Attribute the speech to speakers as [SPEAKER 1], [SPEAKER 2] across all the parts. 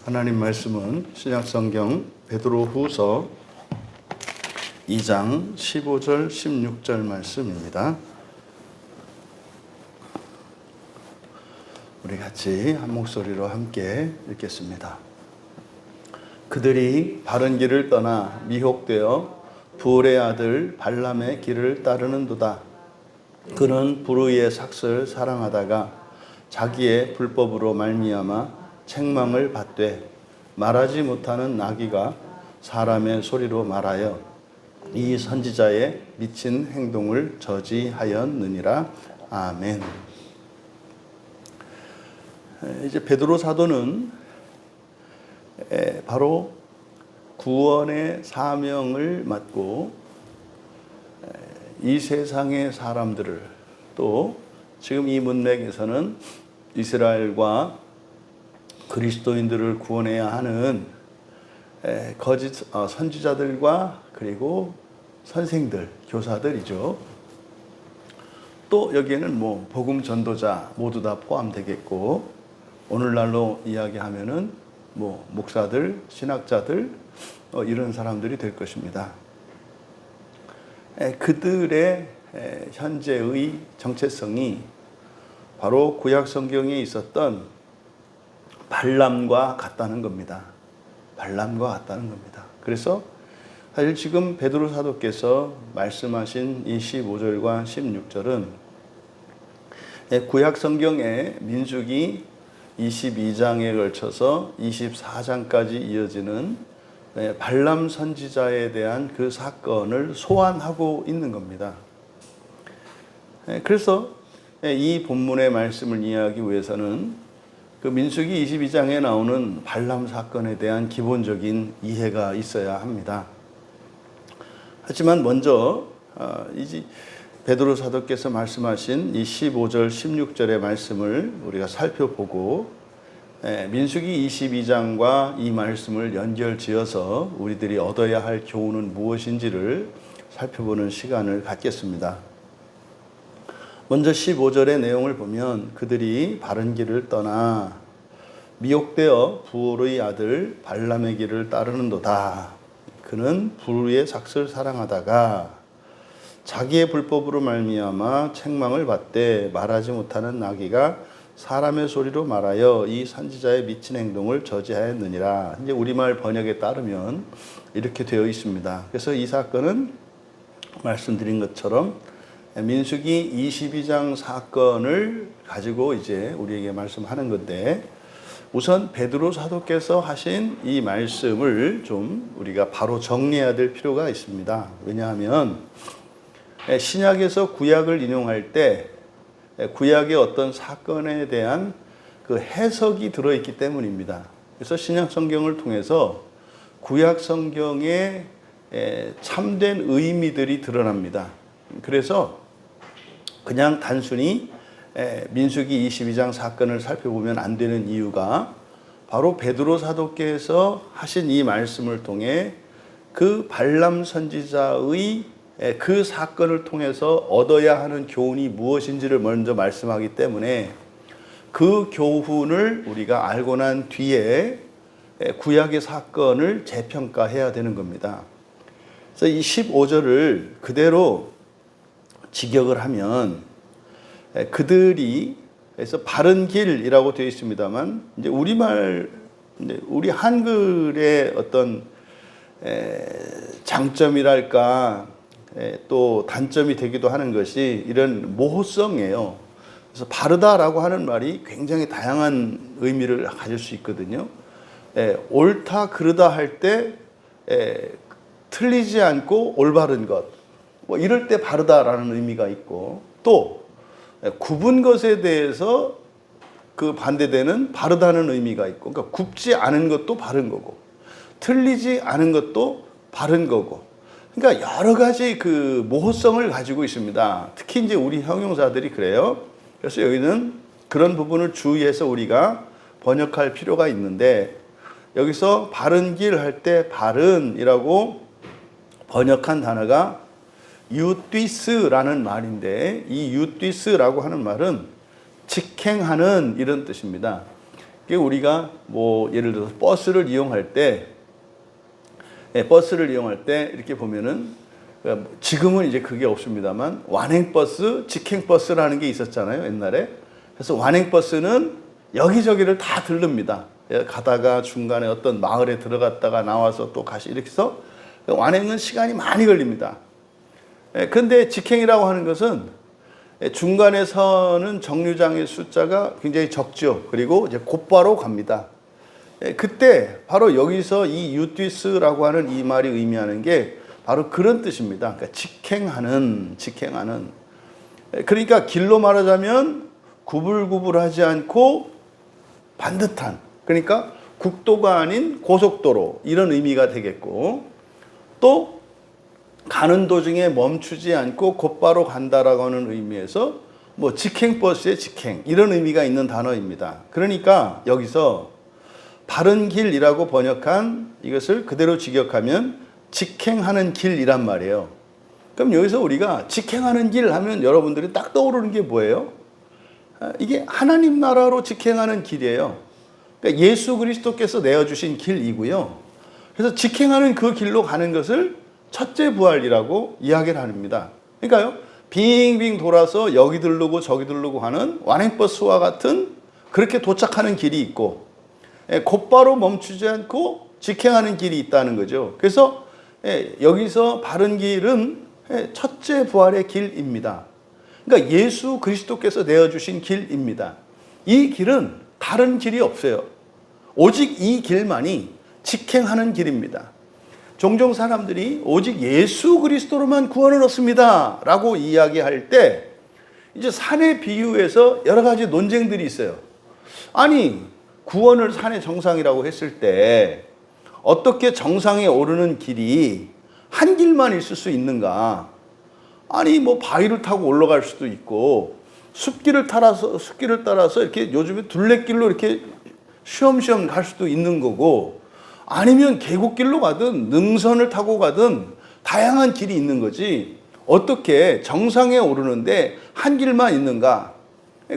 [SPEAKER 1] 하나님 말씀은 신약성경 베드로후서 2장 15절 16절 말씀입니다. 우리 같이 한 목소리로 함께 읽겠습니다. 그들이 바른 길을 떠나 미혹되어 부올의 아들 발람의 길을 따르는도다. 그는 불의의 삭을 사랑하다가 자기의 불법으로 말미암아 책망을 받되 말하지 못하는 나귀가 사람의 소리로 말하여 이 선지자의 미친 행동을 저지하였느니라. 아멘. 이제 베드로 사도는 바로 구원의 사명을 맡고 이 세상의 사람들을, 또 지금 이 문맥에서는 이스라엘과 그리스도인들을 구원해야 하는 거짓 선지자들과 그리고 선생들, 교사들이죠. 또 여기에는 복음 전도자 모두 다 포함되겠고, 오늘날로 이야기하면은 목사들, 신학자들 이런 사람들이 될 것입니다. 그들의 현재의 정체성이 바로 구약 성경에 있었던 발람과 같다는 겁니다. 발람과 같다는 겁니다. 그래서 사실 지금 베드로 사도께서 말씀하신 이 15절과 16절은 구약 성경의 민수기 22장에 걸쳐서 24장까지 이어지는 발람 선지자에 대한 그 사건을 소환하고 있는 겁니다. 그래서 이 본문의 말씀을 이해하기 위해서는 그 민수기 22장에 나오는 발람 사건에 대한 기본적인 이해가 있어야 합니다. 하지만 먼저 이제 베드로 사도께서 말씀하신 이 15절, 16절의 말씀을 우리가 살펴보고 민수기 22장과 이 말씀을 연결지어서 우리들이 얻어야 할 교훈은 무엇인지를 살펴보는 시간을 갖겠습니다. 먼저 15절의 내용을 보면 그들이 바른 길을 떠나 미혹되어 부올의 아들 발람의 길을 따르는도다. 그는 불의의 삭을 사랑하다가 자기의 불법으로 말미암아 책망을 받되 말하지 못하는 나귀가 사람의 소리로 말하여 이 선지자의 미친 행동을 저지하였느니라. 이제 우리말 번역에 따르면 이렇게 되어 있습니다. 그래서 이 사건은 말씀드린 것처럼 민수기 22장 사건을 가지고 이제 우리에게 말씀하는 건데, 우선 베드로 사도께서 하신 이 말씀을 좀 우리가 바로 정리해야 될 필요가 있습니다. 왜냐하면 신약에서 구약을 인용할 때 구약의 어떤 사건에 대한 그 해석이 들어있기 때문입니다. 그래서 신약 성경을 통해서 구약 성경의 참된 의미들이 드러납니다. 그래서 그냥 단순히 민수기 22장 사건을 살펴보면 안 되는 이유가 바로 베드로 사도께서 하신 이 말씀을 통해 그 발람 선지자의 그 사건을 통해서 얻어야 하는 교훈이 무엇인지를 먼저 말씀하기 때문에 그 교훈을 우리가 알고 난 뒤에 구약의 사건을 재평가해야 되는 겁니다. 그래서 이 15절을 그대로 직역을 하면 그들이, 그래서 바른 길이라고 되어 있습니다만, 이제 우리 한글의 어떤 장점이랄까 또 단점이 되기도 하는 것이 이런 모호성이에요. 그래서 바르다라고 하는 말이 굉장히 다양한 의미를 가질 수 있거든요. 옳다 그르다 할 때 틀리지 않고 올바른 것, 이럴 때 바르다라는 의미가 있고, 또 굽은 것에 대해서 그 반대되는 바르다는 의미가 있고, 그러니까 굽지 않은 것도 바른 거고 틀리지 않은 것도 바른 거고, 그러니까 여러 가지 그 모호성을 가지고 있습니다. 특히 이제 우리 형용사들이 그래요. 그래서 여기는 그런 부분을 주의해서 우리가 번역할 필요가 있는데, 여기서 바른 길 할 때 바른이라고 번역한 단어가 유띠스라는 말인데, 이 유띠스라고 하는 말은 직행하는 이런 뜻입니다. 우리가 뭐 예를 들어서 버스를 이용할 때 이렇게 보면은 지금은 이제 그게 없습니다만 완행버스, 직행버스라는 게 있었잖아요, 옛날에. 그래서 완행버스는 여기저기를 다 들릅니다. 가다가 중간에 어떤 마을에 들어갔다가 나와서 또 이렇게 해서 완행은 시간이 많이 걸립니다. 그런데 직행이라고 하는 것은 중간에 서는 정류장의 숫자가 굉장히 적죠. 그리고 이제 곧바로 갑니다. 그때 바로 여기서 이 유티스라고 하는 이 말이 의미하는 게 바로 그런 뜻입니다. 그러니까 직행하는. 그러니까 길로 말하자면 구불구불하지 않고 반듯한, 그러니까 국도가 아닌 고속도로, 이런 의미가 되겠고, 또 가는 도중에 멈추지 않고 곧바로 간다라고 하는 의미에서 뭐 직행버스의 직행, 이런 의미가 있는 단어입니다. 그러니까 여기서 바른 길이라고 번역한 이것을 그대로 직역하면 직행하는 길이란 말이에요. 그럼 여기서 우리가 직행하는 길 하면 여러분들이 딱 떠오르는 게 뭐예요? 이게 하나님 나라로 직행하는 길이에요. 그러니까 예수 그리스도께서 내어주신 길이고요. 그래서 직행하는 그 길로 가는 것을 첫째 부활이라고 이야기를 합니다. 그러니까요, 빙빙 돌아서 여기 들르고 저기 들르고 하는 완행버스와 같은 그렇게 도착하는 길이 있고, 곧바로 멈추지 않고 직행하는 길이 있다는 거죠. 그래서 여기서 바른 길은 첫째 부활의 길입니다. 그러니까 예수 그리스도께서 내어주신 길입니다. 이 길은 다른 길이 없어요. 오직 이 길만이 직행하는 길입니다. 종종 사람들이 오직 예수 그리스도로만 구원을 얻습니다 라고 이야기할 때 이제 산의 비유에서 여러 가지 논쟁들이 있어요. 아니, 구원을 산의 정상이라고 했을 때 어떻게 정상에 오르는 길이 한 길만 있을 수 있는가? 아니, 뭐 바위를 타고 올라갈 수도 있고 숲길을 따라서 이렇게 요즘에 둘레길로 이렇게 쉬엄쉬엄 갈 수도 있는 거고, 아니면 계곡길로 가든 능선을 타고 가든 다양한 길이 있는 거지, 어떻게 정상에 오르는데 한 길만 있는가?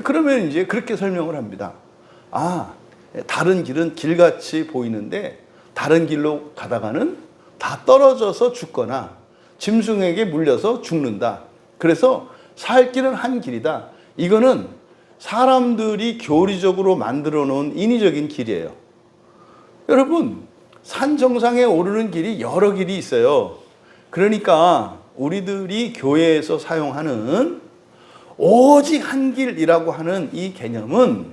[SPEAKER 1] 그러면 이제 그렇게 설명을 합니다. 다른 길은 길같이 보이는데 다른 길로 가다가는 다 떨어져서 죽거나 짐승에게 물려서 죽는다. 그래서 살 길은 한 길이다. 이거는 사람들이 교리적으로 만들어 놓은 인위적인 길이에요. 여러분, 산 정상에 오르는 길이 여러 길이 있어요. 그러니까 우리들이 교회에서 사용하는 오직 한 길이라고 하는 이 개념은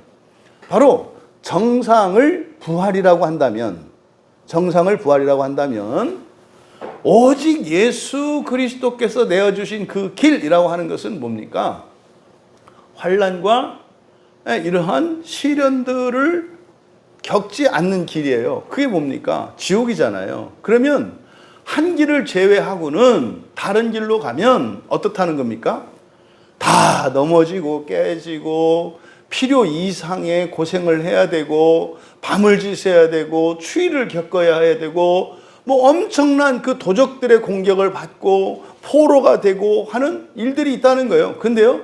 [SPEAKER 1] 바로 정상을 부활이라고 한다면 오직 예수 그리스도께서 내어주신 그 길이라고 하는 것은 뭡니까? 환난과 이러한 시련들을 겪지 않는 길이에요. 그게 뭡니까? 지옥이잖아요. 그러면 한 길을 제외하고는 다른 길로 가면 어떻다는 겁니까? 다 넘어지고 깨지고 필요 이상의 고생을 해야 되고 밤을 지새야 되고 추위를 겪어야 해야 되고 뭐 엄청난 그 도적들의 공격을 받고 포로가 되고 하는 일들이 있다는 거예요. 근데요,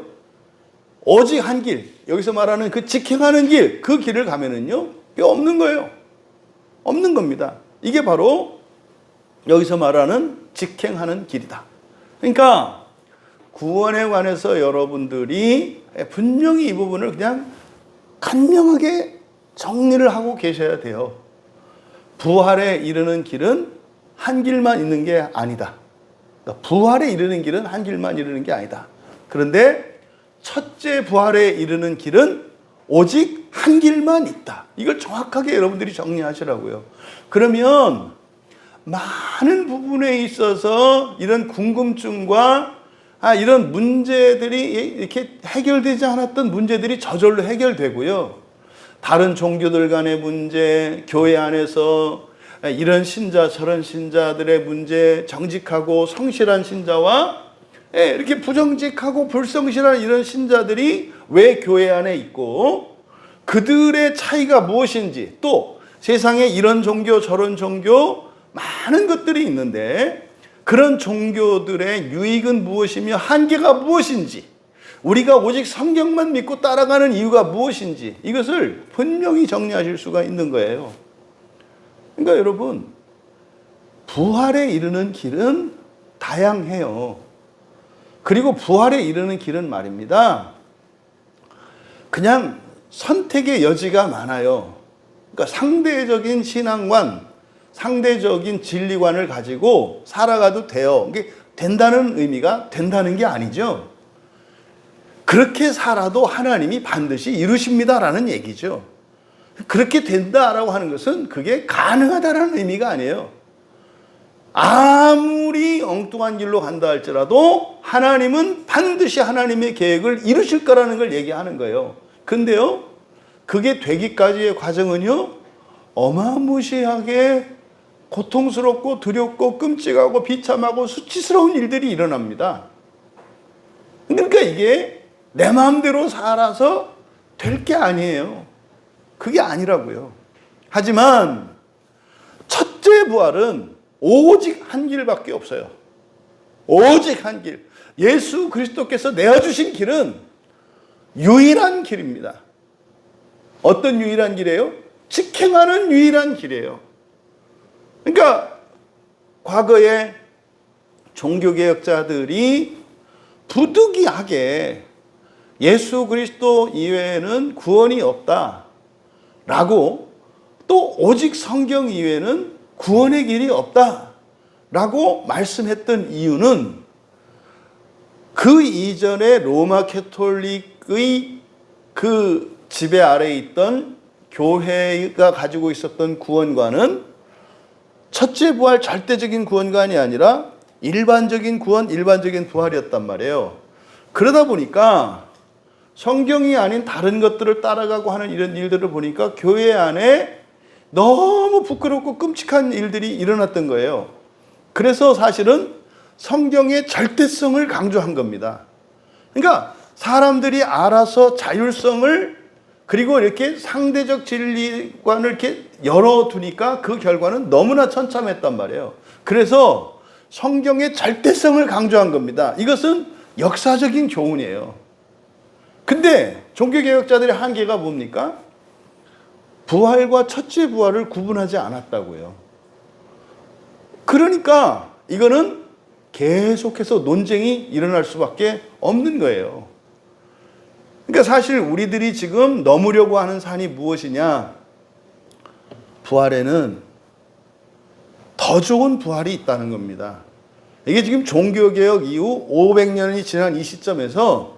[SPEAKER 1] 오직 한 길, 여기서 말하는 그 직행하는 길, 그 길을 가면은요 없는 거예요. 없는 겁니다. 이게 바로 여기서 말하는 직행하는 길이다. 그러니까 구원에 관해서 여러분들이 분명히 이 부분을 그냥 간명하게 정리를 하고 계셔야 돼요. 부활에 이르는 길은 한 길만 있는 게 아니다. 그러니까 부활에 이르는 길은 한 길만 이르는 게 아니다. 그런데 첫째 부활에 이르는 길은 오직 한 길만 있다. 이걸 정확하게 여러분들이 정리하시라고요. 그러면 많은 부분에 있어서 이런 궁금증과 이런 문제들이 이렇게 해결되지 않았던 문제들이 저절로 해결되고요. 다른 종교들 간의 문제, 교회 안에서 이런 신자 저런 신자들의 문제, 정직하고 성실한 신자와 이렇게 부정직하고 불성실한 이런 신자들이 왜 교회 안에 있고 그들의 차이가 무엇인지, 또 세상에 이런 종교 저런 종교 많은 것들이 있는데 그런 종교들의 유익은 무엇이며 한계가 무엇인지, 우리가 오직 성경만 믿고 따라가는 이유가 무엇인지 이것을 분명히 정리하실 수가 있는 거예요. 그러니까 여러분, 부활에 이르는 길은 다양해요. 그리고 부활에 이르는 길은 말입니다, 그냥 선택의 여지가 많아요. 그러니까 상대적인 신앙관, 상대적인 진리관을 가지고 살아가도 돼요. 이게 된다는 의미가 된다는 게 아니죠. 그렇게 살아도 하나님이 반드시 이루십니다라는 얘기죠. 그렇게 된다라고 하는 것은 그게 가능하다라는 의미가 아니에요. 아무리 엉뚱한 길로 간다 할지라도 하나님은 반드시 하나님의 계획을 이루실 거라는 걸 얘기하는 거예요. 근데요, 그게 되기까지의 과정은요, 어마무시하게 고통스럽고 두렵고 끔찍하고 비참하고 수치스러운 일들이 일어납니다. 그러니까 이게 내 마음대로 살아서 될 게 아니에요. 그게 아니라고요. 하지만 첫째 부활은 오직 한 길밖에 없어요. 오직 한 길. 예수 그리스도께서 내어주신 길은 유일한 길입니다. 어떤 유일한 길이에요? 직행하는 유일한 길이에요. 그러니까 과거에 종교개혁자들이 부득이하게 예수 그리스도 이외에는 구원이 없다라고, 또 오직 성경 이외에는 구원의 길이 없다라고 말씀했던 이유는 그 이전에 로마 캐톨릭의 그 지배 아래에 있던 교회가 가지고 있었던 구원관은 첫째 부활 절대적인 구원관이 아니라 일반적인 구원, 일반적인 부활이었단 말이에요. 그러다 보니까 성경이 아닌 다른 것들을 따라가고 하는 이런 일들을 보니까 교회 안에 너무 부끄럽고 끔찍한 일들이 일어났던 거예요. 그래서 사실은 성경의 절대성을 강조한 겁니다. 그러니까 사람들이 알아서 자율성을, 그리고 이렇게 상대적 진리관을 이렇게 열어두니까 그 결과는 너무나 처참했단 말이에요. 그래서 성경의 절대성을 강조한 겁니다. 이것은 역사적인 교훈이에요. 근데 종교개혁자들의 한계가 뭡니까? 부활과 첫째 부활을 구분하지 않았다고요. 그러니까 이거는 계속해서 논쟁이 일어날 수밖에 없는 거예요. 그러니까 사실 우리들이 지금 넘으려고 하는 산이 무엇이냐? 부활에는 더 좋은 부활이 있다는 겁니다. 이게 지금 종교개혁 이후 500년이 지난 이 시점에서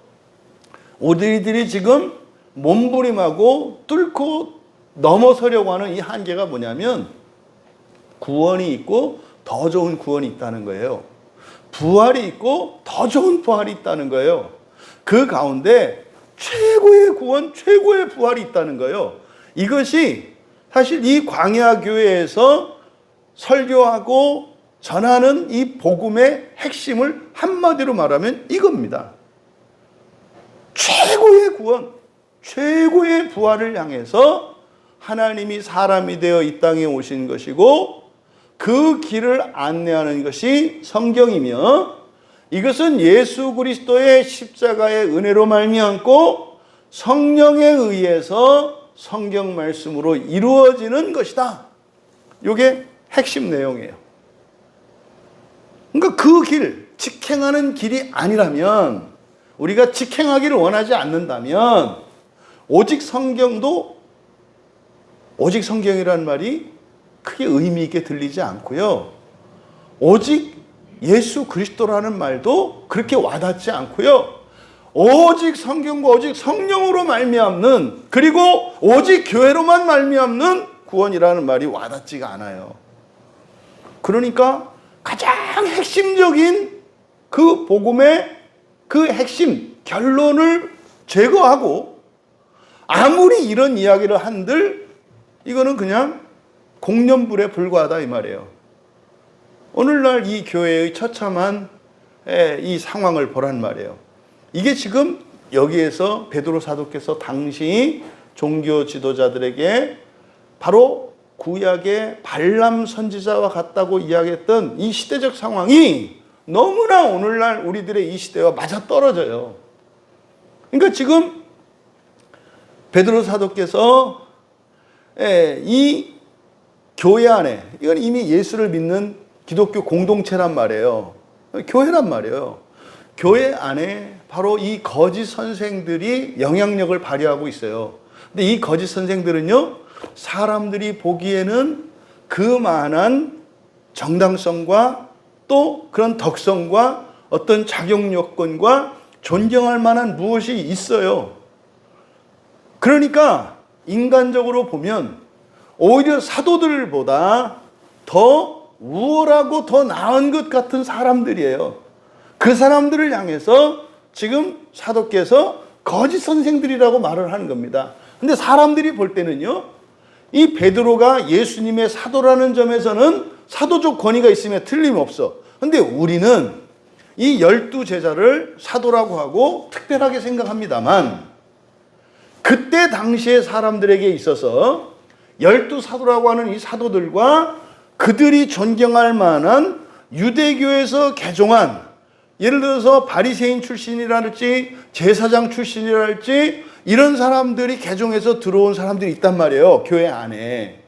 [SPEAKER 1] 우리들이 지금 몸부림하고 뚫고 넘어서려고 하는 이 한계가 뭐냐면 구원이 있고 더 좋은 구원이 있다는 거예요. 부활이 있고 더 좋은 부활이 있다는 거예요. 그 가운데 최고의 구원, 최고의 부활이 있다는 거예요. 이것이 사실 이 광야교회에서 설교하고 전하는 이 복음의 핵심을 한마디로 말하면 이겁니다. 최고의 구원, 최고의 부활을 향해서 하나님이 사람이 되어 이 땅에 오신 것이고 그 길을 안내하는 것이 성경이며, 이것은 예수 그리스도의 십자가의 은혜로 말미암고 성령에 의해서 성경 말씀으로 이루어지는 것이다. 이게 핵심 내용이에요. 그러니까 그 길, 직행하는 길이 아니라면, 우리가 직행하기를 원하지 않는다면 오직 성경도, 오직 성경이라는 말이 크게 의미 있게 들리지 않고요. 오직 예수 그리스도라는 말도 그렇게 와닿지 않고요. 오직 성경과 오직 성령으로 말미암는, 그리고 오직 교회로만 말미암는 구원이라는 말이 와닿지가 않아요. 그러니까 가장 핵심적인 그 복음의 그 핵심 결론을 제거하고 아무리 이런 이야기를 한들 이거는 그냥 공념불에 불과하다 이 말이에요. 오늘날 이 교회의 처참한 이 상황을 보란 말이에요. 이게 지금 여기에서 베드로 사도께서 당시 종교 지도자들에게 바로 구약의 발람 선지자와 같다고 이야기했던 이 시대적 상황이 너무나 오늘날 우리들의 이 시대와 맞아떨어져요. 그러니까 지금 베드로 사도께서 이 교회 안에, 이건 이미 예수를 믿는 기독교 공동체란 말이에요. 교회란 말이에요. 교회 안에 바로 이 거짓 선생들이 영향력을 발휘하고 있어요. 근데 이 거짓 선생들은요, 사람들이 보기에는 그만한 정당성과 또 그런 덕성과 어떤 자격 요건과 존경할 만한 무엇이 있어요. 그러니까 인간적으로 보면 오히려 사도들보다 더 우월하고 더 나은 것 같은 사람들이에요. 그 사람들을 향해서 지금 사도께서 거짓 선생들이라고 말을 하는 겁니다. 근데 사람들이 볼 때는요, 이 베드로가 예수님의 사도라는 점에서는 사도적 권위가 있으면 틀림없어. 근데 우리는 이 12제자를 사도라고 하고 특별하게 생각합니다만, 그때 당시의 사람들에게 있어서 12사도라고 하는 이 사도들과 그들이 존경할 만한 유대교에서 개종한, 예를 들어서 바리새인 출신이랄지 제사장 출신이랄지 이런 사람들이 개종해서 들어온 사람들이 있단 말이에요. 교회 안에.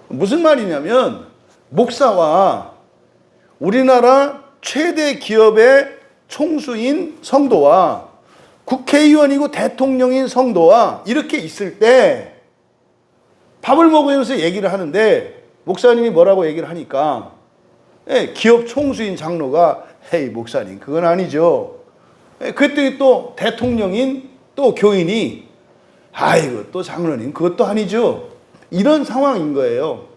[SPEAKER 1] 무슨 말이냐면, 목사와 우리나라 최대 기업의 총수인 성도와 국회의원이고 대통령인 성도와 이렇게 있을 때 밥을 먹으면서 얘기를 하는데, 목사님이 뭐라고 얘기를 하니까 기업 총수인 장로가 헤이 목사님 그건 아니죠. 그랬더니 또 대통령인 또 교인이 아이고 또 장로님 그것도 아니죠. 이런 상황인 거예요.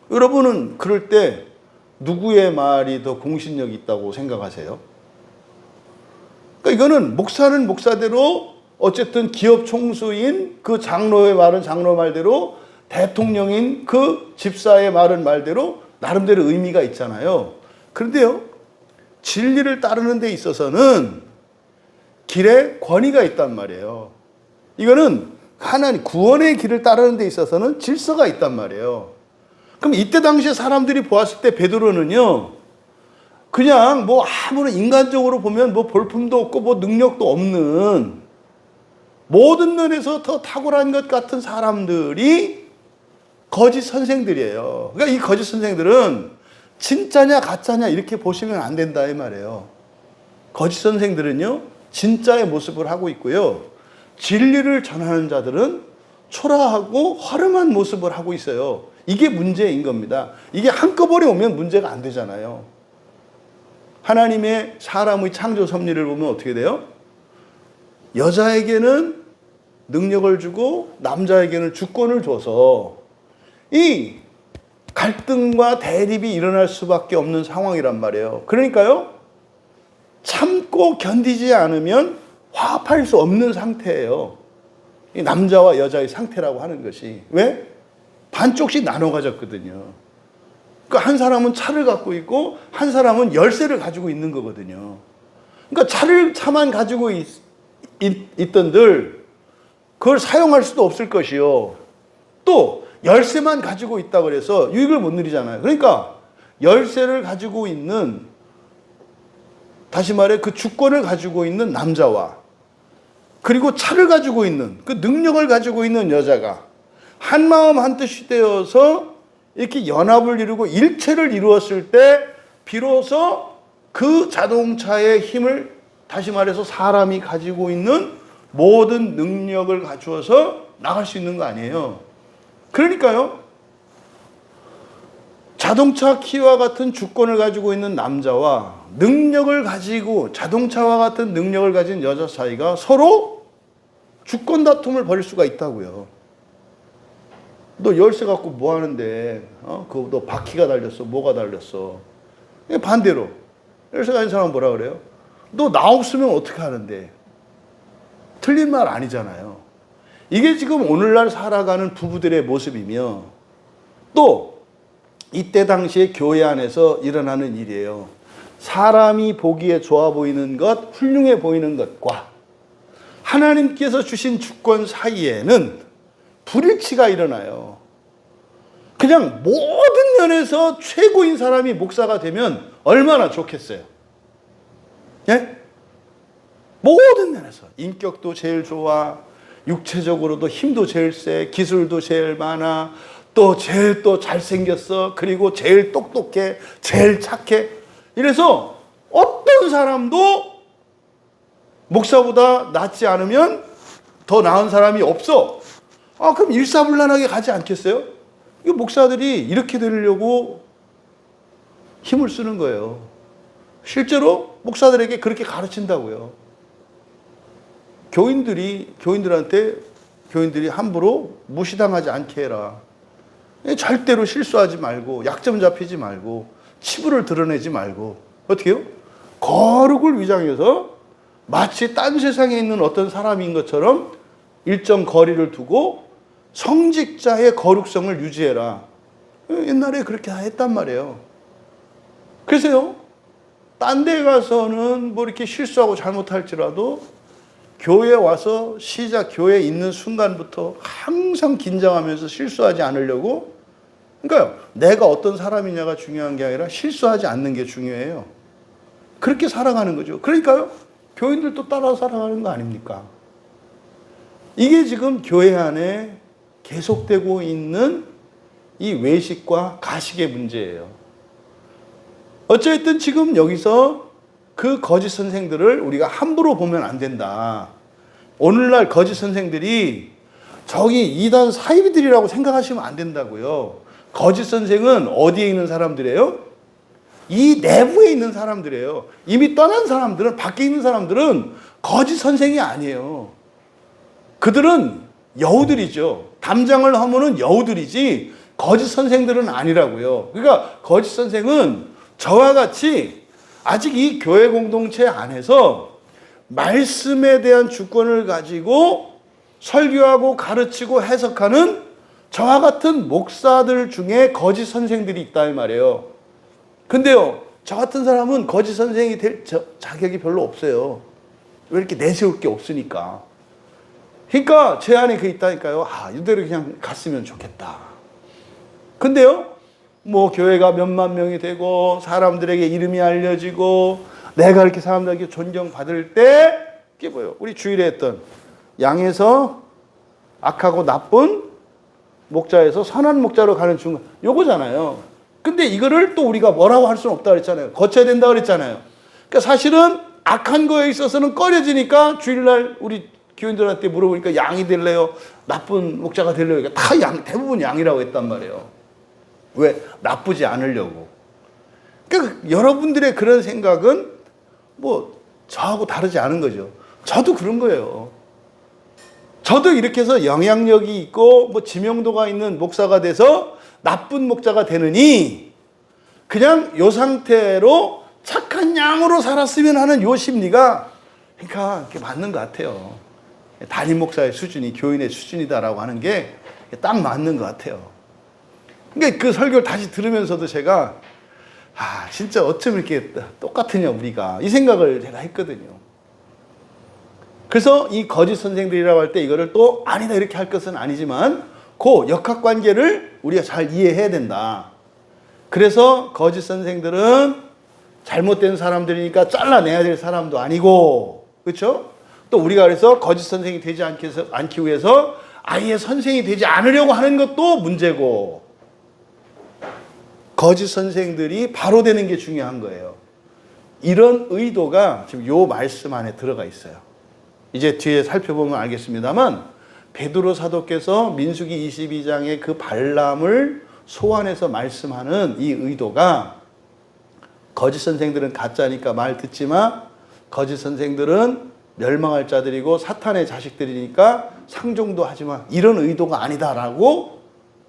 [SPEAKER 1] 여러분은 그럴 때 누구의 말이 더 공신력이 있다고 생각하세요? 그러니까 이거는 목사는 목사대로 어쨌든 기업 총수인 그 장로의 말은 장로 말대로, 대통령인 그 집사의 말은 말대로 나름대로 의미가 있잖아요. 그런데요, 진리를 따르는 데 있어서는 길에 권위가 있단 말이에요. 이거는 하나님 구원의 길을 따르는 데 있어서는 질서가 있단 말이에요. 그럼 이때 당시에 사람들이 보았을 때 베드로는요, 그냥 뭐 아무런 인간적으로 보면 뭐 볼품도 없고 뭐 능력도 없는, 모든 면에서 더 탁월한 것 같은 사람들이 거짓 선생들이에요. 그러니까 이 거짓 선생들은 진짜냐 가짜냐 이렇게 보시면 안 된다 이 말이에요. 거짓 선생들은요, 진짜의 모습을 하고 있고요, 진리를 전하는 자들은 초라하고 허름한 모습을 하고 있어요. 이게 문제인 겁니다. 이게 한꺼번에 오면 문제가 안 되잖아요. 하나님의 사람의 창조 섭리를 보면 어떻게 돼요? 여자에게는 능력을 주고 남자에게는 주권을 줘서 이 갈등과 대립이 일어날 수밖에 없는 상황이란 말이에요. 그러니까요, 참고 견디지 않으면 화합할 수 없는 상태예요. 이 남자와 여자의 상태라고 하는 것이. 왜? 반쪽씩 나눠 가졌거든요. 그러니까 한 사람은 차를 갖고 있고 한 사람은 열쇠를 가지고 있는 거거든요. 그러니까 차만 가지고 있던들 그걸 사용할 수도 없을 것이요, 또 열쇠만 가지고 있다 그래서 유익을 못 누리잖아요. 그러니까 열쇠를 가지고 있는, 다시 말해 그 주권을 가지고 있는 남자와 그리고 차를 가지고 있는, 그 능력을 가지고 있는 여자가 한마음 한뜻이 되어서 이렇게 연합을 이루고 일체를 이루었을 때 비로소 그 자동차의 힘을, 다시 말해서 사람이 가지고 있는 모든 능력을 갖추어서 나갈 수 있는 거 아니에요. 그러니까요, 자동차 키와 같은 주권을 가지고 있는 남자와 능력을 가지고 자동차와 같은 능력을 가진 여자 사이가 서로 주권 다툼을 벌일 수가 있다고요. 너 열쇠 갖고 뭐 하는데? 그거 너 바퀴가 달렸어? 뭐가 달렸어? 반대로 열쇠 가진 사람은 뭐라 그래요? 너 나 없으면 어떻게 하는데? 틀린 말 아니잖아요. 이게 지금 오늘날 살아가는 부부들의 모습이며, 또 이때 당시에 교회 안에서 일어나는 일이에요. 사람이 보기에 좋아 보이는 것, 훌륭해 보이는 것과 하나님께서 주신 주권 사이에는 불일치가 일어나요. 그냥 모든 면에서 최고인 사람이 목사가 되면 얼마나 좋겠어요. 예? 모든 면에서 인격도 제일 좋아, 육체적으로도 힘도 제일 세, 기술도 제일 많아, 또 제일 또 잘생겼어, 그리고 제일 똑똑해, 제일 착해. 이래서 어떤 사람도 목사보다 낫지 않으면 더 나은 사람이 없어. 그럼 일사불란하게 가지 않겠어요? 이 목사들이 이렇게 되려고 힘을 쓰는 거예요. 실제로 목사들에게 그렇게 가르친다고요. 교인들이 함부로 무시당하지 않게 해라. 절대로 실수하지 말고, 약점 잡히지 말고, 치부를 드러내지 말고, 어떻게 해요? 거룩을 위장해서 마치 딴 세상에 있는 어떤 사람인 것처럼 일정 거리를 두고 성직자의 거룩성을 유지해라. 옛날에 그렇게 다 했단 말이에요. 그래서요, 딴 데 가서는 뭐 이렇게 실수하고 잘못할지라도 교회에 와서 교회에 있는 순간부터 항상 긴장하면서 실수하지 않으려고, 그러니까요, 내가 어떤 사람이냐가 중요한 게 아니라 실수하지 않는 게 중요해요. 그렇게 살아가는 거죠. 그러니까요, 교인들도 따라 살아가는 거 아닙니까? 이게 지금 교회 안에 계속되고 있는 이 외식과 가식의 문제예요. 어쨌든 지금 여기서 그 거짓 선생들을 우리가 함부로 보면 안 된다. 오늘날 거짓 선생들이 저기 이단 사이비들이라고 생각하시면 안 된다고요. 거짓 선생은 어디에 있는 사람들이에요? 이 내부에 있는 사람들이에요. 이미 떠난 사람들은, 밖에 있는 사람들은 거짓 선생이 아니에요. 그들은 여우들이죠. 담장을 허무는 여우들이지 거짓 선생들은 아니라고요. 그러니까 거짓 선생은 저와 같이 아직 이 교회 공동체 안에서 말씀에 대한 주권을 가지고 설교하고 가르치고 해석하는 저와 같은 목사들 중에 거짓 선생들이 있다 이 말이에요. 근데요, 저 같은 사람은 거짓 선생이 될 자격이 별로 없어요. 왜 이렇게 내세울 게 없으니까. 그러니까 제 안에 그 있다니까요. 이대로 그냥 갔으면 좋겠다. 근데요, 뭐 교회가 몇만 명이 되고 사람들에게 이름이 알려지고 내가 이렇게 사람들에게 존경받을 때, 이게 뭐예요? 우리 주일에 했던 양에서 악하고 나쁜 목자에서 선한 목자로 가는 중간, 요거잖아요. 근데 이거를 또 우리가 뭐라고 할 수는 없다 그랬잖아요. 거쳐야 된다 그랬잖아요. 그러니까 사실은 악한 거에 있어서는 꺼려지니까 주일날 우리 교인들한테 물어보니까 양이 될래요? 나쁜 목자가 될래요? 그러니까 다 대부분 양이라고 했단 말이에요. 왜? 나쁘지 않으려고. 그러니까 여러분들의 그런 생각은 뭐 저하고 다르지 않은 거죠. 저도 그런 거예요. 저도 이렇게 해서 영향력이 있고 뭐 지명도가 있는 목사가 돼서 나쁜 목자가 되느니 그냥 요 상태로 착한 양으로 살았으면 하는 요 심리가, 그러니까 그게 맞는 것 같아요. 담임 목사의 수준이 교인의 수준이다라고 하는 게 딱 맞는 것 같아요. 그러니까 그 설교를 다시 들으면서도 제가 진짜 어쩜 이렇게 똑같으냐 우리가, 이 생각을 제가 했거든요. 그래서 이 거짓 선생들이라고 할 때 이거를 또 아니다 이렇게 할 것은 아니지만 그 역학관계를 우리가 잘 이해해야 된다. 그래서 거짓 선생들은 잘못된 사람들이니까 잘라내야 될 사람도 아니고, 그렇죠? 또 우리가 그래서 거짓 선생이 되지 않기 위해서 아예 선생이 되지 않으려고 하는 것도 문제고, 거짓 선생들이 바로 되는 게 중요한 거예요. 이런 의도가 지금 요 말씀 안에 들어가 있어요. 이제 뒤에 살펴보면 알겠습니다만 베드로 사도께서 민수기 22장의 그 발람을 소환해서 말씀하는 이 의도가, 거짓 선생들은 가짜니까 말 듣지 마, 거짓 선생들은 멸망할 자들이고 사탄의 자식들이니까 상종도 하지 마, 이런 의도가 아니다라고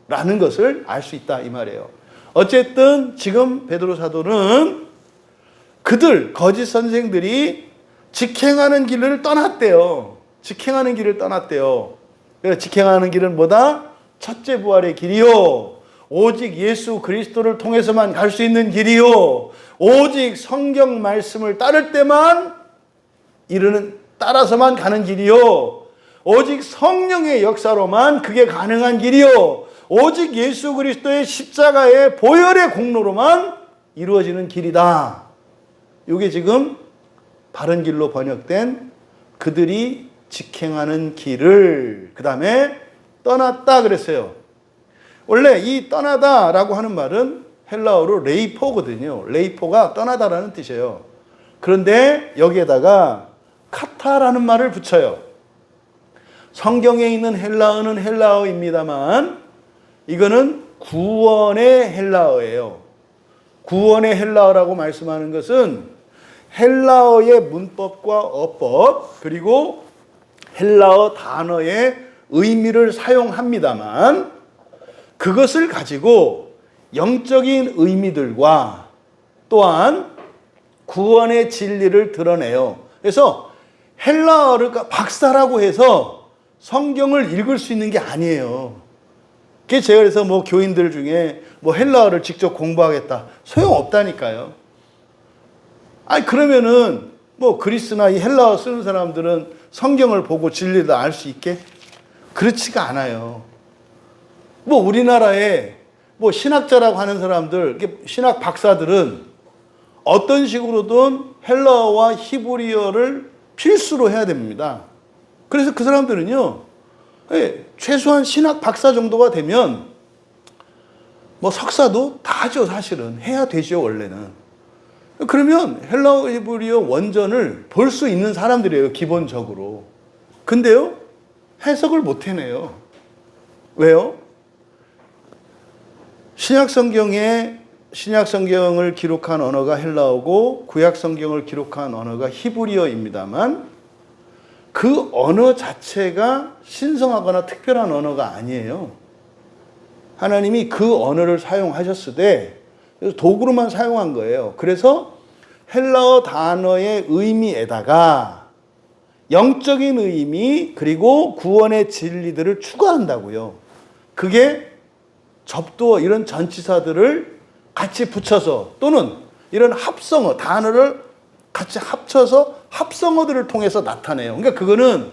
[SPEAKER 1] 라는 것을 알 수 있다 이 말이에요. 어쨌든 지금 베드로 사도는 그들 거짓 선생들이 직행하는 길을 떠났대요. 직행하는 길을 떠났대요. 직행하는 길은 뭐다? 첫째 부활의 길이요, 오직 예수 그리스도를 통해서만 갈 수 있는 길이요, 오직 성경 말씀을 따를 때만 따라서만 가는 길이요, 오직 성령의 역사로만 그게 가능한 길이요, 오직 예수 그리스도의 십자가의 보혈의 공로로만 이루어지는 길이다. 이게 지금 바른 길로 번역된 그들이 직행하는 길을 그 다음에 떠났다 그랬어요. 원래 이 떠나다라고 하는 말은 헬라어로 레이포거든요. 레이포가 떠나다라는 뜻이에요. 그런데 여기에다가 카타라는 말을 붙여요. 성경에 있는 헬라어는 헬라어입니다만 이거는 구원의 헬라어예요. 구원의 헬라어라고 말씀하는 것은 헬라어의 문법과 어법 그리고 헬라어 단어의 의미를 사용합니다만 그것을 가지고 영적인 의미들과 또한 구원의 진리를 드러내요. 그래서 헬라어를 박사라고 해서 성경을 읽을 수 있는 게 아니에요. 그게 제가 그래서 뭐 교인들 중에 뭐 헬라어를 직접 공부하겠다. 소용없다니까요. 아니, 그러면은 뭐 그리스나 이 헬라어 쓰는 사람들은 성경을 보고 진리를 알 수 있게? 그렇지가 않아요. 뭐 우리나라에 뭐 신학자라고 하는 사람들, 신학 박사들은 어떤 식으로든 헬라어와 히브리어를 필수로 해야 됩니다. 그래서 그 사람들은요, 최소한 신학 박사 정도가 되면 뭐 석사도 다 하죠. 사실은 해야 되죠. 원래는. 그러면 헬라어 히브리어 원전을 볼 수 있는 사람들이에요. 기본적으로. 근데요, 해석을 못 해내요. 왜요? 신약 성경을 기록한 언어가 헬라어고 구약 성경을 기록한 언어가 히브리어입니다만 그 언어 자체가 신성하거나 특별한 언어가 아니에요. 하나님이 그 언어를 사용하셨을 때 도구로만 사용한 거예요. 그래서 헬라어 단어의 의미에다가 영적인 의미 그리고 구원의 진리들을 추가한다고요. 그게 접두어 이런 전치사들을 같이 붙여서 또는 이런 합성어 단어를 같이 합쳐서 합성어들을 통해서 나타내요. 그러니까 그거는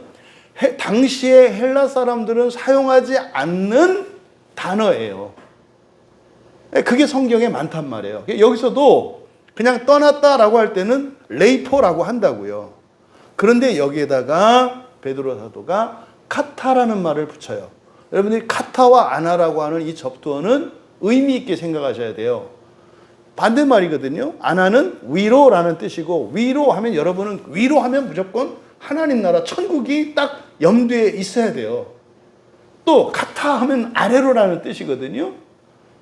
[SPEAKER 1] 당시에 헬라 사람들은 사용하지 않는 단어예요. 그게 성경에 많단 말이에요. 여기서도 그냥 떠났다라고 할 때는 레이포라고 한다고요. 그런데 여기에다가 베드로 사도가 카타라는 말을 붙여요. 여러분들이 카타와 아나라고 하는 이 접두어는 의미 있게 생각하셔야 돼요. 반대말이거든요. 아나는 위로라는 뜻이고 위로하면 여러분은 위로하면 무조건 하나님 나라 천국이 딱 염두에 있어야 돼요. 또 카타 하면 아래로라는 뜻이거든요.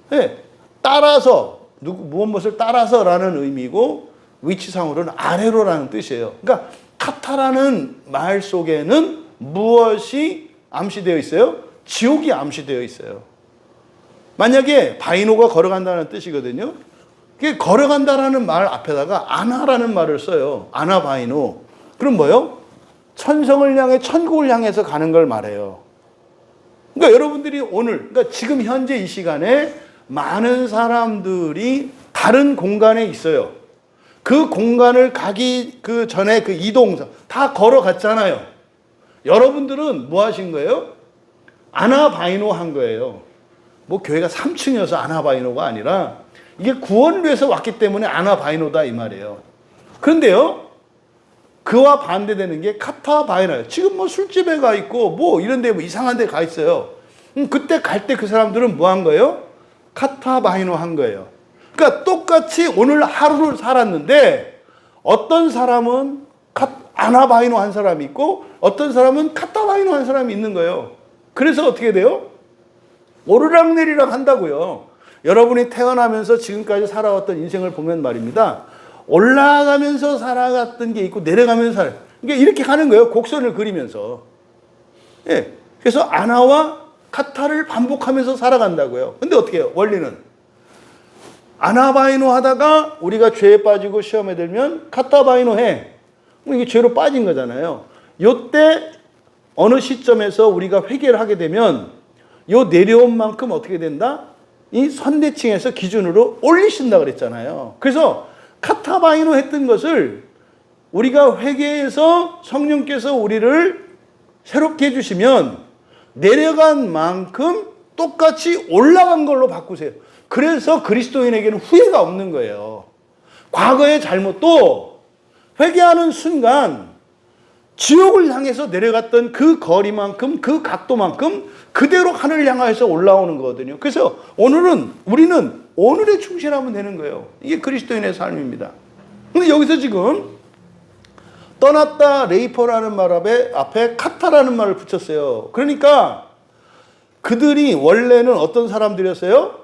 [SPEAKER 1] 네, 따라서 무엇을 따라서라는 의미고 위치상으로는 아래로라는 뜻이에요. 그러니까 카타라는 말 속에는 무엇이 암시되어 있어요? 지옥이 암시되어 있어요. 만약에 바이노가 걸어간다는 뜻이거든요. 그게 걸어간다라는 말 앞에다가 아나라는 말을 써요. 아나 바이노. 그럼 뭐요? 천성을 향해 천국을 향해서 가는 걸 말해요. 그러니까 여러분들이 오늘, 그러니까 지금 현재 이 시간에 많은 사람들이 다른 공간에 있어요. 그 공간을 가기 그 전에 그 이동선 다 걸어갔잖아요. 여러분들은 뭐 하신 거예요? 아나바이노 한 거예요. 뭐 교회가 3층이어서 아나바이노가 아니라 이게 구원을 위해서 왔기 때문에 아나바이노다 이 말이에요. 그런데요, 그와 반대되는 게 카타바이노예요. 지금 뭐 술집에 가 있고 뭐 이런 데 뭐 이상한 데 가 있어요. 그때 갈 때 그 사람들은 뭐 한 거예요? 카타바이노 한 거예요. 그러니까 똑같이 오늘 하루를 살았는데 어떤 사람은 아나바이노 한 사람이 있고 어떤 사람은 카타바이노 한 사람이 있는 거예요. 그래서 어떻게 돼요? 오르락내리락 한다고요. 여러분이 태어나면서 지금까지 살아왔던 인생을 보면 말입니다. 올라가면서 살아갔던 게 있고 내려가면서 살아요. 그러니까 이렇게 가는 거예요. 곡선을 그리면서. 예. 그래서 아나와 카타를 반복하면서 살아간다고요. 근데 어떻게 해요? 원리는 아나바이노 하다가 우리가 죄에 빠지고 시험에 들면 카타바이노 해. 이게 죄로 빠진 거잖아요. 요때 어느 시점에서 우리가 회개를 하게 되면 요 내려온 만큼 어떻게 된다? 이 선대층에서 기준으로 올리신다 그랬잖아요. 그래서 카타바이노 했던 것을 우리가 회개해서 성령께서 우리를 새롭게 해주시면 내려간 만큼 똑같이 올라간 걸로 바꾸세요. 그래서 그리스도인에게는 후회가 없는 거예요. 과거의 잘못도 회개하는 순간 지옥을 향해서 내려갔던 그 거리만큼, 그 각도만큼 그대로 하늘을 향해서 올라오는 거거든요. 그래서 우리는 오늘에 충실하면 되는 거예요. 이게 그리스도인의 삶입니다. 근데 여기서 지금 떠났다 레이퍼라는 말 앞에 카타라는 말을 붙였어요. 그러니까 그들이 원래는 어떤 사람들이었어요?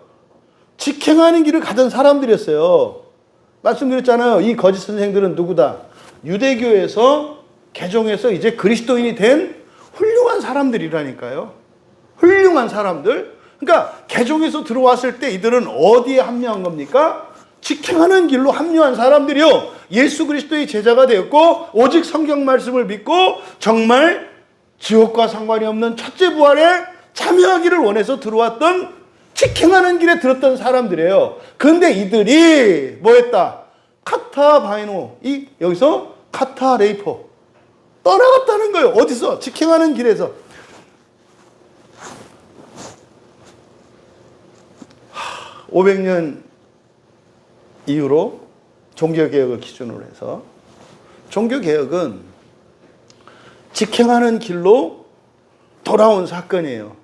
[SPEAKER 1] 직행하는 길을 가던 사람들이었어요. 말씀드렸잖아요. 이 거짓 선생들은 누구다? 유대교에서 개종해서 이제 그리스도인이 된 훌륭한 사람들이라니까요. 훌륭한 사람들. 그러니까 개종해서 들어왔을 때 이들은 어디에 합류한 겁니까? 직행하는 길로 합류한 사람들이요. 예수 그리스도의 제자가 되었고 오직 성경 말씀을 믿고 정말 지옥과 상관이 없는 첫째 부활에 참여하기를 원해서 들어왔던 직행하는 길에 들었던 사람들이에요. 그런데 이들이 뭐했다? 카타 바이노, 여기서 카타 레이포 떠나갔다는 거예요. 어디서? 직행하는 길에서. 500년 이후로 종교개혁을 기준으로 해서 종교개혁은 직행하는 길로 돌아온 사건이에요.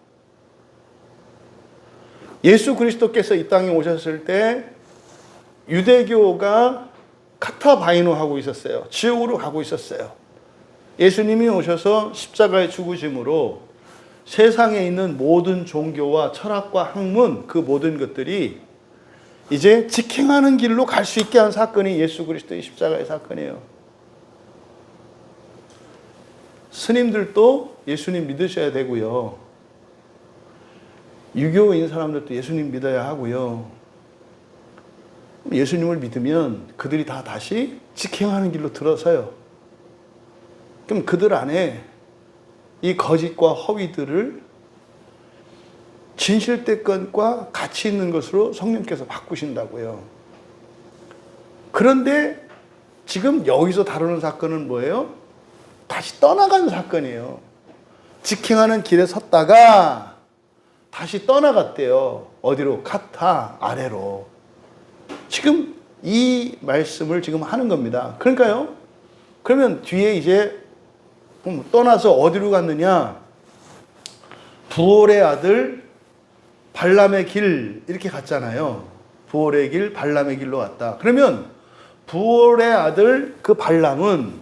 [SPEAKER 1] 예수 그리스도께서 이 땅에 오셨을 때 유대교가 카타바이노 하고 있었어요. 지옥으로 가고 있었어요. 예수님이 오셔서 십자가에 죽으심으로 세상에 있는 모든 종교와 철학과 학문, 그 모든 것들이 이제 직행하는 길로 갈 수 있게 한 사건이 예수 그리스도의 십자가의 사건이에요. 스님들도 예수님 믿으셔야 되고요. 유교인 사람들도 예수님 믿어야 하고요. 예수님을 믿으면 그들이 다 다시 직행하는 길로 들어서요. 그럼 그들 안에 이 거짓과 허위들을 진실되건과 가치 있는 것으로 성령께서 바꾸신다고요. 그런데 지금 여기서 다루는 사건은 뭐예요? 다시 떠나간 사건이에요. 직행하는 길에 섰다가 다시 떠나갔대요. 어디로? 카타 아래로. 지금 이 말씀을 지금 하는 겁니다. 그러니까요. 그러면 뒤에 이제 떠나서 어디로 갔느냐? 부올의 아들 발람의 길 이렇게 갔잖아요. 부올의 길, 발람의 길로 왔다. 그러면 부올의 아들 그 발람은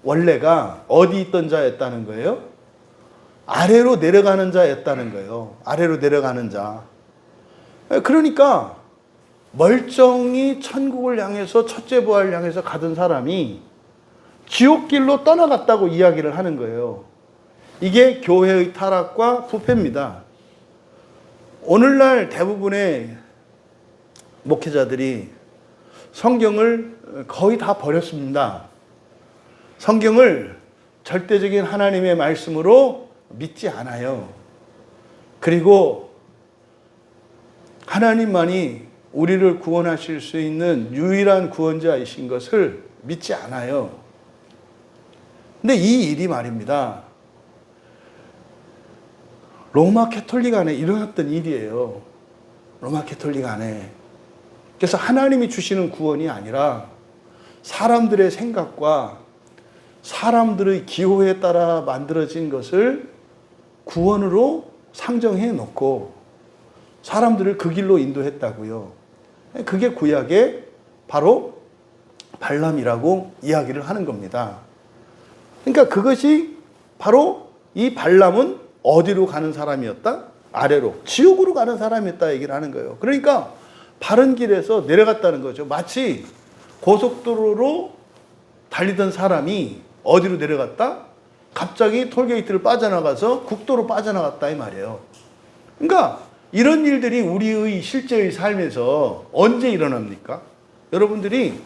[SPEAKER 1] 원래가 어디 있던 자였다는 거예요? 아래로 내려가는 자였다는 거예요. 아래로 내려가는 자. 그러니까 멀쩡히 천국을 향해서 첫째 부활을 향해서 가던 사람이 지옥길로 떠나갔다고 이야기를 하는 거예요. 이게 교회의 타락과 부패입니다. 오늘날 대부분의 목회자들이 성경을 거의 다 버렸습니다. 성경을 절대적인 하나님의 말씀으로 믿지 않아요. 그리고 하나님만이 우리를 구원하실 수 있는 유일한 구원자이신 것을 믿지 않아요. 근데 이 일이 말입니다. 로마 캐톨릭 안에 일어났던 일이에요. 로마 캐톨릭 안에. 그래서 하나님이 주시는 구원이 아니라 사람들의 생각과 사람들의 기호에 따라 만들어진 것을 구원으로 상정해 놓고 사람들을 그 길로 인도했다고요. 그게 구약의 바로 발람이라고 이야기를 하는 겁니다. 그러니까 그것이 바로 이 발람은 어디로 가는 사람이었다? 아래로, 지옥으로 가는 사람이었다 얘기를 하는 거예요. 그러니까 바른 길에서 내려갔다는 거죠. 마치 고속도로로 달리던 사람이 어디로 내려갔다? 갑자기 톨게이트를 빠져나가서 국도로 빠져나갔다 이 말이에요. 그러니까 이런 일들이 우리의 실제의 삶에서 언제 일어납니까? 여러분들이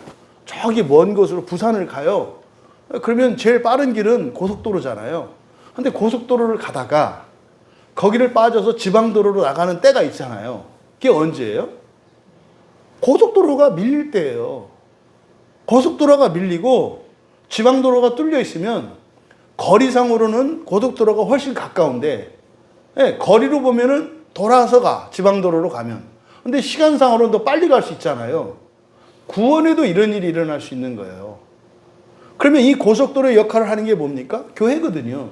[SPEAKER 1] 저기 먼 곳으로 부산을 가요. 그러면 제일 빠른 길은 고속도로잖아요. 근데 고속도로를 가다가 거기를 빠져서 지방도로로 나가는 때가 있잖아요. 그게 언제예요? 고속도로가 밀릴 때예요. 고속도로가 밀리고 지방도로가 뚫려 있으면 거리상으로는 고속도로가 훨씬 가까운데 거리로 보면은 돌아서 가, 지방도로로 가면. 근데 시간상으로는 더 빨리 갈 수 있잖아요. 구원에도 이런 일이 일어날 수 있는 거예요. 그러면 이 고속도로의 역할을 하는 게 뭡니까? 교회거든요.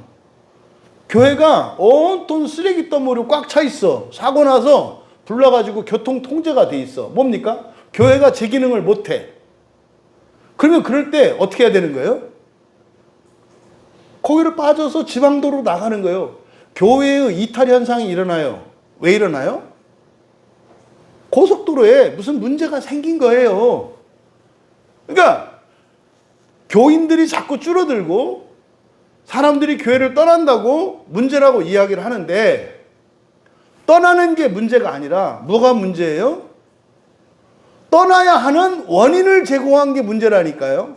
[SPEAKER 1] 교회가 온통 쓰레기 더미로 꽉 차 있어. 사고 나서 불나가지고 교통 통제가 돼 있어. 뭡니까? 교회가 제 기능을 못 해. 그러면 그럴 때 어떻게 해야 되는 거예요? 거기를 빠져서 지방도로 나가는 거예요. 교회의 이탈 현상이 일어나요. 왜 일어나요? 고속도로에 무슨 문제가 생긴 거예요. 그러니까 교인들이 자꾸 줄어들고 사람들이 교회를 떠난다고 문제라고 이야기를 하는데, 떠나는 게 문제가 아니라 뭐가 문제예요? 떠나야 하는 원인을 제공한 게 문제라니까요.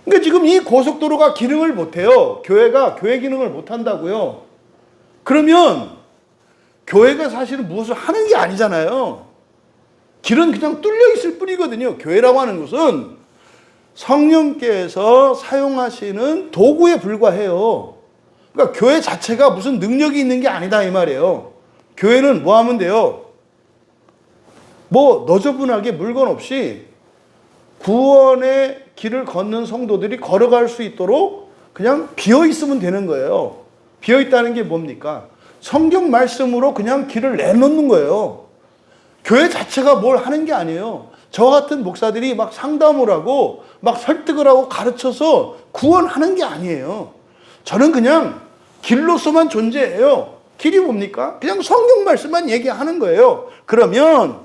[SPEAKER 1] 그러니까 지금 이 고속도로가 기능을 못해요. 교회가 교회 기능을 못한다고요. 그러면 교회가 사실은 무엇을 하는 게 아니잖아요. 길은 그냥 뚫려 있을 뿐이거든요. 교회라고 하는 것은 성령께서 사용하시는 도구에 불과해요. 그러니까 교회 자체가 무슨 능력이 있는 게 아니다 이 말이에요. 교회는 뭐 하면 돼요? 뭐 너저분하게 물건 없이 구원의 길을 걷는 성도들이 걸어갈 수 있도록 그냥 비어 있으면 되는 거예요. 비어 있다는 게 뭡니까? 성경 말씀으로 그냥 길을 내놓는 거예요. 교회 자체가 뭘 하는 게 아니에요. 저 같은 목사들이 막 상담을 하고 막 설득을 하고 가르쳐서 구원하는 게 아니에요. 저는 그냥 길로서만 존재해요. 길이 뭡니까? 그냥 성경 말씀만 얘기하는 거예요. 그러면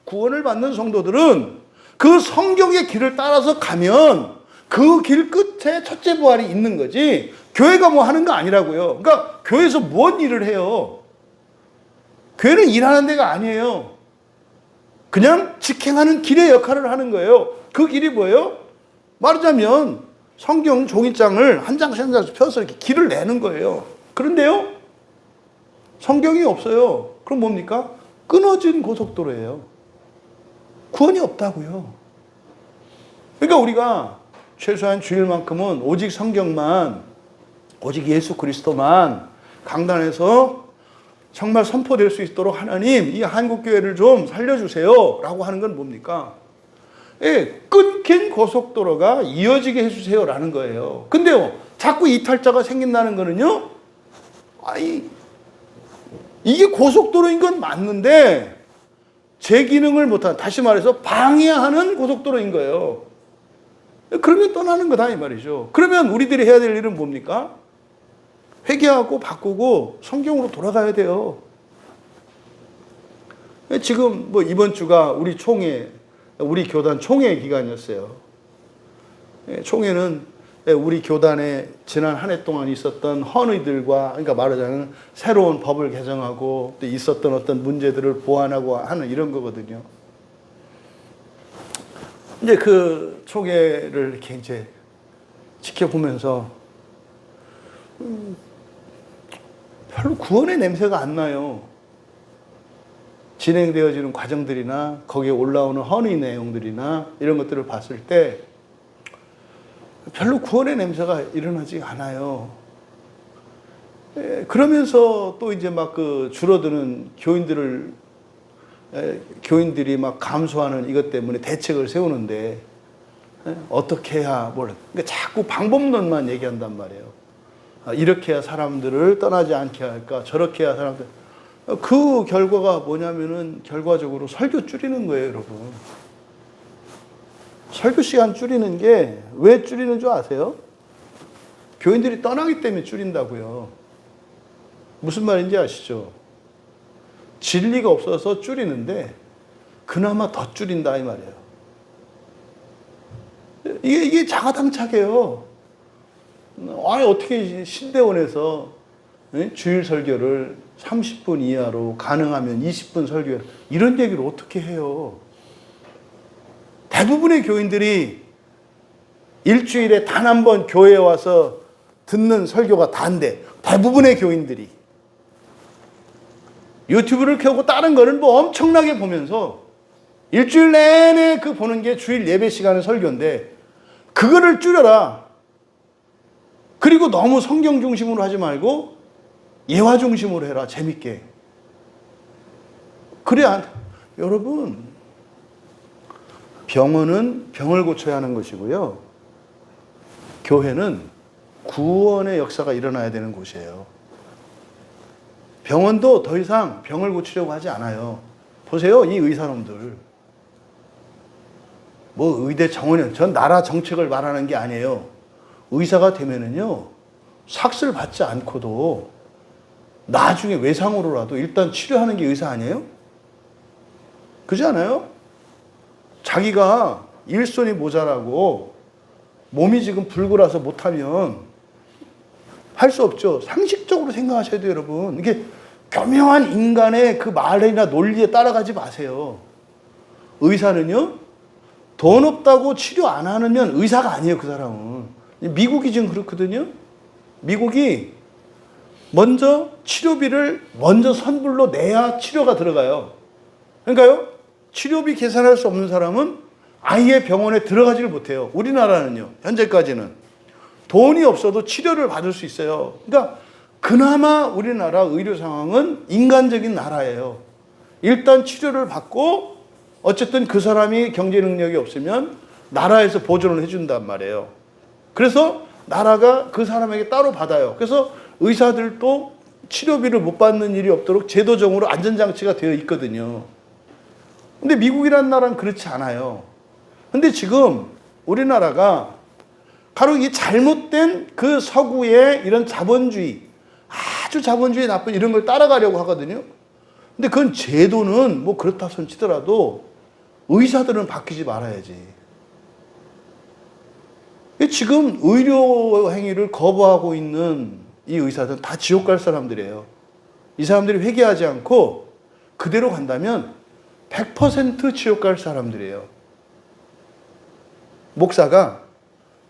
[SPEAKER 1] 구원을 받는 성도들은 그 성경의 길을 따라서 가면 그 길 끝에 첫째 부활이 있는 거지, 교회가 뭐 하는 거 아니라고요. 그러니까 교회에서 뭔 일을 해요? 교회는 일하는 데가 아니에요. 그냥 직행하는 길의 역할을 하는 거예요. 그 길이 뭐예요? 말하자면 성경 종이장을 한 장씩 한 장씩 펴서 이렇게 길을 내는 거예요. 그런데요, 성경이 없어요. 그럼 뭡니까? 끊어진 고속도로예요. 구원이 없다고요. 그러니까 우리가 최소한 주일만큼은 오직 성경만, 오직 예수 그리스도만 강단에서 정말 선포될 수 있도록 하나님, 이 한국교회를 좀 살려주세요 라고 하는 건 뭡니까? 예, 끊긴 고속도로가 이어지게 해주세요 라는 거예요. 근데요, 자꾸 이탈자가 생긴다는 거는요, 이게 고속도로인 건 맞는데 제 기능을 못하는, 다시 말해서 방해하는 고속도로인 거예요. 그러면 떠나는 거다 이 말이죠. 그러면 우리들이 해야 될 일은 뭡니까? 회개하고 바꾸고 성경으로 돌아가야 돼요. 지금 뭐 이번 주가 우리 교단 총회 기간이었어요. 총회는 우리 교단에 지난 한 해 동안 있었던 헌의들과, 그러니까 말하자면 새로운 법을 개정하고 또 있었던 어떤 문제들을 보완하고 하는 이런 거거든요. 이제 그 총회를 이렇게 이제 지켜보면서 별로 구원의 냄새가 안 나요. 진행되어지는 과정들이나 거기에 올라오는 헌의 내용들이나 이런 것들을 봤을 때 별로 구원의 냄새가 일어나지 않아요. 그러면서 또 이제 막 그 줄어드는 교인들이 막 감소하는 이것 때문에 대책을 세우는데 어떻게 해야 그러니까 자꾸 방법론만 얘기한단 말이에요. 이렇게 해야 사람들을 떠나지 않게 할까, 저렇게 해야 사람들. 그 결과가 뭐냐면은 결과적으로 설교 줄이는 거예요, 여러분. 설교 시간 줄이는 게 왜 줄이는 줄 아세요? 교인들이 떠나기 때문에 줄인다고요. 무슨 말인지 아시죠? 진리가 없어서 줄이는데 그나마 더 줄인다 이 말이에요. 이게 자가당착이에요. 아니 어떻게 신대원에서 주일 설교를 30분 이하로, 가능하면 20분 설교, 이런 얘기를 어떻게 해요? 대부분의 교인들이 일주일에 단 한 번 교회에 와서 듣는 설교가 다인데, 대부분의 교인들이 유튜브를 켜고 다른 거는 뭐 엄청나게 보면서 일주일 내내 그 보는 게 주일 예배 시간의 설교인데, 그거를 줄여라. 그리고 너무 성경 중심으로 하지 말고 예화 중심으로 해라. 재밌게. 그래야, 여러분, 병원은 병을 고쳐야 하는 것이고요. 교회는 구원의 역사가 일어나야 되는 곳이에요. 병원도 더 이상 병을 고치려고 하지 않아요. 보세요, 이 의사놈들. 뭐 의대 정원연, 전 나라 정책을 말하는 게 아니에요. 의사가 되면은요, 삭스를 받지 않고도 나중에 외상으로라도 일단 치료하는 게 의사 아니에요? 그렇지 않아요? 자기가 일손이 모자라고 몸이 지금 불구라서 못하면 할 수 없죠. 상식적으로 생각하셔야 돼요, 여러분. 이게 교묘한 인간의 그 말이나 논리에 따라가지 마세요. 의사는요, 돈 없다고 치료 안 하면 의사가 아니에요, 그 사람은. 미국이 지금 그렇거든요. 미국이 먼저 치료비를 먼저 선불로 내야 치료가 들어가요. 그러니까요, 치료비 계산할 수 없는 사람은 아예 병원에 들어가지를 못해요. 우리나라는요, 현재까지는 돈이 없어도 치료를 받을 수 있어요. 그러니까 그나마 우리나라 의료 상황은 인간적인 나라예요. 일단 치료를 받고 어쨌든 그 사람이 경제 능력이 없으면 나라에서 보조를 해준단 말이에요. 그래서 나라가 그 사람에게 따로 받아요. 그래서 의사들도 치료비를 못 받는 일이 없도록 제도적으로 안전장치가 되어 있거든요. 근데 미국이라는 나라는 그렇지 않아요. 근데 지금 우리나라가 바로 이 잘못된 그 서구의 이런 자본주의, 아주 자본주의 나쁜 이런 걸 따라가려고 하거든요. 근데 그건 제도는 뭐 그렇다 손 치더라도 의사들은 바뀌지 말아야지. 지금 의료 행위를 거부하고 있는 이 의사들은 다 지옥 갈 사람들이에요. 이 사람들이 회개하지 않고 그대로 간다면 100% 지옥 갈 사람들이에요. 목사가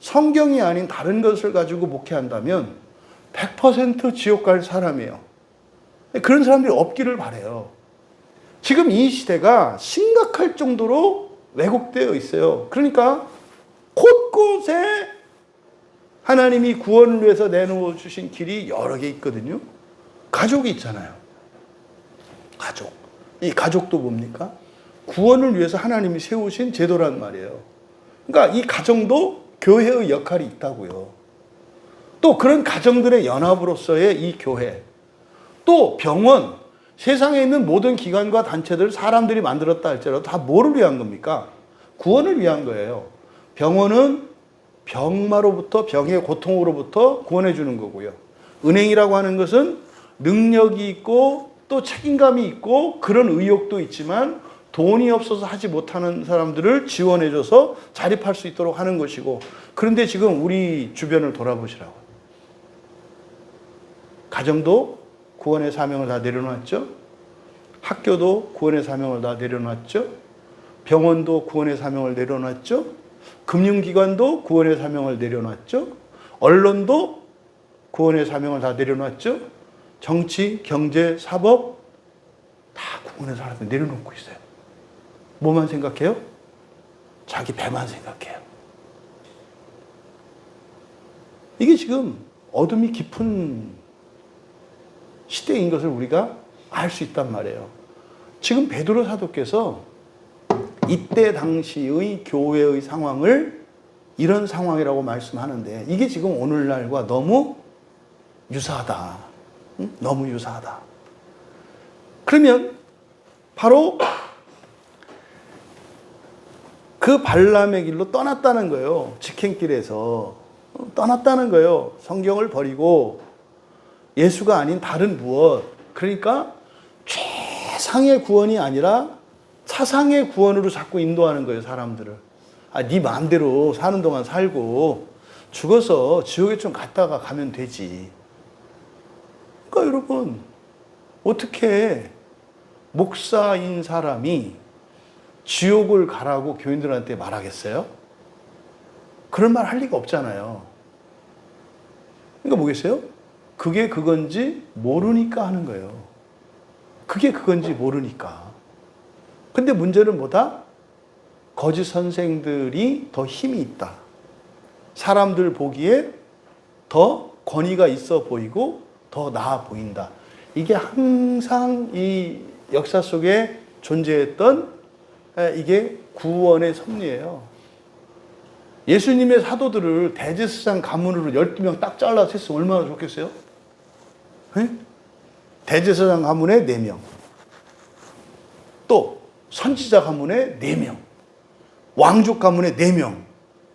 [SPEAKER 1] 성경이 아닌 다른 것을 가지고 목회한다면 100% 지옥 갈 사람이에요. 그런 사람들이 없기를 바라요. 지금 이 시대가 심각할 정도로 왜곡되어 있어요. 그러니까 곳곳에 하나님이 구원을 위해서 내놓아 주신 길이 여러 개 있거든요. 가족이 있잖아요. 가족. 이 가족도 뭡니까? 구원을 위해서 하나님이 세우신 제도란 말이에요. 그러니까 이 가정도 교회의 역할이 있다고요. 또 그런 가정들의 연합으로서의 이 교회. 또 병원, 세상에 있는 모든 기관과 단체들 사람들이 만들었다 할지라도 다 뭐를 위한 겁니까? 구원을 위한 거예요. 병원은 병마로부터, 병의 고통으로부터 구원해 주는 거고요. 은행이라고 하는 것은 능력이 있고 또 책임감이 있고 그런 의욕도 있지만 돈이 없어서 하지 못하는 사람들을 지원해줘서 자립할 수 있도록 하는 것이고, 그런데 지금 우리 주변을 돌아보시라고. 가정도 구원의 사명을 다 내려놨죠. 학교도 구원의 사명을 다 내려놨죠. 병원도 구원의 사명을 내려놨죠. 금융기관도 구원의 사명을 내려놨죠. 언론도 구원의 사명을 다 내려놨죠. 정치, 경제, 사법 다 구원의 사명을 내려놓고 있어요. 뭐만 생각해요? 자기 배만 생각해요. 이게 지금 어둠이 깊은 시대인 것을 우리가 알 수 있단 말이에요. 지금 베드로 사도께서 이때 당시의 교회의 상황을 이런 상황이라고 말씀하는데 이게 지금 오늘날과 너무 유사하다. 너무 유사하다. 그러면 바로 그 발람의 길로 떠났다는 거예요. 직행길에서 떠났다는 거예요. 성경을 버리고 예수가 아닌 다른 무엇. 그러니까 최상의 구원이 아니라 차상의 구원으로 자꾸 인도하는 거예요, 사람들을. 네 마음대로 사는 동안 살고 죽어서 지옥에 좀 갔다가 가면 되지. 그러니까 여러분, 어떻게 목사인 사람이 지옥을 가라고 교인들한테 말하겠어요? 그런 말 할 리가 없잖아요. 그러니까 뭐겠어요? 그게 그건지 모르니까 하는 거예요. 그게 그건지 모르니까. 근데 문제는 뭐다? 거짓 선생들이 더 힘이 있다. 사람들 보기에 더 권위가 있어 보이고 더 나아 보인다. 이게 항상 이 역사 속에 존재했던 이게 구원의 섭리예요. 예수님의 사도들을 대제사장 가문으로 12명 딱 잘라서 했으면 얼마나 좋겠어요? 네? 대제사장 가문에 4명. 또 선지자 가문에 4명. 왕족 가문에 4명.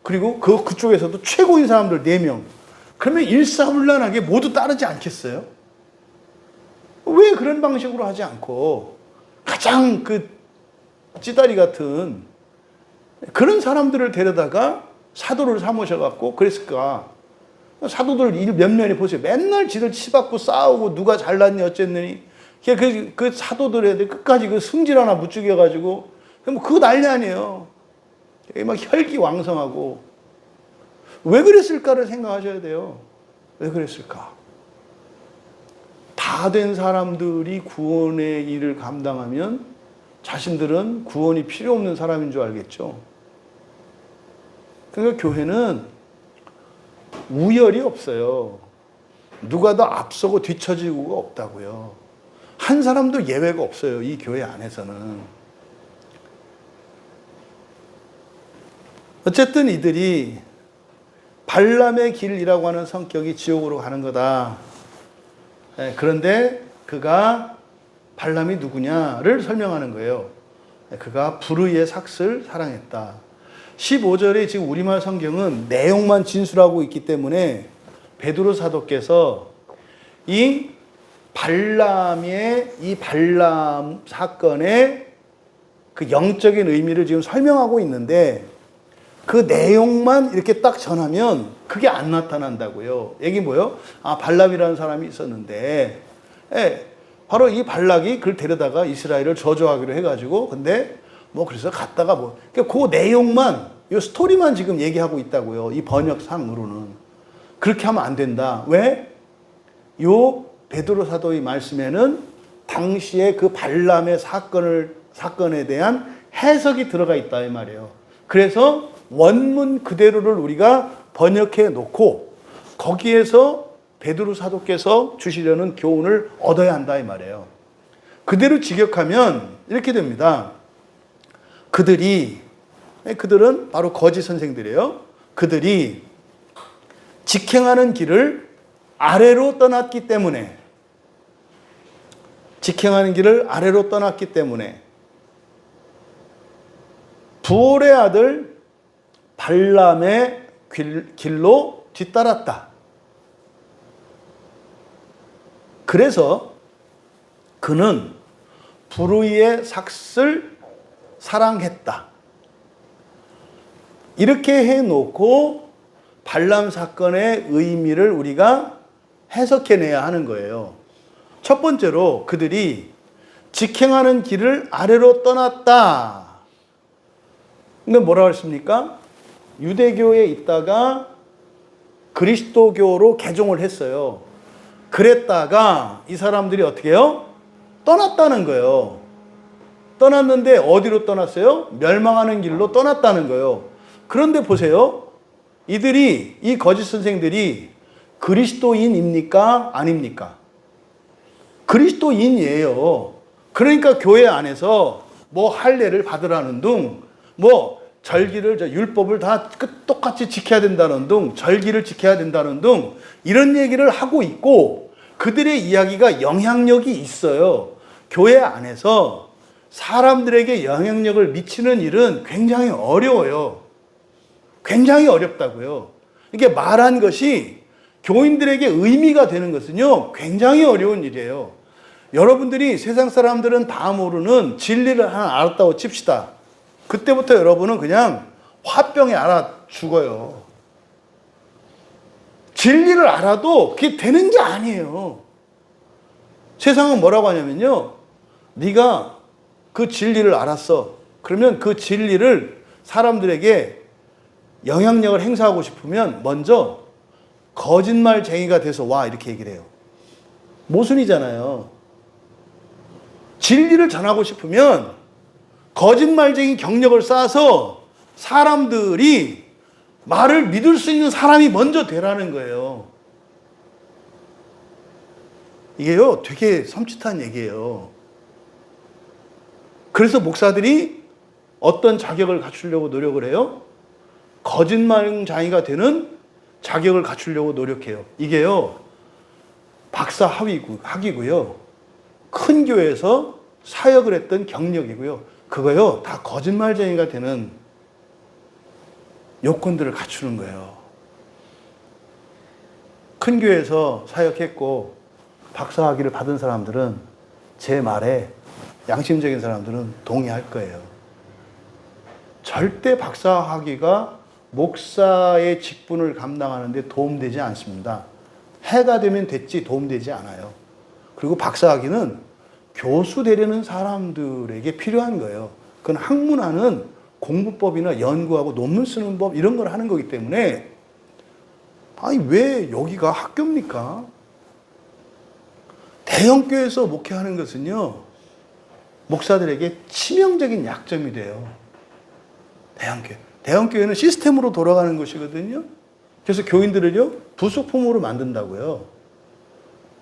[SPEAKER 1] 그리고 그쪽에서도 최고인 사람들 4명. 그러면 일사불란하게 모두 따르지 않겠어요? 왜 그런 방식으로 하지 않고 가장 그 찌다리 같은 그런 사람들을 데려다가 사도를 삼으셔갖고 그랬을까? 사도들 몇 면이 보세요. 맨날 지들 치받고 싸우고 누가 잘났니 어쨌느니 그 사도들 애들 끝까지 그 승질 하나 못 죽여가지고 뭐 그거 난리 아니에요. 막 혈기왕성하고 왜 그랬을까를 생각하셔야 돼요. 왜 그랬을까? 다 된 사람들이 구원의 일을 감당하면 자신들은 구원이 필요 없는 사람인 줄 알겠죠. 그러니까 교회는 우열이 없어요. 누가 더 앞서고 뒤처지고가 없다고요. 한 사람도 예외가 없어요. 이 교회 안에서는. 어쨌든 이들이 발람의 길이라고 하는 성격이 지옥으로 가는 거다. 그런데 그가 발람이 누구냐를 설명하는 거예요. 그가 불의의 삭슬 사랑했다. 15절에 지금 우리말 성경은 내용만 진술하고 있기 때문에 베드로 사도께서 이 발람 사건의 그 영적인 의미를 지금 설명하고 있는데 그 내용만 이렇게 딱 전하면 그게 안 나타난다고요. 얘기 뭐예요? 발람이라는 사람이 있었는데, 바로 이 발락이 그를 데려다가 이스라엘을 저주하기로 해가지고, 근데 그래서 갔다가 그 내용만, 이 스토리만 지금 얘기하고 있다고요. 이 번역상으로는. 그렇게 하면 안 된다. 왜? 요 베드로 사도의 말씀에는 당시에 그 발람의 사건에 대한 해석이 들어가 있다 이 말이에요. 그래서 원문 그대로를 우리가 번역해 놓고 거기에서 베드로 사도께서 주시려는 교훈을 얻어야 한다 이 말이에요. 그대로 직역하면 이렇게 됩니다. 그들은 바로 거짓 선생들이에요. 그들이 직행하는 길을 아래로 떠났기 때문에 부올의 아들 발람의 길로 뒤따랐다. 그래서 그는 불의의 삭슬 사랑했다. 이렇게 해놓고 발람 사건의 의미를 우리가 해석해내야 하는 거예요. 첫 번째로 그들이 직행하는 길을 아래로 떠났다. 이건 뭐라고 했습니까? 유대교에 있다가 그리스도교로 개종을 했어요. 그랬다가 이 사람들이 어떻게 해요? 떠났다는 거예요. 떠났는데 어디로 떠났어요? 멸망하는 길로 떠났다는 거예요. 그런데 보세요. 이 거짓 선생들이 그리스도인입니까? 아닙니까? 그리스도인이에요. 그러니까 교회 안에서 할례를 받으라는 둥, 절기를, 율법을 다 똑같이 지켜야 된다는 둥, 절기를 지켜야 된다는 둥, 이런 얘기를 하고 있고, 그들의 이야기가 영향력이 있어요. 교회 안에서 사람들에게 영향력을 미치는 일은 굉장히 어려워요. 굉장히 어렵다고요. 이게 말한 것이 교인들에게 의미가 되는 것은요, 굉장히 어려운 일이에요. 여러분들이 세상 사람들은 다 모르는 진리를 하나 알았다고 칩시다. 그때부터 여러분은 그냥 화병에 알아 죽어요. 진리를 알아도 그게 되는 게 아니에요. 세상은 뭐라고 하냐면요. 네가 그 진리를 알았어. 그러면 그 진리를 사람들에게 영향력을 행사하고 싶으면 먼저 거짓말쟁이가 돼서 와 이렇게 얘기를 해요. 모순이잖아요. 진리를 전하고 싶으면 거짓말쟁이 경력을 쌓아서 사람들이 말을 믿을 수 있는 사람이 먼저 되라는 거예요. 이게요, 되게 섬찟한 얘기예요. 그래서 목사들이 어떤 자격을 갖추려고 노력을 해요? 거짓말장이가 되는 자격을 갖추려고 노력해요. 이게요, 박사 학위고요. 큰 교회에서 사역을 했던 경력이고요. 그거요, 다 거짓말쟁이가 되는 요건들을 갖추는 거예요. 큰 교회에서 사역했고 박사 학위를 받은 사람들은 제 말에 양심적인 사람들은 동의할 거예요. 절대 박사 학위가 목사의 직분을 감당하는 데 도움되지 않습니다. 해가 되면 됐지 도움되지 않아요. 그리고 박사 학위는 교수 되려는 사람들에게 필요한 거예요. 그건 학문화는 공부법이나 연구하고 논문 쓰는 법 이런 걸 하는 거기 때문에 아니 왜 여기가 학교입니까? 대형교회에서 목회하는 것은요, 목사들에게 치명적인 약점이 돼요. 대형교회는 시스템으로 돌아가는 것이거든요. 그래서 교인들을요, 부속품으로 만든다고요.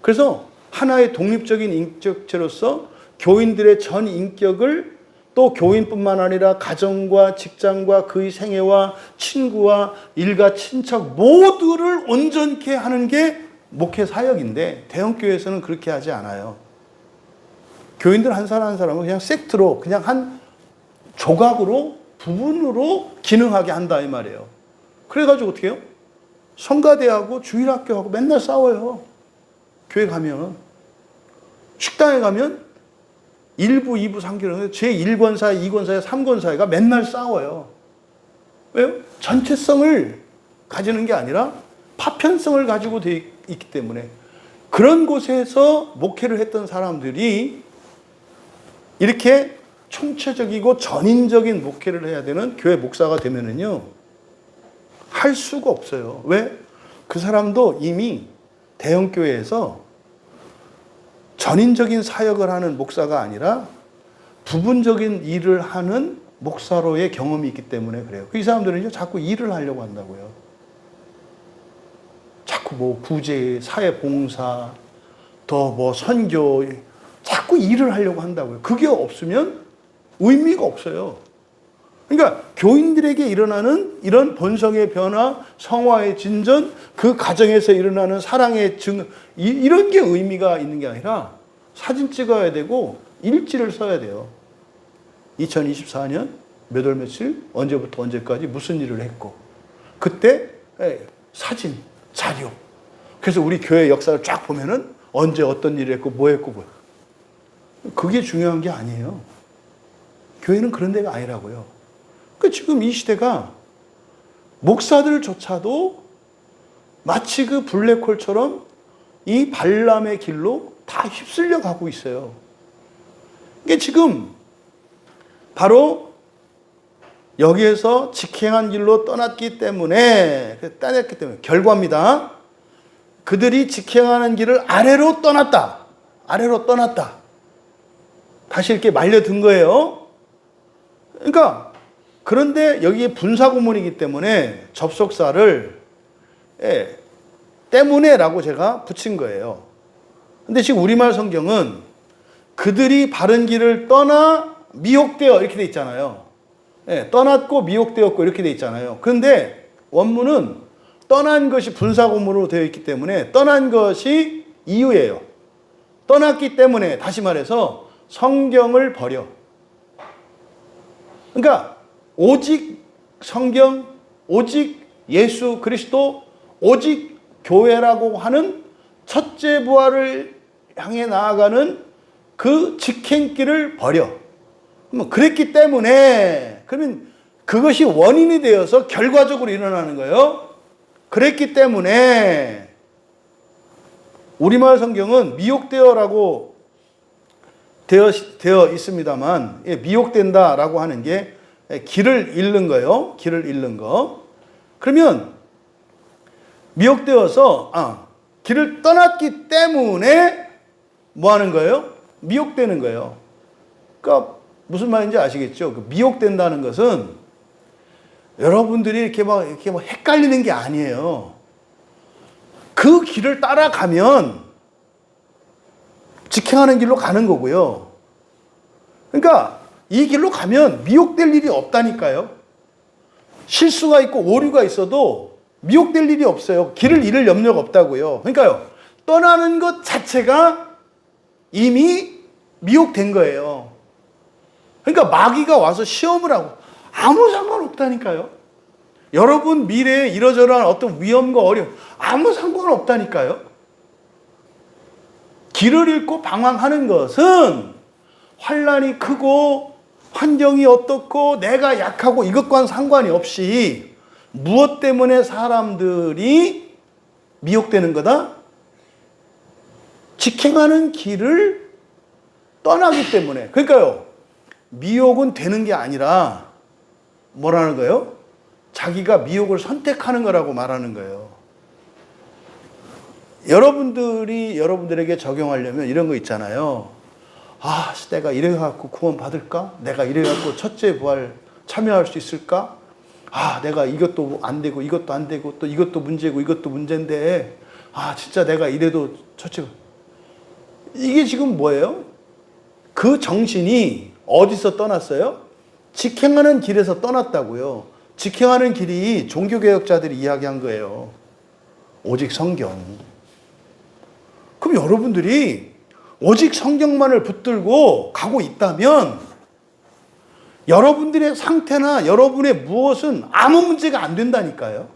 [SPEAKER 1] 그래서 하나의 독립적인 인격체로서 교인들의 전 인격을 또 교인뿐만 아니라 가정과 직장과 그의 생애와 친구와 일가 친척 모두를 온전케 하는 게 목회 사역인데 대형교회에서는 그렇게 하지 않아요. 교인들 한 사람 한 사람은 그냥 섹트로 그냥 한 조각으로 부분으로 기능하게 한다 이 말이에요. 그래가지고 어떻게 해요? 성가대하고 주일학교하고 맨날 싸워요. 교회 가면. 식당에 가면 1부, 2부, 3부, 제1권사회, 2권사회, 3권사회가 맨날 싸워요. 왜요? 전체성을 가지는 게 아니라 파편성을 가지고 되어 있기 때문에. 그런 곳에서 목회를 했던 사람들이 이렇게 총체적이고 전인적인 목회를 해야 되는 교회 목사가 되면은요, 할 수가 없어요. 왜? 그 사람도 이미 대형교회에서 전인적인 사역을 하는 목사가 아니라 부분적인 일을 하는 목사로의 경험이 있기 때문에 그래요. 이 사람들은요, 자꾸 일을 하려고 한다고요. 자꾸 뭐 구제, 사회봉사, 더 뭐 선교, 자꾸 일을 하려고 한다고요. 그게 없으면 의미가 없어요. 그러니까 교인들에게 일어나는 이런 본성의 변화, 성화의 진전, 그 가정에서 일어나는 사랑의 이런 게 의미가 있는 게 아니라 사진 찍어야 되고 일지를 써야 돼요. 2024년 몇 월 며칠 언제부터 언제까지 무슨 일을 했고 그때 사진, 자료. 그래서 우리 교회 역사를 쫙 보면은 언제 어떤 일을 했고 뭐 했고 뭐. 그게 중요한 게 아니에요. 교회는 그런 데가 아니라고요. 그러니까 지금 이 시대가 목사들조차도 마치 그 블랙홀처럼 이 발람의 길로 다 휩쓸려 가고 있어요. 이게 지금 바로 여기에서 직행한 길로 떠났기 때문에 결과입니다. 그들이 직행하는 길을 아래로 떠났다. 아래로 떠났다. 다시 이렇게 말려든 거예요. 그러니까 그런데 여기에 분사구문이기 때문에 접속사를 때문에라고 제가 붙인 거예요. 근데 지금 우리말 성경은 그들이 바른 길을 떠나 미혹되어 이렇게 돼 있잖아요. 떠났고 미혹되었고 이렇게 돼 있잖아요. 그런데 원문은 떠난 것이 분사구문으로 되어 있기 때문에 떠난 것이 이유예요. 떠났기 때문에 다시 말해서 성경을 버려. 그러니까 오직 성경, 오직 예수 그리스도, 오직 교회라고 하는 첫째 부활을 향해 나아가는 그 직행길을 버려. 그랬기 때문에 그러면 그것이 원인이 되어서 결과적으로 일어나는 거예요. 그랬기 때문에 우리말 성경은 미혹되어라고 되어 있습니다만 미혹된다라고 하는 게 길을 잃는 거예요. 길을 잃는 거. 그러면 미혹되어서 길을 떠났기 때문에 뭐 하는 거예요? 미혹되는 거예요. 그러니까 무슨 말인지 아시겠죠? 그 미혹된다는 것은 여러분들이 이렇게 막 헷갈리는 게 아니에요. 그 길을 따라가면 직행하는 길로 가는 거고요. 그러니까 이 길로 가면 미혹될 일이 없다니까요. 실수가 있고 오류가 있어도 미혹될 일이 없어요. 길을 잃을 염려가 없다고요. 그러니까요, 떠나는 것 자체가 이미 미혹된 거예요. 그러니까 마귀가 와서 시험을 하고 아무 상관없다니까요. 여러분 미래에 이러저러한 어떤 위험과 어려움 아무 상관없다니까요. 길을 잃고 방황하는 것은 환난이 크고 환경이 어떻고 내가 약하고 이것과는 상관이 없이 무엇 때문에 사람들이 미혹되는 거다? 직행하는 길을 떠나기 때문에. 그러니까요, 미혹은 되는 게 아니라 뭐라는 거예요? 자기가 미혹을 선택하는 거라고 말하는 거예요. 여러분들이 여러분들에게 적용하려면 이런 거 있잖아요. 아, 내가 이래갖고 구원 받을까? 내가 이래갖고 첫째 부활 참여할 수 있을까? 아, 내가 이것도 안 되고 이것도 안 되고 또 이것도 문제고 이것도 문제인데 아, 진짜 내가 이래도 첫째. 이게 지금 뭐예요? 그 정신이 어디서 떠났어요? 직행하는 길에서 떠났다고요. 직행하는 길이 종교개혁자들이 이야기한 거예요. 오직 성경. 그럼 여러분들이 오직 성경만을 붙들고 가고 있다면 여러분들의 상태나 여러분의 무엇은 아무 문제가 안 된다니까요.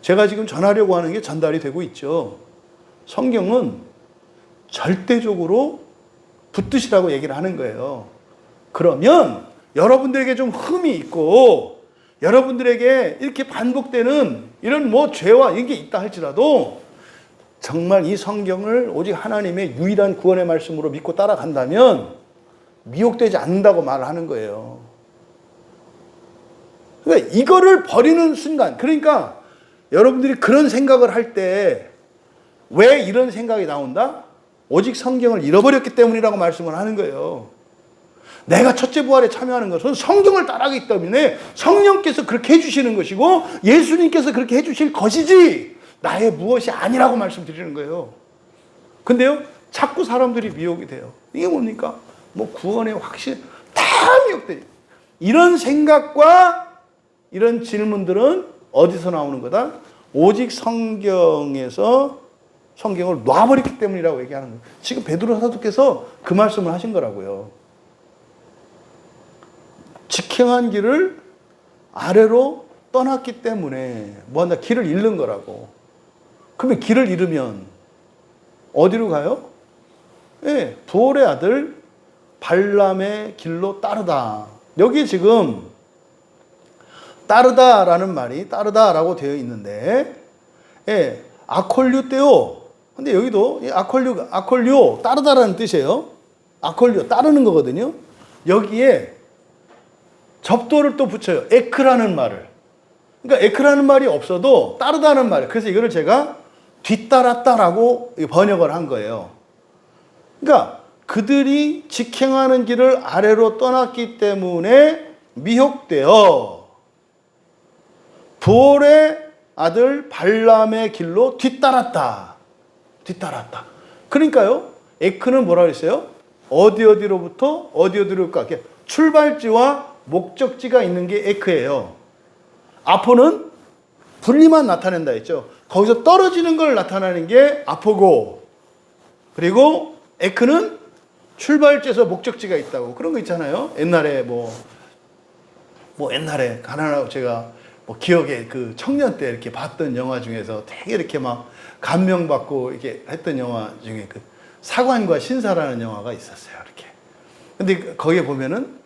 [SPEAKER 1] 제가 지금 전하려고 하는 게 전달이 되고 있죠. 성경은 절대적으로 붙드시라고 얘기를 하는 거예요. 그러면 여러분들에게 좀 흠이 있고 여러분들에게 이렇게 반복되는 이런 뭐 죄와 이런 게 있다 할지라도 정말 이 성경을 오직 하나님의 유일한 구원의 말씀으로 믿고 따라간다면 미혹되지 않는다고 말을 하는 거예요. 그러니까 이거를 버리는 순간, 그러니까 여러분들이 그런 생각을 할 때 왜 이런 생각이 나온다? 오직 성경을 잃어버렸기 때문이라고 말씀을 하는 거예요. 내가 첫째 부활에 참여하는 것은 성경을 따라하기 때문에 성령께서 그렇게 해주시는 것이고 예수님께서 그렇게 해주실 것이지 나의 무엇이 아니라고 말씀드리는 거예요. 근데요, 자꾸 사람들이 미혹이 돼요. 이게 뭡니까? 뭐 구원의 확신 다 미혹돼요. 이런 생각과 이런 질문들은 어디서 나오는 거다? 오직 성경에서 성경을 놔버렸기 때문이라고 얘기하는 거예요. 지금 베드로 사도께서 그 말씀을 하신 거라고요. 직행한 길을 아래로 떠났기 때문에 뭐한다? 길을 잃는 거라고. 그러면 길을 잃으면 어디로 가요? 예, 부올의 아들 발람의 길로 따르다. 여기 지금 따르다라는 말이 따르다라고 되어 있는데, 예, 아콜류 떼오. 근데 여기도 아콜류 따르다라는 뜻이에요. 아콜류 따르는 거거든요. 여기에 접도를 또 붙여요. 에크라는 말을. 그러니까 에크라는 말이 없어도 따르다는 말. 그래서 이거를 제가 뒤따랐다라고 번역을 한 거예요. 그러니까 그들이 직행하는 길을 아래로 떠났기 때문에 미혹되어 부올의 아들 발람의 길로 뒤따랐다. 그러니까요, 에크는 뭐라 그랬어요? 어디로부터 어디로 가? 출발지와 목적지가 있는 게 에크예요. 아포는 분리만 나타낸다 했죠. 거기서 떨어지는 걸 나타내는 게 아포고, 그리고 에크는 출발지에서 목적지가 있다고. 그런 거 있잖아요. 옛날에 옛날에 가난하고 제가 기억에 그 청년 때 이렇게 봤던 영화 중에서 되게 이렇게 막 감명받고 이렇게 했던 영화 중에 그 사관과 신사라는 영화가 있었어요. 이렇게. 근데 거기에 보면은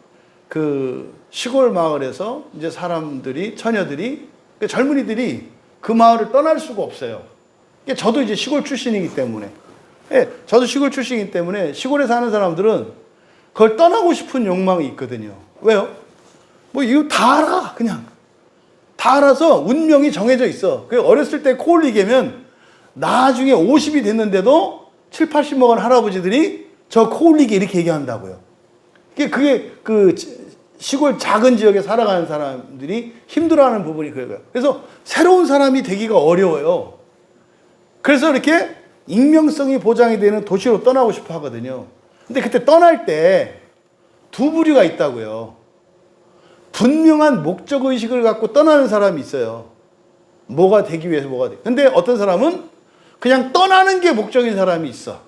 [SPEAKER 1] 그 시골 마을에서 이제 사람들이, 처녀들이, 젊은이들이 그 마을을 떠날 수가 없어요. 저도 이제 시골 출신이기 때문에, 예, 저도 시골 출신이기 때문에 시골에 사는 사람들은 그걸 떠나고 싶은 욕망이 있거든요. 왜요? 이거 다 알아, 그냥. 다 알아서 운명이 정해져 있어. 어렸을 때 코올리게면 나중에 50이 됐는데도 7, 80 먹은 할아버지들이 저 코올리게 이렇게 얘기한다고요. 그게 그 시골 작은 지역에 살아가는 사람들이 힘들어하는 부분이 그거예요. 그래서 새로운 사람이 되기가 어려워요. 그래서 이렇게 익명성이 보장이 되는 도시로 떠나고 싶어 하거든요. 근데 그때 떠날 때 두 부류가 있다고요. 분명한 목적의식을 갖고 떠나는 사람이 있어요. 뭐가 되기 위해서 뭐가 돼. 근데 어떤 사람은 그냥 떠나는 게 목적인 사람이 있어.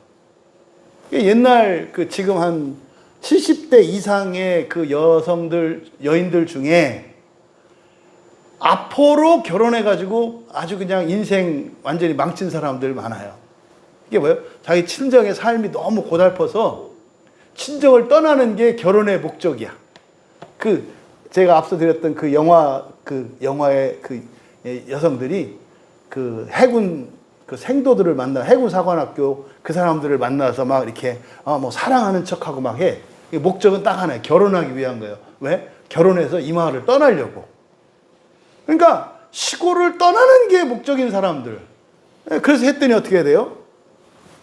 [SPEAKER 1] 옛날 지금 한 70대 이상의 그 여인들 중에 아포로 결혼해가지고 아주 그냥 인생 완전히 망친 사람들 많아요. 이게 뭐예요? 자기 친정의 삶이 너무 고달퍼서 친정을 떠나는 게 결혼의 목적이야. 제가 앞서 드렸던 영화의 여성들이 해군 생도들을 해군 사관학교 그 사람들을 만나서 막 이렇게 뭐 사랑하는 척하고 막 해. 목적은 딱 하나예요. 결혼하기 위한 거예요. 왜? 결혼해서 이 마을을 떠나려고. 그러니까 시골을 떠나는 게 목적인 사람들. 그래서 했더니 어떻게 해야 돼요?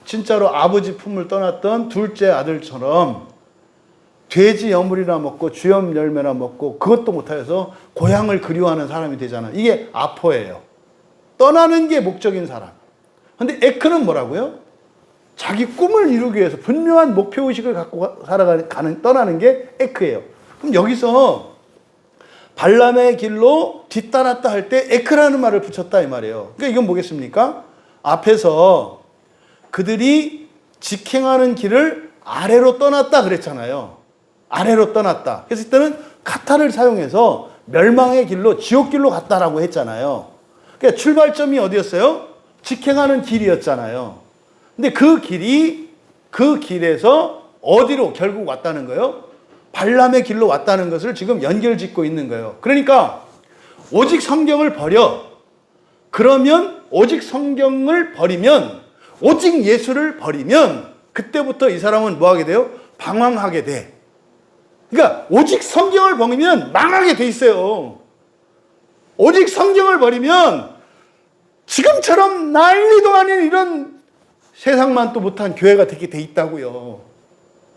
[SPEAKER 1] 진짜로 아버지 품을 떠났던 둘째 아들처럼 돼지 여물이나 먹고 주염 열매나 먹고 그것도 못해서 고향을 그리워하는 사람이 되잖아. 이게 아포예요. 떠나는 게 목적인 사람. 근데 에크는 뭐라고요? 자기 꿈을 이루기 위해서 분명한 목표의식을 갖고 떠나는 게 에크예요. 그럼 여기서 발람의 길로 뒤따랐다 할 때 에크라는 말을 붙였다 이 말이에요. 그러니까 이건 뭐겠습니까? 앞에서 그들이 직행하는 길을 아래로 떠났다 그랬잖아요. 아래로 떠났다. 그래서 이때는 카타를 사용해서 멸망의 길로 지옥길로 갔다라고 했잖아요. 그러니까 출발점이 어디였어요? 직행하는 길이었잖아요. 근데 그 길에서 어디로 결국 왔다는 거예요? 발람의 길로 왔다는 것을 지금 연결짓고 있는 거예요. 그러니까 오직 성경을 버려. 그러면 오직 성경을 버리면 오직 예수를 버리면 그때부터 이 사람은 뭐 하게 돼요? 방황하게 돼. 그러니까 오직 성경을 버리면 망하게 돼 있어요. 오직 성경을 버리면 지금처럼 난리도 아닌 이런 세상만 또 못한 교회가 되게 돼 있다고요.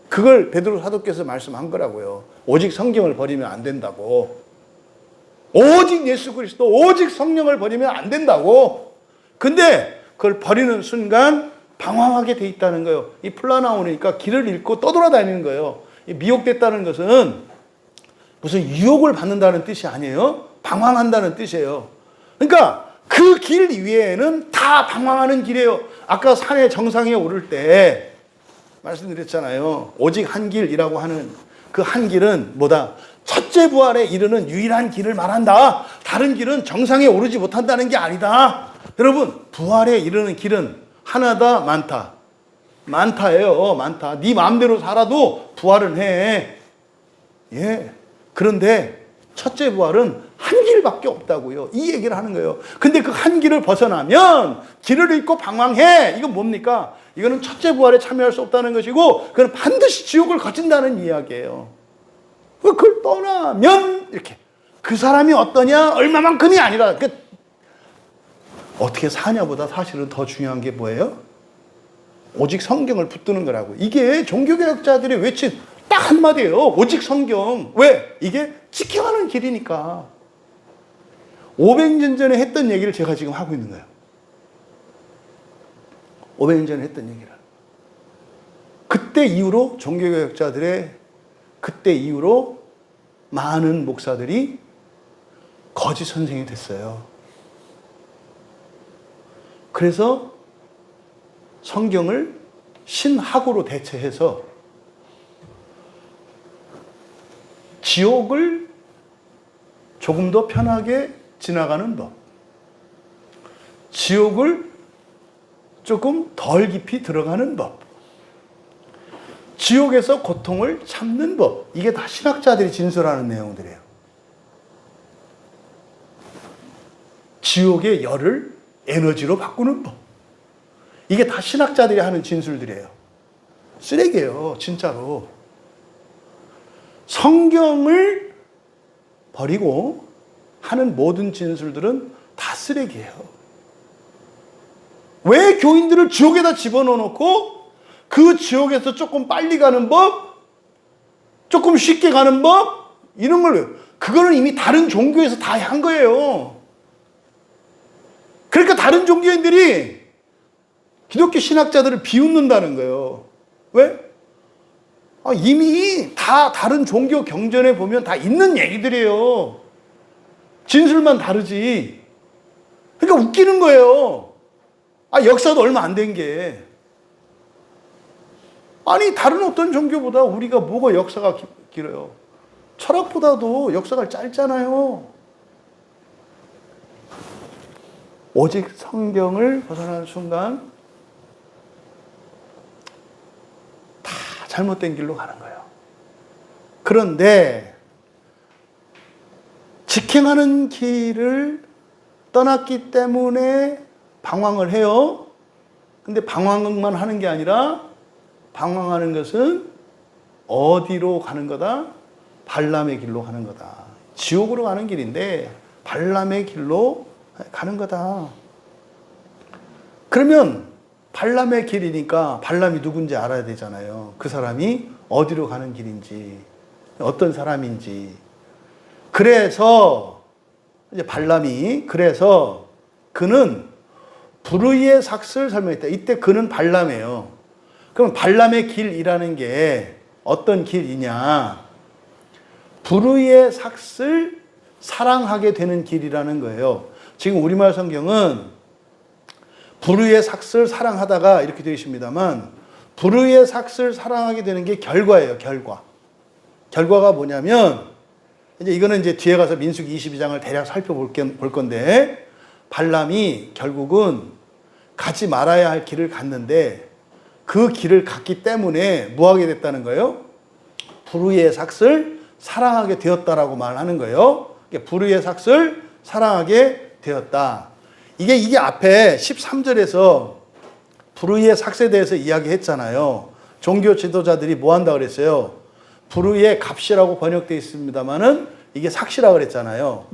[SPEAKER 1] 그걸 베드로 사도께서 말씀한 거라고요. 오직 성경을 버리면 안 된다고. 오직 예수 그리스도, 오직 성령을 버리면 안 된다고. 근데 그걸 버리는 순간 방황하게 돼 있다는 거예요. 이 플라나오니까 길을 잃고 떠돌아다니는 거예요. 미혹됐다는 것은 무슨 유혹을 받는다는 뜻이 아니에요. 방황한다는 뜻이에요. 그러니까 그 길 위에는 다 방황하는 길이에요. 아까 산의 정상에 오를 때 말씀드렸잖아요. 오직 한 길이라고 하는 그 한 길은 뭐다? 첫째 부활에 이르는 유일한 길을 말한다. 다른 길은 정상에 오르지 못한다는 게 아니다. 여러분, 부활에 이르는 길은 하나다, 많다. 많다예요. 많다. 네 마음대로 살아도 부활은 해. 예. 그런데 첫째 부활은 한 길밖에 없다고요. 이 얘기를 하는 거예요. 근데 그 한 길을 벗어나면 길을 잃고 방황해. 이건 뭡니까? 이거는 첫째 부활에 참여할 수 없다는 것이고 그건 반드시 지옥을 거친다는 이야기예요. 그걸 떠나면 이렇게 그 사람이 어떠냐 얼마만큼이 아니라 어떻게 사냐보다 사실은 더 중요한 게 뭐예요? 오직 성경을 붙드는 거라고. 이게 종교개혁자들이 외친 딱 한마디예요. 오직 성경. 왜? 이게 지켜가는 길이니까. 500년 전에 했던 얘기를 제가 지금 하고 있는 거예요. 500년 전에 했던 얘기를. 그때 이후로 종교개혁자들의 그때 이후로 많은 목사들이 거짓 선생이 됐어요. 그래서 성경을 신학으로 대체해서 지옥을 조금 더 편하게 지나가는 법, 지옥을 조금 덜 깊이 들어가는 법, 지옥에서 고통을 참는 법, 이게 다 신학자들이 진술하는 내용들이에요. 지옥의 열을 에너지로 바꾸는 법, 이게 다 신학자들이 하는 진술들이에요. 쓰레기예요, 진짜로. 성경을 버리고 하는 모든 진술들은 다 쓰레기예요. 왜 교인들을 지옥에다 집어넣어 놓고 그 지옥에서 조금 빨리 가는 법, 조금 쉽게 가는 법, 이런 걸, 그거는 이미 다른 종교에서 다 한 거예요. 그러니까 다른 종교인들이 기독교 신학자들을 비웃는다는 거예요. 왜? 이미 다 다른 종교 경전에 보면 다 있는 얘기들이에요. 진술만 다르지. 그러니까 웃기는 거예요. 역사도 얼마 안 된 게. 아니, 다른 어떤 종교보다 우리가 뭐가 역사가 길어요. 철학보다도 역사가 짧잖아요. 오직 성경을 벗어나는 순간 다 잘못된 길로 가는 거예요. 그런데 직행하는 길을 떠났기 때문에 방황을 해요. 근데 방황만 하는 게 아니라 방황하는 것은 어디로 가는 거다? 발람의 길로 가는 거다. 지옥으로 가는 길인데 발람의 길로 가는 거다. 그러면 발람의 길이니까 발람이 누군지 알아야 되잖아요. 그 사람이 어디로 가는 길인지, 어떤 사람인지. 그래서 이제 발람이 그는 불의의 삭스를 설명했다. 이때 그는 발람이에요. 그럼 발람의 길이라는 게 어떤 길이냐? 불의의 삭스를 사랑하게 되는 길이라는 거예요. 지금 우리말 성경은 불의의 삭스를 사랑하다가 이렇게 되어 있습니다만, 불의의 삭스를 사랑하게 되는 게 결과예요. 결과가 뭐냐면, 이거는 이제 뒤에 가서 민수기 22장을 대략 살펴볼 건데, 발람이 결국은 가지 말아야 할 길을 갔는데 그 길을 갔기 때문에 뭐 하게 됐다는 거예요? 불의의 삭스를 사랑하게 되었다라고 말하는 거예요. 불의의 삭스를 사랑하게 되었다. 이게 앞에 13절에서 불의의 삭스에 대해서 이야기했잖아요. 종교 지도자들이 뭐 한다 그랬어요? 불의의 값이라고 번역되어 있습니다만은 이게 삭시라고 그랬잖아요.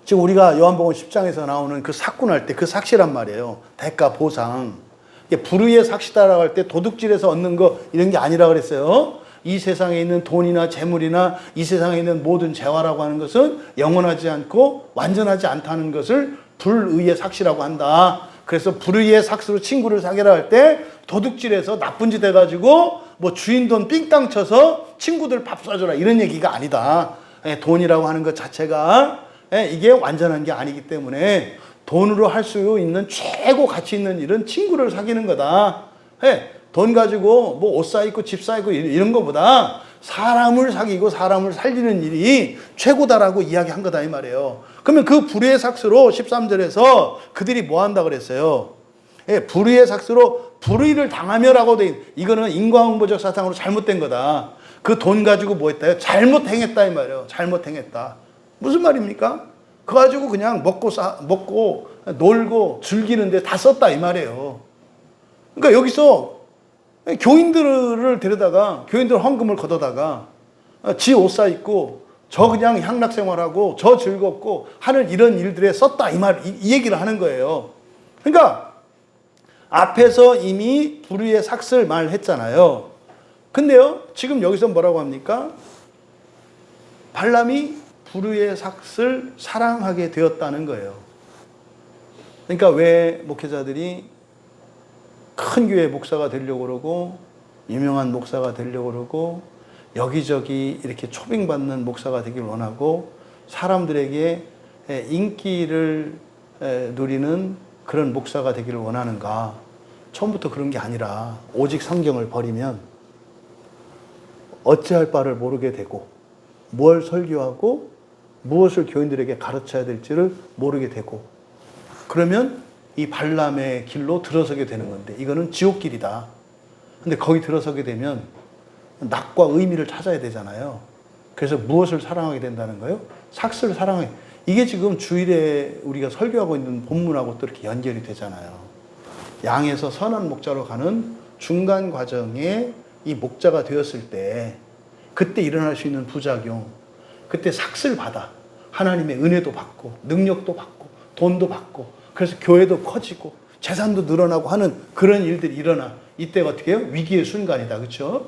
[SPEAKER 1] 지금 우리가 요한복음 10장에서 나오는 그 삭군할 때 그 삭시란 말이에요. 대가, 보상. 불의의 삭시다라고 할 때 도둑질해서 얻는 거 이런 게 아니라 그랬어요. 이 세상에 있는 돈이나 재물이나 이 세상에 있는 모든 재화라고 하는 것은 영원하지 않고 완전하지 않다는 것을 불의의 삭시라고 한다. 그래서 불의의 삭스로 친구를 사귀라 할 때 도둑질해서 나쁜 짓 해가지고 주인 돈 삥땅 쳐서 친구들 밥 사줘라 이런 얘기가 아니다. 돈이라고 하는 것 자체가 이게 완전한 게 아니기 때문에 돈으로 할 수 있는 최고 가치 있는 일은 친구를 사귀는 거다. 돈 가지고 옷 사입고 집 사입고 이런 거보다 사람을 사귀고 사람을 살리는 일이 최고다라고 이야기한 거다 이 말이에요. 그러면 그 불의의 삭스로 13절에서 그들이 뭐 한다 그랬어요? 불의의 삭스로 불의를 당하며라고 돼 있는, 이거는 인과응보적 사상으로 잘못된 거다. 그 돈 가지고 뭐 했다요? 잘못 행했다 이 말이에요. 잘못 행했다. 무슨 말입니까? 그거 가지고 그냥 먹고 놀고 즐기는데 다 썼다 이 말이에요. 그러니까 여기서 교인들을 데려다가 교인들 헌금을 걷어다가 지 옷 사입고 저 그냥 향락 생활하고 저 즐겁고 하는 이런 일들에 썼다 이 얘기를 하는 거예요. 그러니까 앞에서 이미 불의의 삭스를 말했잖아요. 근데요 지금 여기서 뭐라고 합니까? 발람이 불의의 삭스를 사랑하게 되었다는 거예요. 그러니까 왜 목회자들이 큰 교회 목사가 되려고 그러고 유명한 목사가 되려고 그러고 여기저기 이렇게 초빙받는 목사가 되길 원하고 사람들에게 인기를 누리는 그런 목사가 되기를 원하는가? 처음부터 그런 게 아니라 오직 성경을 버리면 어찌할 바를 모르게 되고 무엇을 설교하고 무엇을 교인들에게 가르쳐야 될지를 모르게 되고 그러면 이 발람의 길로 들어서게 되는 건데 이거는 지옥길이다. 근데 거기 들어서게 되면 낙과 의미를 찾아야 되잖아요. 그래서 무엇을 사랑하게 된다는 거예요? 삭스를 사랑하게. 이게 지금 주일에 우리가 설교하고 있는 본문하고 또 이렇게 연결이 되잖아요. 양에서 선한 목자로 가는 중간 과정에 이 목자가 되었을 때 그때 일어날 수 있는 부작용, 그때 삭스를 받아 하나님의 은혜도 받고 능력도 받고 돈도 받고 그래서 교회도 커지고 재산도 늘어나고 하는 그런 일들이 일어나. 이때가 어떻게 해요? 위기의 순간이다. 그렇죠?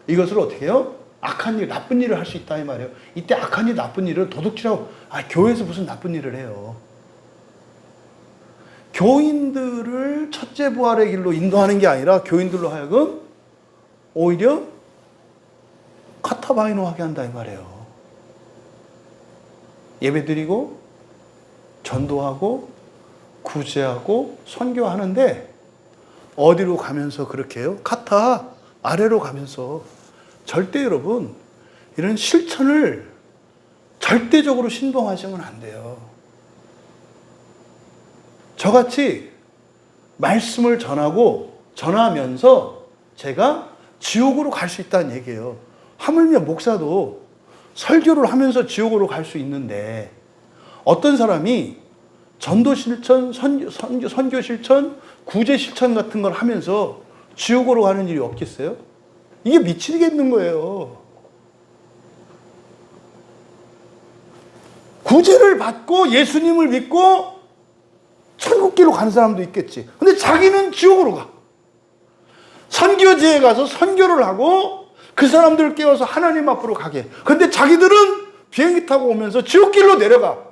[SPEAKER 1] 이것을 어떻게 해요? 악한 일, 나쁜 일을 할 수 있다 이 말이에요. 이때 악한 일, 나쁜 일을 도둑질하고 교회에서 무슨 나쁜 일을 해요. 교인들을 첫째 부활의 길로 인도하는 게 아니라 교인들로 하여금 오히려 카타바이노하게 한다 이 말이에요. 예배드리고 전도하고 구제하고 선교하는데 어디로 가면서 그렇게 해요? 카타 아래로 가면서. 절대 여러분 이런 실천을 절대적으로 신봉하시면 안 돼요. 저같이 말씀을 전하면서 제가 지옥으로 갈 수 있다는 얘기예요. 하물며 목사도 설교를 하면서 지옥으로 갈 수 있는데 어떤 사람이 전도 실천, 선교 실천, 구제 실천 같은 걸 하면서 지옥으로 가는 일이 없겠어요? 이게 미치겠는 거예요. 구제를 받고 예수님을 믿고 천국길로 가는 사람도 있겠지. 근데 자기는 지옥으로 가. 선교지에 가서 선교를 하고 그 사람들을 깨워서 하나님 앞으로 가게. 근데 자기들은 비행기 타고 오면서 지옥길로 내려가.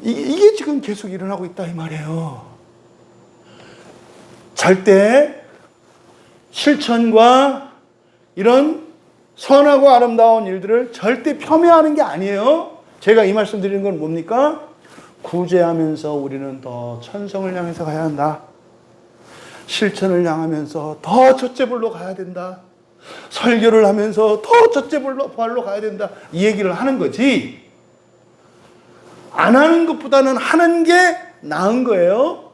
[SPEAKER 1] 이게 지금 계속 일어나고 있다 이 말이에요. 절대 실천과 이런 선하고 아름다운 일들을 절대 폄훼하는 게 아니에요. 제가 이 말씀 드리는 건 뭡니까? 구제하면서 우리는 더 천성을 향해서 가야 한다. 실천을 향하면서 더 첫째 불로 가야 된다. 설교를 하면서 더 첫째 불로 가야 된다. 이 얘기를 하는 거지. 안 하는 것보다는 하는 게 나은 거예요.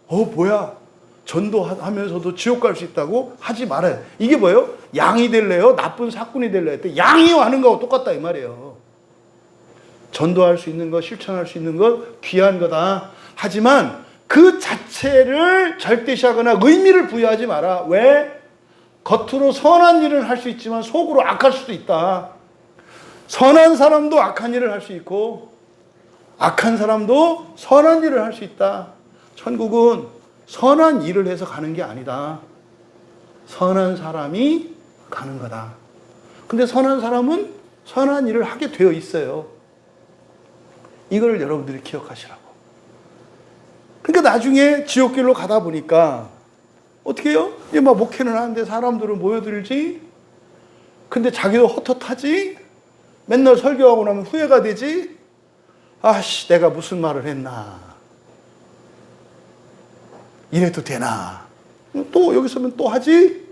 [SPEAKER 1] 뭐야. 전도하면서도 지옥 갈 수 있다고? 하지 말아요. 이게 뭐예요? 양이 될래요? 나쁜 사꾼이 될래요? 양이 하는 거하고 똑같다 이 말이에요. 전도할 수 있는 것, 실천할 수 있는 것 귀한 거다. 하지만 그 자체를 절대시하거나 의미를 부여하지 마라. 왜? 겉으로 선한 일을 할 수 있지만 속으로 악할 수도 있다. 선한 사람도 악한 일을 할 수 있고 악한 사람도 선한 일을 할 수 있다. 천국은 선한 일을 해서 가는 게 아니다. 선한 사람이 가는 거다. 근데 선한 사람은 선한 일을 하게 되어 있어요. 이걸 여러분들이 기억하시라고. 그러니까 나중에 지옥길로 가다 보니까 어떻게 해요? 이제 막 목회는 하는데 사람들은 모여들지. 근데 자기도 헛헛하지. 맨날 설교하고 나면 후회가 되지. 아씨, 내가 무슨 말을 했나. 이래도 되나. 또 여기 서면 또 하지.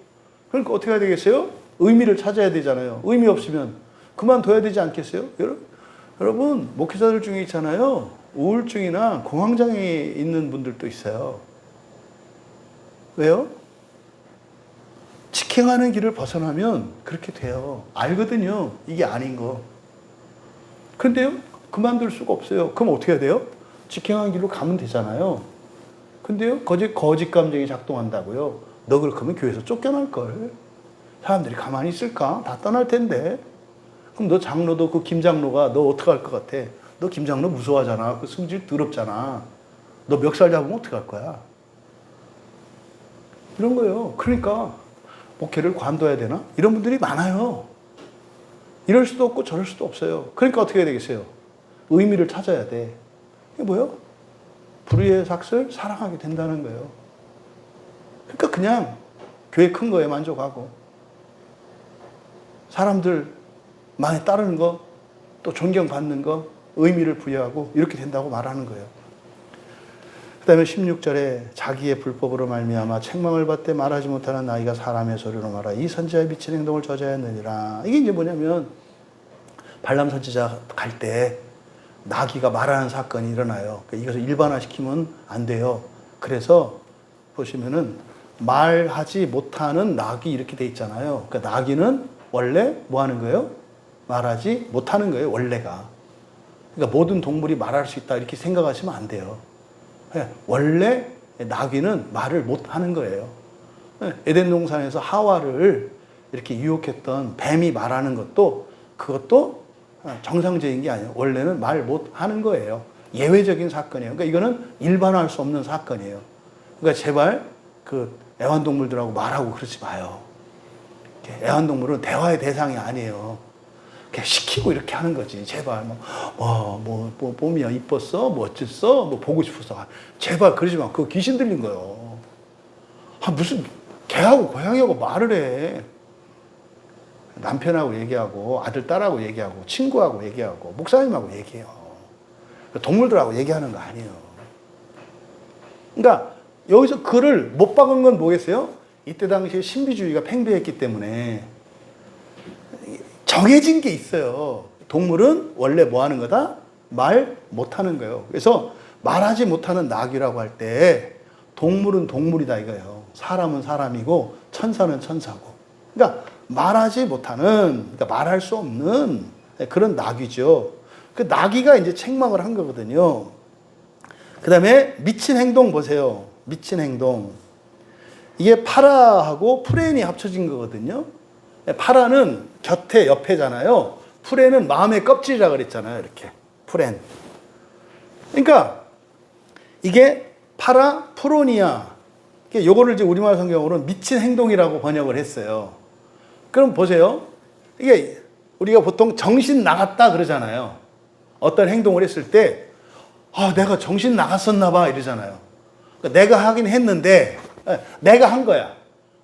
[SPEAKER 1] 그러니까 어떻게 해야 되겠어요? 의미를 찾아야 되잖아요. 의미 없으면 그만둬야 되지 않겠어요? 여러분, 목회자들 중에 있잖아요. 우울증이나 공황장애 있는 분들도 있어요. 왜요? 직행하는 길을 벗어나면 그렇게 돼요. 알거든요. 이게 아닌 거. 근데요, 그만둘 수가 없어요. 그럼 어떻게 해야 돼요? 직행하는 길로 가면 되잖아요. 근데요, 거짓 감정이 작동한다고요. 너 그렇게 하면 교회에서 쫓겨날걸. 사람들이 가만히 있을까? 다 떠날 텐데. 그럼 너 장로도 그 김장로가 너 어떡할 것 같아? 너 김장로 무서워하잖아. 그 승질 더럽잖아. 너 멱살 잡으면 어떡할 거야? 이런 거예요. 그러니까 목회를 관둬야 되나? 이런 분들이 많아요. 이럴 수도 없고 저럴 수도 없어요. 그러니까 어떻게 해야 되겠어요? 의미를 찾아야 돼. 이게 뭐예요? 불의의 삭슬 사랑하게 된다는 거예요. 그러니까 그냥 교회 큰 거에 만족하고 사람들 많이 따르는 거, 또 존경받는 거, 의미를 부여하고 이렇게 된다고 말하는 거예요. 그 다음에 16절에 자기의 불법으로 말미암아 책망을 받되 말하지 못하는 나이가 사람의 소리로 말하 이 선지자의 미친 행동을 저지하였느니라. 이게 이제 뭐냐면 발람 선지자 갈 때 나귀가 말하는 사건이 일어나요. 그러니까 이것을 일반화시키면 안 돼요. 그래서 보시면은 말하지 못하는 나귀 이렇게 돼 있잖아요. 그러니까 나귀는 원래 뭐 하는 거예요? 말하지 못하는 거예요. 원래가. 그러니까 모든 동물이 말할 수 있다 이렇게 생각하시면 안 돼요. 원래 나귀는 말을 못하는 거예요. 에덴 동산에서 하와를 이렇게 유혹했던 뱀이 말하는 것도 그것도 정상적인 게 아니에요. 원래는 말 못하는 거예요. 예외적인 사건이에요. 그러니까 이거는 일반화할 수 없는 사건이에요. 그러니까 제발 그 애완동물들하고 말하고 그러지 마요. 애완동물은 대화의 대상이 아니에요. 그냥 시키고 이렇게 하는 거지. 제발 봄이야 이뻤어? 뭐 어쨌어? 뭐 보고 싶었어? 제발 그러지 마. 그거 귀신 들린 거예요. 무슨 개하고 고양이하고 말을 해. 남편하고 얘기하고 아들, 딸하고 얘기하고 친구하고 얘기하고 목사님하고 얘기해요. 동물들하고 얘기하는 거 아니에요. 그러니까 여기서 글을 못 박은 건 뭐겠어요? 이때 당시에 신비주의가 팽배했기 때문에 정해진 게 있어요. 동물은 원래 뭐 하는 거다? 말 못하는 거예요. 그래서 말하지 못하는 나귀라고 할 때 동물은 동물이다 이거예요. 사람은 사람이고 천사는 천사고. 그러니까 말하지 못하는, 그러니까 말할 수 없는 그런 나귀죠. 그 나귀가 이제 책망을 한 거거든요. 그 다음에 미친 행동 보세요. 미친 행동. 이게 파라하고 프렌이 합쳐진 거거든요. 파라는 곁에, 옆에잖아요. 프렌은 마음의 껍질이라 그랬잖아요. 이렇게. 프렌. 그러니까 이게 파라 프로니아. 요거를 이제 우리말 성경으로는 미친 행동이라고 번역을 했어요. 그럼 보세요. 이게 우리가 보통 정신 나갔다 그러잖아요. 어떤 행동을 했을 때, 내가 정신 나갔었나 봐 이러잖아요. 그러니까 내가 하긴 했는데, 내가 한 거야.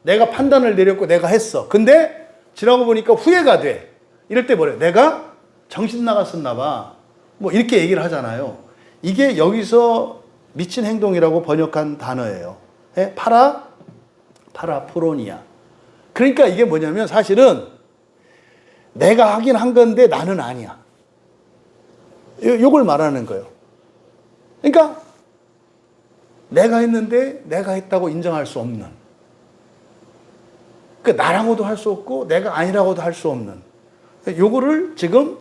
[SPEAKER 1] 내가 판단을 내렸고 내가 했어. 근데 지나고 보니까 후회가 돼. 이럴 때 뭐래요? 내가 정신 나갔었나 봐. 뭐 이렇게 얘기를 하잖아요. 이게 여기서 미친 행동이라고 번역한 단어예요. 파라프로니아. 그러니까 이게 뭐냐면 사실은 내가 하긴 한 건데 나는 아니야. 요걸 말하는 거예요. 그러니까 내가 했는데 내가 했다고 인정할 수 없는. 그러니까 나라고도 할 수 없고 내가 아니라고도 할 수 없는. 요거를 지금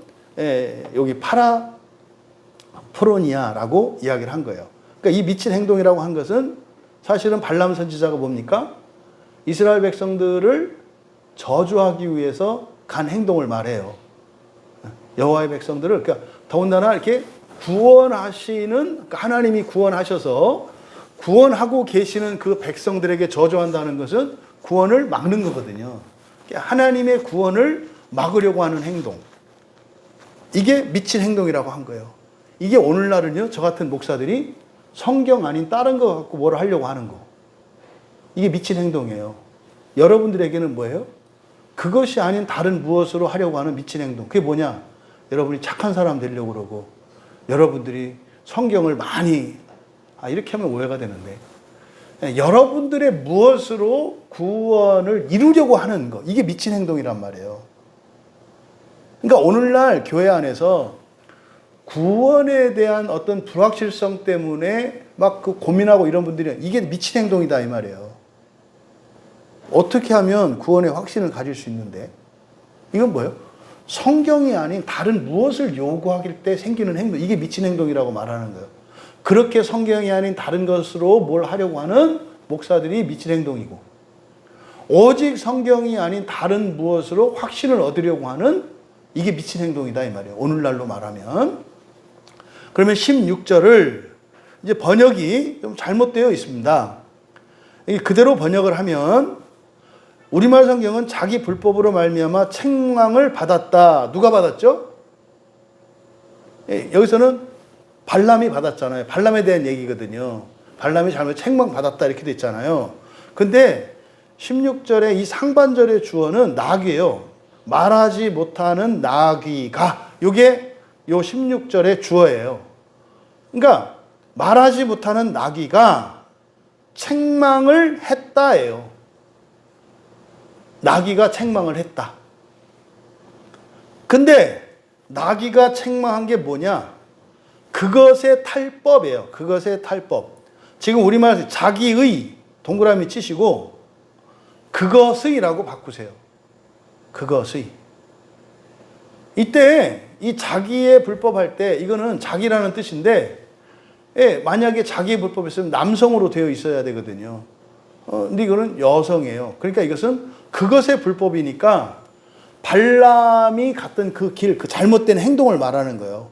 [SPEAKER 1] 여기 파라프로니아라고 이야기를 한 거예요. 그러니까 이 미친 행동이라고 한 것은 사실은 발람 선지자가 뭡니까? 이스라엘 백성들을 저주하기 위해서 간 행동을 말해요. 여호와의 백성들을, 그러니까 더군다나 이렇게 구원하시는, 그러니까 하나님이 구원하셔서 구원하고 계시는 그 백성들에게 저주한다는 것은 구원을 막는 거거든요. 그러니까 하나님의 구원을 막으려고 하는 행동. 이게 미친 행동이라고 한 거예요. 이게 오늘날은요, 저 같은 목사들이 성경 아닌 다른 거 갖고 뭘 하려고 하는 거. 이게 미친 행동이에요. 여러분들에게는 뭐예요? 그것이 아닌 다른 무엇으로 하려고 하는 미친 행동. 그게 뭐냐? 여러분이 착한 사람 되려고 그러고, 여러분들이 성경을 많이, 이렇게 하면 오해가 되는데, 여러분들의 무엇으로 구원을 이루려고 하는 거. 이게 미친 행동이란 말이에요. 그러니까 오늘날 교회 안에서 구원에 대한 어떤 불확실성 때문에 막 그 고민하고 이런 분들이 이게 미친 행동이다 이 말이에요. 어떻게 하면 구원의 확신을 가질 수 있는데? 이건 뭐예요? 성경이 아닌 다른 무엇을 요구하길 때 생기는 행동. 이게 미친 행동이라고 말하는 거예요. 그렇게 성경이 아닌 다른 것으로 뭘 하려고 하는 목사들이 미친 행동이고, 오직 성경이 아닌 다른 무엇으로 확신을 얻으려고 하는 이게 미친 행동이다 이 말이에요. 오늘날로 말하면. 그러면 16절을 이제 번역이 좀 잘못되어 있습니다. 그대로 번역을 하면 우리말 성경은 자기 불법으로 말미암아 책망을 받았다. 누가 받았죠? 여기서는 발람이 받았잖아요. 발람에 대한 얘기거든요. 발람이 잘못 책망 받았다 이렇게 됐잖아요. 근데 16절의 이 상반절의 주어는 나귀예요. 말하지 못하는 나귀가, 요게 요 16절의 주어예요. 그러니까 말하지 못하는 나귀가 책망을 했다예요. 나귀가 책망을 했다. 근데 나귀가 책망한 게 뭐냐? 그것의 탈법이에요. 그것의 탈법. 지금 우리말에서 자기의 동그라미 치시고 그것의라고 바꾸세요. 그것의. 이때 이 자기의 불법할 때 이거는 자기라는 뜻인데, 만약에 자기의 불법이 있으면 남성으로 되어 있어야 되거든요. 근데 이거는 여성이에요. 그러니까 이것은 그것의 불법이니까 발람이 갔던 그 길, 그 잘못된 행동을 말하는 거예요.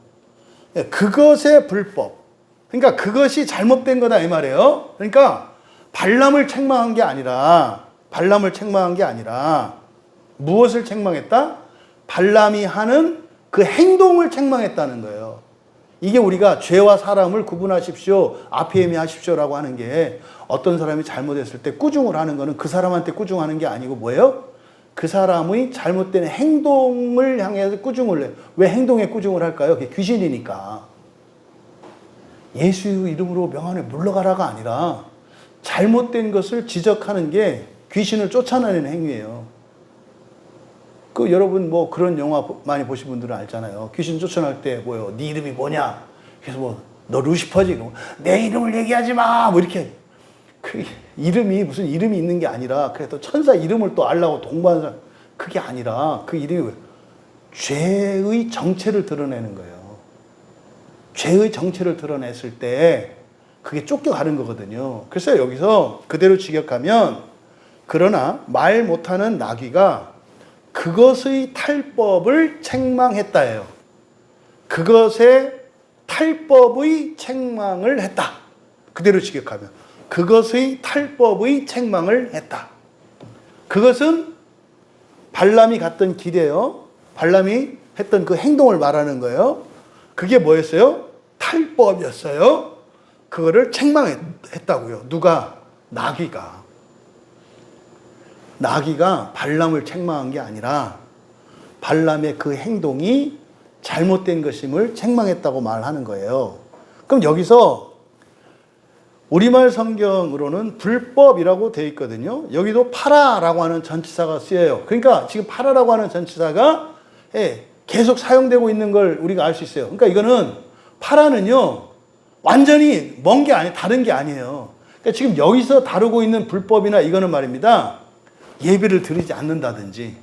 [SPEAKER 1] 그것의 불법. 그러니까 그것이 잘못된 거다 이 말이에요. 그러니까 발람을 책망한 게 아니라, 무엇을 책망했다? 발람이 하는 그 행동을 책망했다는 거예요. 이게 우리가 죄와 사람을 구분하십시오, 아피에미 하십시오라고 하는 게, 어떤 사람이 잘못했을 때 꾸중을 하는 거는 그 사람한테 꾸중하는 게 아니고 뭐예요? 그 사람의 잘못된 행동을 향해서 꾸중을 해요. 왜 행동에 꾸중을 할까요? 그게 귀신이니까. 예수 이름으로 명함에 물러가라가 아니라 잘못된 것을 지적하는 게 귀신을 쫓아내는 행위예요. 그 여러분 뭐 그런 영화 많이 보신 분들은 알잖아요. 귀신 쫓아낼 때 뭐요? 네 이름이 뭐냐? 그래서 뭐 너 루시퍼지? 내 이름을 얘기하지 마! 뭐 이렇게. 그 이름이 무슨 이름이 있는 게 아니라 그래도 천사 이름을 또 알라고 동반하는 사람. 그게 아니라 그 이름이 죄의 정체를 드러내는 거예요. 죄의 정체를 드러냈을 때 그게 쫓겨가는 거거든요. 그래서 여기서 그대로 직역하면 그러나 말 못하는 나귀가 그것의 탈법을 책망했다예요. 그것의 탈법의 책망을 했다. 그대로 직역하면 그것의 탈법의 책망을 했다. 그것은 발람이 갔던 길이에요. 발람이 했던 그 행동을 말하는 거예요. 그게 뭐였어요? 탈법이었어요. 그거를 책망했다고요. 누가? 나귀가. 나귀가 발람을 책망한 게 아니라 발람의 그 행동이 잘못된 것임을 책망했다고 말하는 거예요. 그럼 여기서 우리말 성경으로는 불법이라고 되어 있거든요. 여기도 파라라고 하는 전치사가 쓰여요. 그러니까 지금 파라라고 하는 전치사가 계속 사용되고 있는 걸 우리가 알 수 있어요. 그러니까 이거는 파라는요 완전히 먼 게 아니에요. 다른 게 아니에요. 그러니까 지금 여기서 다루고 있는 불법이나 이거는 말입니다. 예배를 드리지 않는다든지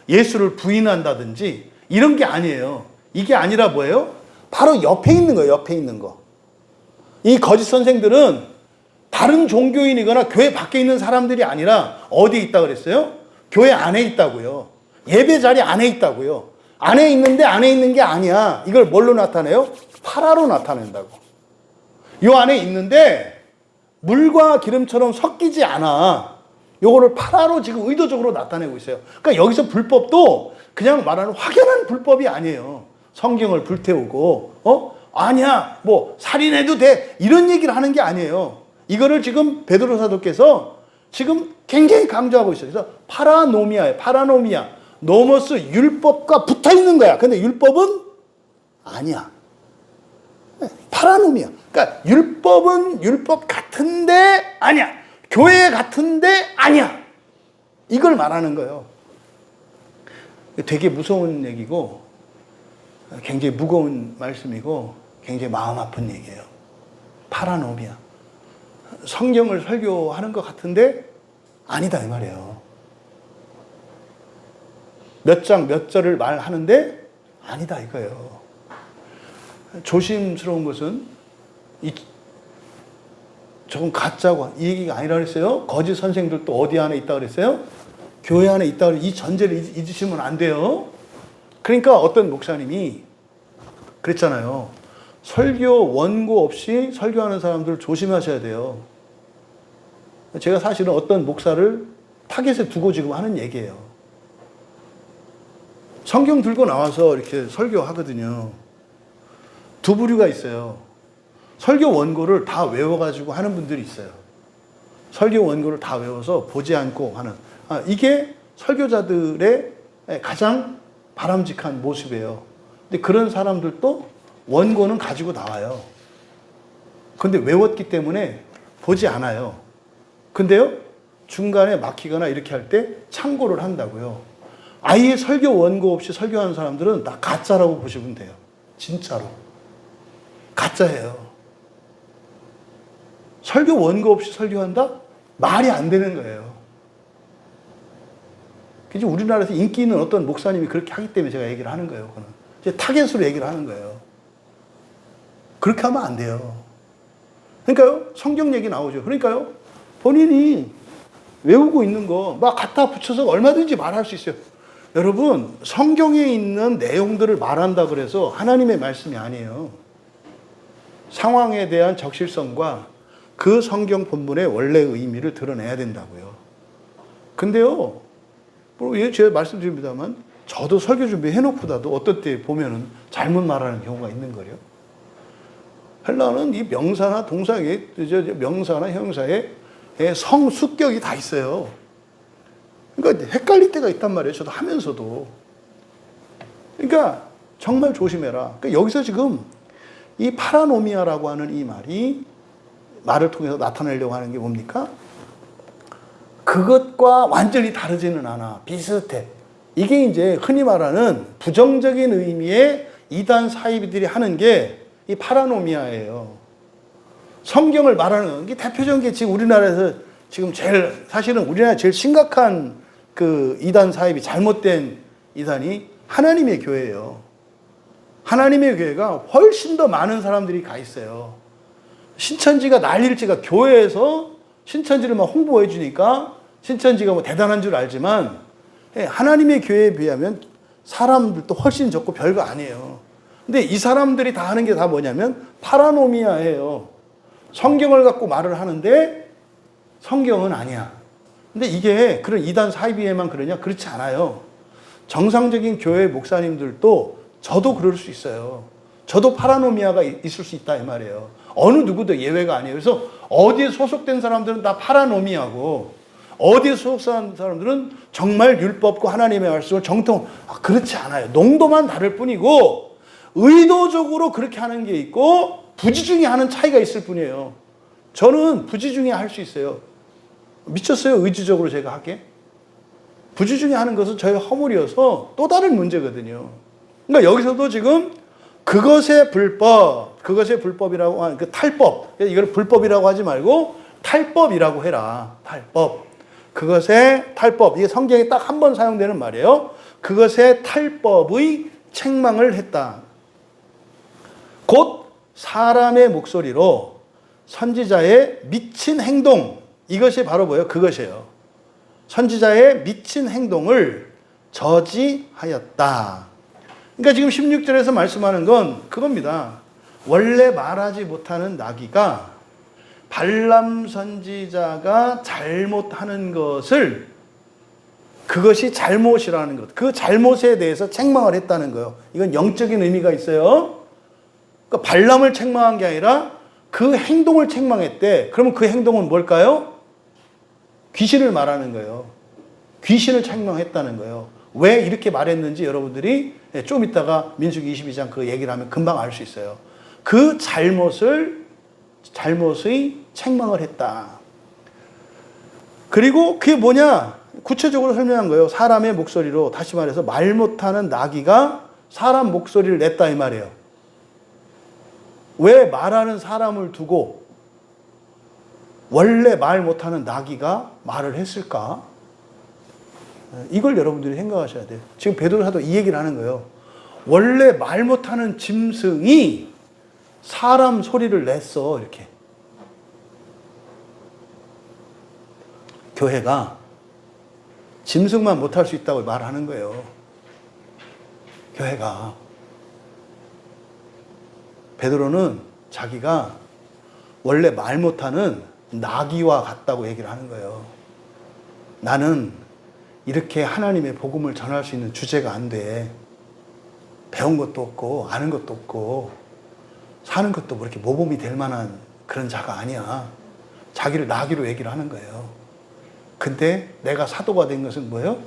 [SPEAKER 1] 예수를 부인한다든지 이런 게 아니에요. 이게 아니라 뭐예요? 바로 옆에 있는 거예요. 옆에 있는 거. 이 거짓 선생들은 다른 종교인이거나 교회 밖에 있는 사람들이 아니라 어디에 있다고 그랬어요? 교회 안에 있다고요. 예배 자리 안에 있다고요. 안에 있는데 안에 있는 게 아니야. 이걸 뭘로 나타내요? 파라로 나타낸다고. 요 안에 있는데 물과 기름처럼 섞이지 않아. 요거를 파라로 지금 의도적으로 나타내고 있어요. 그러니까 여기서 불법도 그냥 말하는 확연한 불법이 아니에요. 성경을 불태우고 아니야 뭐 살인해도 돼 이런 얘기를 하는 게 아니에요. 이거를 지금 베드로 사도께서 지금 굉장히 강조하고 있어요. 그래서 파라노미아예요. 파라노미아. 노모스 율법과 붙어 있는 거야. 근데 율법은 아니야. 파라노미아. 그러니까 율법은 율법 같은데 아니야. 교회 같은데 아니야. 이걸 말하는 거예요. 되게 무서운 얘기고 굉장히 무거운 말씀이고 굉장히 마음 아픈 얘기예요. 파라노미아. 성경을 설교하는 것 같은데 아니다 이 말이에요. 몇 장 몇 절을 말하는데 아니다 이거예요. 조심스러운 것은 저건 가짜고 이 얘기가 아니라 그랬어요. 거짓 선생들도 어디 안에 있다 그랬어요? 교회 안에 있다 그랬어요. 이 전제를 잊으시면 안 돼요. 그러니까 어떤 목사님이 그랬잖아요. 설교 원고 없이 설교하는 사람들 조심하셔야 돼요. 제가 사실은 어떤 목사를 타겟에 두고 지금 하는 얘기예요. 성경 들고 나와서 이렇게 설교하거든요. 두 부류가 있어요. 설교 원고를 다 외워가지고 하는 분들이 있어요. 설교 원고를 다 외워서 보지 않고 하는. 이게 설교자들의 가장 바람직한 모습이에요. 근데 그런 사람들도 원고는 가지고 나와요. 근데 외웠기 때문에 보지 않아요. 근데요, 중간에 막히거나 이렇게 할 때 참고를 한다고요. 아예 설교 원고 없이 설교하는 사람들은 다 가짜라고 보시면 돼요. 진짜로. 가짜예요. 설교 원고 없이 설교한다? 말이 안 되는 거예요. 그래서 우리나라에서 인기 있는 어떤 목사님이 그렇게 하기 때문에 제가 얘기를 하는 거예요. 그거는. 이제 타겟으로 얘기를 하는 거예요. 그렇게 하면 안 돼요. 그러니까요, 성경 얘기 나오죠. 그러니까요, 본인이 외우고 있는 거 막 갖다 붙여서 얼마든지 말할 수 있어요. 여러분, 성경에 있는 내용들을 말한다 그래서 하나님의 말씀이 아니에요. 상황에 대한 적실성과 그 성경 본문의 원래 의미를 드러내야 된다고요. 근데요, 제가 말씀드립니다만, 저도 설교 준비 해놓고다도 어떤 때 보면은 잘못 말하는 경우가 있는 거예요. 헬라는 이 명사나 동사에, 명사나 형사에 성수격이 다 있어요. 그러니까 헷갈릴 때가 있단 말이에요. 저도 하면서도. 그러니까 정말 조심해라. 그러니까 여기서 지금 이 파라노미아라고 하는 이 말을 통해서 나타내려고 하는 게 뭡니까? 그것과 완전히 다르지는 않아. 비슷해. 이게 이제 흔히 말하는 부정적인 의미의 이단 사이비들이 하는 게 이 파라노미아예요. 성경을 말하는 게 대표적인 게 지금 우리나라에서 지금 사실은 우리나라 제일 심각한 그 이단 사이비, 잘못된 이단이 하나님의 교회예요. 하나님의 교회가 훨씬 더 많은 사람들이 가 있어요. 신천지가 난리일지가 교회에서 신천지를 막 홍보해 주니까 신천지가 뭐 대단한 줄 알지만 하나님의 교회에 비하면 사람들도 훨씬 적고 별거 아니에요. 근데 이 사람들이 다 하는 게 다 뭐냐면 파라노미아예요. 성경을 갖고 말을 하는데 성경은 아니야. 근데 이게 그런 이단 사이비에만 그러냐? 그렇지 않아요. 정상적인 교회 목사님들도 저도 그럴 수 있어요. 저도 파라노미아가 있을 수 있다 이 말이에요. 어느 누구도 예외가 아니에요. 그래서 어디에 소속된 사람들은 다 파라노미아고 어디에 소속된 사람들은 정말 율법과 하나님의 말씀을 그렇지 않아요. 농도만 다를 뿐이고 의도적으로 그렇게 하는 게 있고 부지중에 하는 차이가 있을 뿐이에요. 저는 부지중에 할 수 있어요. 미쳤어요? 의지적으로 제가 하게? 부지중에 하는 것은 저의 허물이어서 또 다른 문제거든요. 그러니까 여기서도 지금 그것의 불법이라고 하는 그 탈법, 이걸 불법이라고 하지 말고 탈법이라고 해라. 탈법. 그것의 탈법. 이게 성경에 딱 한 번 사용되는 말이에요. 그것의 탈법의 책망을 했다. 곧 사람의 목소리로 선지자의 미친 행동, 이것이 바로 뭐예요? 그것이에요. 선지자의 미친 행동을 저지하였다. 그러니까 지금 16절에서 말씀하는 건 그겁니다. 원래 말하지 못하는 나귀가 발람 선지자가 잘못하는 것을 그것이 잘못이라는 것, 그 잘못에 대해서 책망을 했다는 거예요. 이건 영적인 의미가 있어요. 그러니까 발람을 책망한 게 아니라 그 행동을 책망했대. 그러면 그 행동은 뭘까요? 귀신을 말하는 거예요. 귀신을 책망했다는 거예요. 왜 이렇게 말했는지 여러분들이 좀 이따가 민수기 22장 그 얘기를 하면 금방 알 수 있어요. 그 잘못의 책망을 했다. 그리고 그게 뭐냐? 구체적으로 설명한 거예요. 사람의 목소리로, 다시 말해서 말 못하는 나귀가 사람 목소리를 냈다 이 말이에요. 왜 말하는 사람을 두고 원래 말 못하는 나귀가 말을 했을까? 이걸 여러분들이 생각하셔야 돼요. 지금 베드로 사도 이 얘기를 하는 거예요. 원래 말 못하는 짐승이 사람 소리를 냈어, 이렇게. 교회가 짐승만 못할 수 있다고 말하는 거예요. 교회가. 베드로는 자기가 원래 말 못하는 나귀와 같다고 얘기를 하는 거예요. 나는 이렇게 하나님의 복음을 전할 수 있는 주제가 안 돼. 배운 것도 없고 아는 것도 없고 사는 것도 뭐 이렇게 모범이 될 만한 그런 자가 아니야. 자기를 나귀로 얘기를 하는 거예요. 근데 내가 사도가 된 것은 뭐예요?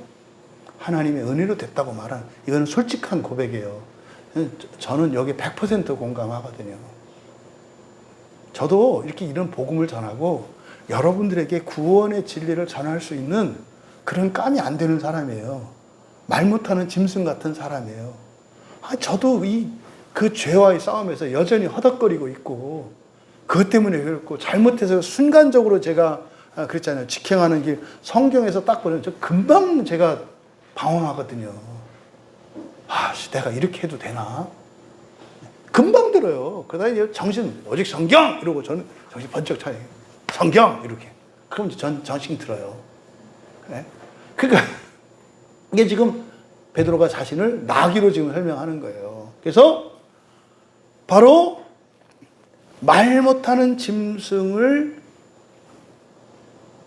[SPEAKER 1] 하나님의 은혜로 됐다고 말하는, 이거는 솔직한 고백이에요. 저는 여기 100% 공감하거든요. 저도 이렇게 이런 복음을 전하고 여러분들에게 구원의 진리를 전할 수 있는 그런 깜이 안 되는 사람이에요. 말 못하는 짐승 같은 사람이에요. 저도 그 죄와의 싸움에서 여전히 허덕거리고 있고 그것 때문에 그렇고 잘못해서 순간적으로 제가 그랬잖아요. 직행하는 길 성경에서 딱 보면 저 금방 제가 방황하거든요. 내가 이렇게 해도 되나? 금방 들어요. 그러다 이제 정신, 오직 성경! 이러고 저는 정신 번쩍 차요. 성경! 이렇게. 그럼 정신 들어요. 네? 그러니까 이게 지금 베드로가 자신을 나귀로 지금 설명하는 거예요. 그래서 바로 말 못하는 짐승을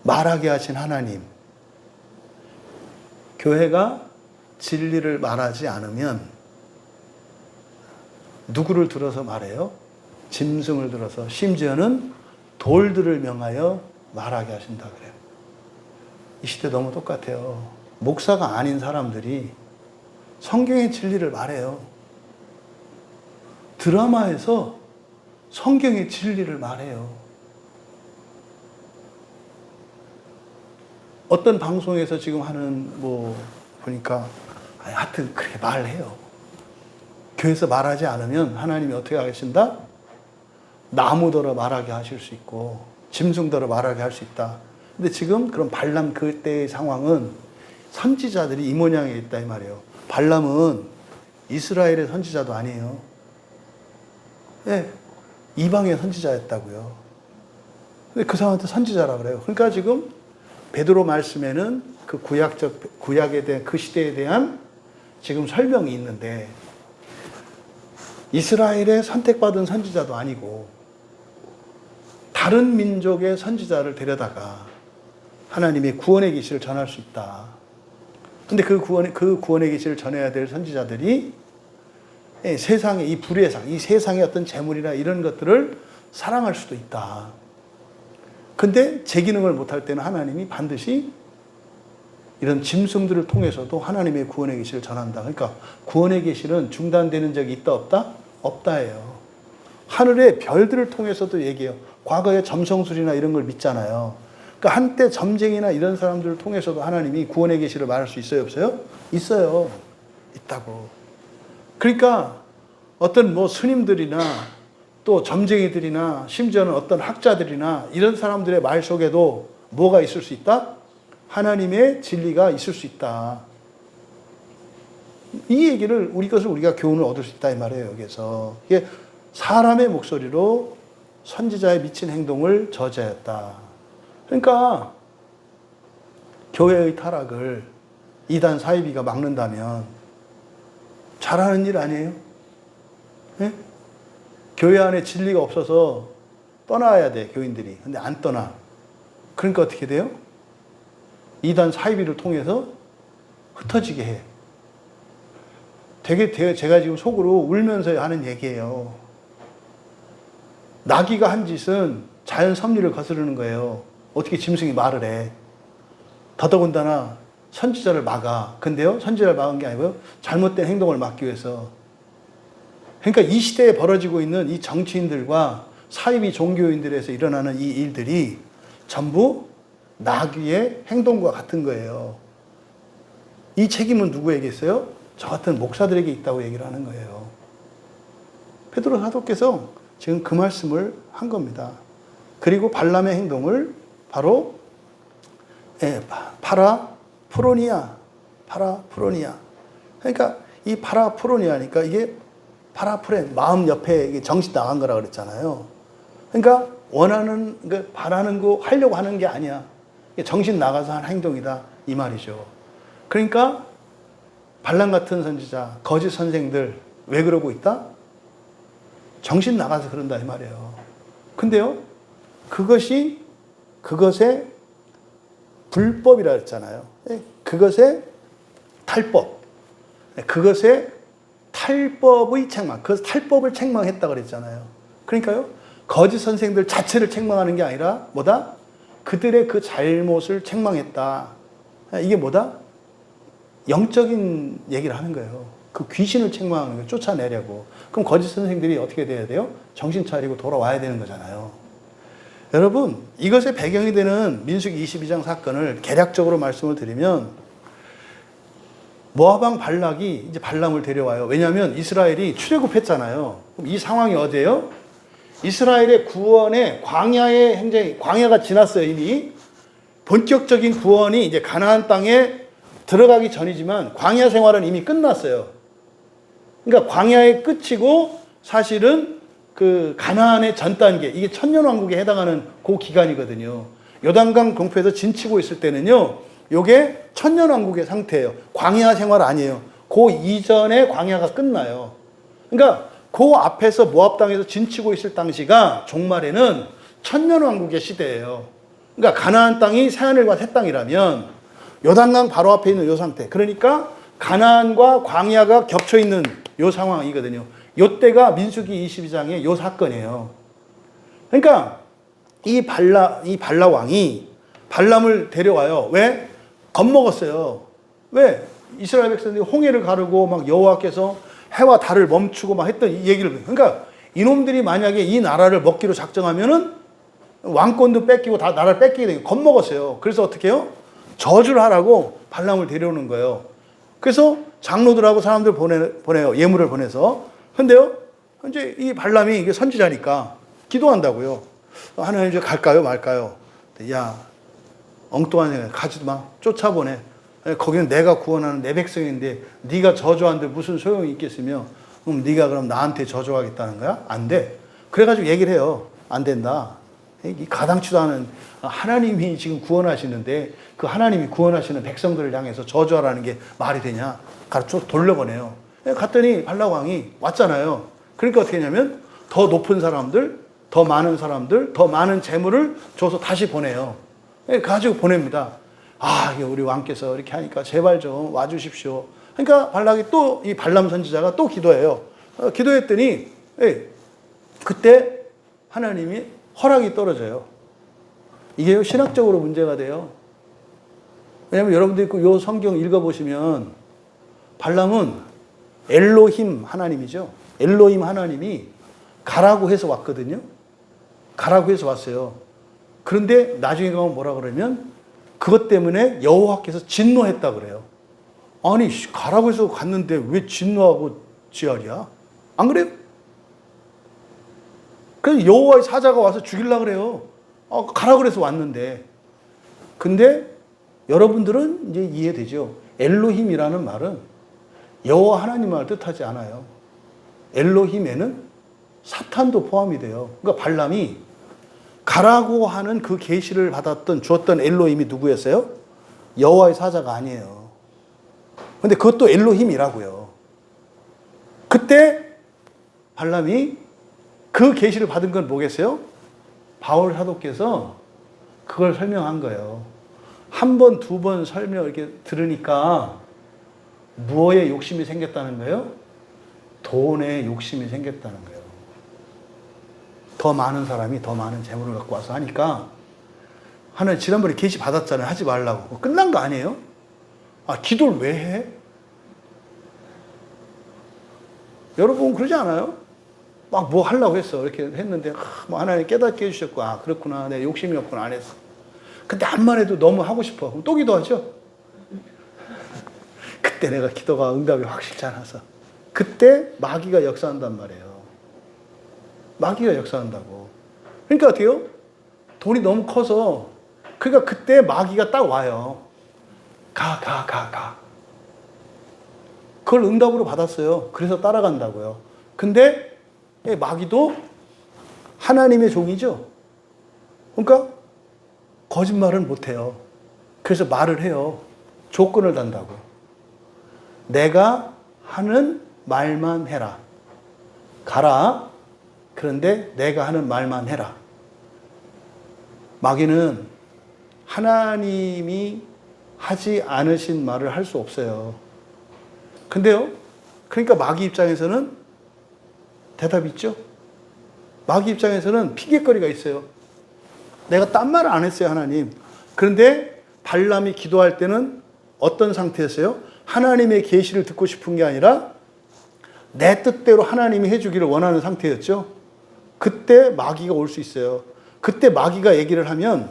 [SPEAKER 1] 말하게 하신 하나님. 교회가 진리를 말하지 않으면 누구를 들어서 말해요? 짐승을 들어서, 심지어는 돌들을 명하여 말하게 하신다 그래요. 이 시대 너무 똑같아요. 목사가 아닌 사람들이 성경의 진리를 말해요. 드라마에서 성경의 진리를 말해요. 어떤 방송에서 지금 하는 보니까 하여튼 그렇게 말을 해요. 교회에서 말하지 않으면 하나님이 어떻게 하신다? 나무더러 말하게 하실 수 있고 짐승더러 말하게 할 수 있다. 근데 지금 그런 발람 그때의 상황은 선지자들이 이 모양에 있다 이 말이에요. 발람은 이스라엘의 선지자도 아니에요. 네, 이방의 선지자였다고요. 근데 그 사람한테 선지자라 그래요. 그러니까 지금 베드로 말씀에는 그 구약에 대한 그 시대에 대한 지금 설명이 있는데 이스라엘의 선택받은 선지자도 아니고 다른 민족의 선지자를 데려다가 하나님의 구원의 계시를 전할 수 있다. 근데 그 구원의 계시를 전해야 될 선지자들이 세상의 이 불의 상, 이 세상의 어떤 재물이나 이런 것들을 사랑할 수도 있다. 근데 제 기능을 못할 때는 하나님이 반드시 이런 짐승들을 통해서도 하나님의 구원의 계시를 전한다. 그러니까 구원의 계시는 중단되는 적이 있다 없다? 없다예요. 하늘의 별들을 통해서도 얘기해요. 과거에 점성술이나 이런 걸 믿잖아요. 그러니까 한때 점쟁이나 이런 사람들을 통해서도 하나님이 구원의 계시를 말할 수 있어요, 없어요? 있어요. 있다고. 그러니까 어떤 스님들이나 또 점쟁이들이나 심지어는 어떤 학자들이나 이런 사람들의 말 속에도 뭐가 있을 수 있다? 하나님의 진리가 있을 수 있다. 이 얘기를 우리가 교훈을 얻을 수 있다 이 말이에요. 여기서 이게 사람의 목소리로 선지자의 미친 행동을 저지하였다. 그러니까 교회의 타락을 이단 사이비가 막는다면 잘하는 일 아니에요? 네? 교회 안에 진리가 없어서 떠나야 돼, 교인들이. 근데 안 떠나. 그러니까 어떻게 돼요? 이단 사이비를 통해서 흩어지게 해. 되게 제가 지금 속으로 울면서 하는 얘기예요. 나귀가 한 짓은 자연 섭리를 거스르는 거예요. 어떻게 짐승이 말을 해. 더더군다나 선지자를 막아. 근데요, 선지자를 막은 게 아니고요, 잘못된 행동을 막기 위해서. 그러니까 이 시대에 벌어지고 있는 이 정치인들과 사이비 종교인들에서 일어나는 이 일들이 전부 나귀의 행동과 같은 거예요. 이 책임은 누구에게 있어요? 저 같은 목사들에게 있다고 얘기를 하는 거예요. 베드로 사도께서 지금 그 말씀을 한 겁니다. 그리고 발람의 행동을 바로 파라프로니아. 그러니까 이 파라프로니아니까 이게 파라프렌, 마음 옆에 정신 나간 거라 그랬잖아요. 그러니까 바라는 거 하려고 하는 게 아니야. 정신 나가서 한 행동이다 이 말이죠. 그러니까 발람 같은 선지자, 거짓 선생들 왜 그러고 있다? 정신 나가서 그런다 이 말이에요. 근데요, 그것의 불법이라 했잖아요. 그것의 탈법, 그것의 탈법의 책망, 그 탈법을 책망했다 그랬잖아요. 그러니까요, 거짓 선생들 자체를 책망하는 게 아니라 뭐다? 그들의 그 잘못을 책망했다. 이게 뭐다? 영적인 얘기를 하는 거예요. 그 귀신을 책망하는 거예요. 쫓아내려고. 그럼 거짓 선생들이 어떻게 돼야 돼요? 정신 차리고 돌아와야 되는 거잖아요. 여러분, 이것의 배경이 되는 민수기 22장 사건을 개략적으로 말씀을 드리면, 모압 발락이 이제 발람을 데려와요. 왜냐하면 이스라엘이 출애굽했잖아요. 그럼 이 상황이 어디예요? 이스라엘의 구원의 광야의 행정이, 광야가 지났어요, 이미. 본격적인 구원이 이제 가나안 땅에 들어가기 전이지만 광야 생활은 이미 끝났어요. 그러니까 광야의 끝이고 사실은 그 가나안의 전 단계, 이게 천년왕국에 해당하는 그 기간이거든요. 요단강 동편에서 진치고 있을 때는요, 요게 천년왕국의 상태예요. 광야 생활 아니에요. 그 이전에 광야가 끝나요. 그러니까 그 앞에서 모압 땅에서 진치고 있을 당시가 종말에는 천년왕국의 시대예요. 그러니까 가나안 땅이 새하늘과 새 땅이라면 요단강 바로 앞에 있는 요 상태. 그러니까 가나안과 광야가 겹쳐 있는 요 상황이거든요. 요 때가 민수기 22장의 요 사건이에요. 그러니까 이 발라 왕이 발람을 데려와요. 왜? 겁먹었어요. 왜? 이스라엘 백성들이 홍해를 가르고 막 여호와께서 해와 달을 멈추고 막 했던 이 얘기를. 그러니까 이놈들이 만약에 이 나라를 먹기로 작정하면은 왕권도 뺏기고 다 나라를 뺏기게 되고 겁먹었어요. 그래서 어떻게 해요? 저주를 하라고 발람을 데려오는 거예요. 그래서 장로들하고 사람들 보내요. 예물을 보내서. 근데요, 이제 이 발람이 이게 선지자니까 기도한다고요. 하나님 이제 갈까요, 말까요? 야, 엉뚱한 생각 가지도 마. 쫓아보내. 거기는 내가 구원하는 내 백성인데 네가 저주하는데 무슨 소용이 있겠으며 그럼 네가 그럼 나한테 저주하겠다는 거야? 안 돼. 그래가지고 얘기를 해요. 안 된다. 가당치도 않은 하나님이 지금 구원하시는데 그 하나님이 구원하시는 백성들을 향해서 저주하라는 게 말이 되냐? 가르쳐 돌려보내요. 갔더니 발락왕이 왔잖아요. 그러니까 어떻게 했냐면 더 높은 사람들, 더 많은 사람들, 더 많은 재물을 줘서 다시 보내요. 가지고 보냅니다. 아, 우리 왕께서 이렇게 하니까 제발 좀 와주십시오. 그러니까 발락이 또 이 발람 선지자가 또 기도해요. 기도했더니 그때 하나님이 허락이 떨어져요. 이게 신학적으로 문제가 돼요. 왜냐하면 여러분들이 이 성경 읽어보시면 발람은 엘로힘 하나님이죠. 엘로힘 하나님이 가라고 해서 왔거든요. 가라고 해서 왔어요. 그런데 나중에 가면 뭐라 그러면 그것 때문에 여호와께서 진노했다 그래요. 아니 가라고 해서 갔는데 왜 진노하고 지랄이야? 안 그래요? 그래서 여호와의 사자가 와서 죽이려고 그래요. 가라고 그래서 왔는데. 근데 여러분들은 이제 이해되죠. 엘로힘이라는 말은 여호와 하나님을 뜻하지 않아요. 엘로힘에는 사탄도 포함이 돼요. 그러니까 발람이 가라고 하는 그 계시를 주었던 엘로힘이 누구였어요? 여호와의 사자가 아니에요. 근데 그것도 엘로힘이라고요. 그때 발람이 그 계시를 받은 건 뭐겠어요? 바울 사도께서 그걸 설명한 거예요. 한 번, 두 번 설명 이렇게 들으니까 무엇에 욕심이 생겼다는 거예요? 돈에 욕심이 생겼다는 거예요. 더 많은 사람이 더 많은 재물을 갖고 와서 하니까 하나님 지난번에 계시 받았잖아요. 하지 말라고. 끝난 거 아니에요? 기도를 왜 해? 여러분 그러지 않아요? 막 뭐 하려고 했어. 이렇게 했는데 뭐 하나님 깨닫게 해주셨고 그렇구나. 내 욕심이 없구나 안 했어. 근데 암만 해도 너무 하고 싶어. 그럼 또 기도하죠? 그때 내가 기도가 응답이 확실치 않아서 그때 마귀가 역사한단 말이에요. 마귀가 역사한다고. 그러니까 어때요? 돈이 너무 커서 그러니까 그때 마귀가 딱 와요. 가. 그걸 응답으로 받았어요. 그래서 따라간다고요. 근데 마귀도 하나님의 종이죠. 그러니까 거짓말은 못해요. 그래서 말을 해요. 조건을 단다고. 내가 하는 말만 해라. 가라. 그런데 내가 하는 말만 해라. 마귀는 하나님이 하지 않으신 말을 할 수 없어요. 근데요, 그러니까 마귀 입장에서는 대답이 있죠? 마귀 입장에서는 핑계거리가 있어요. 내가 딴 말을 안 했어요, 하나님. 그런데 발람이 기도할 때는 어떤 상태였어요? 하나님의 계시를 듣고 싶은 게 아니라 내 뜻대로 하나님이 해주기를 원하는 상태였죠. 그때 마귀가 올 수 있어요. 그때 마귀가 얘기를 하면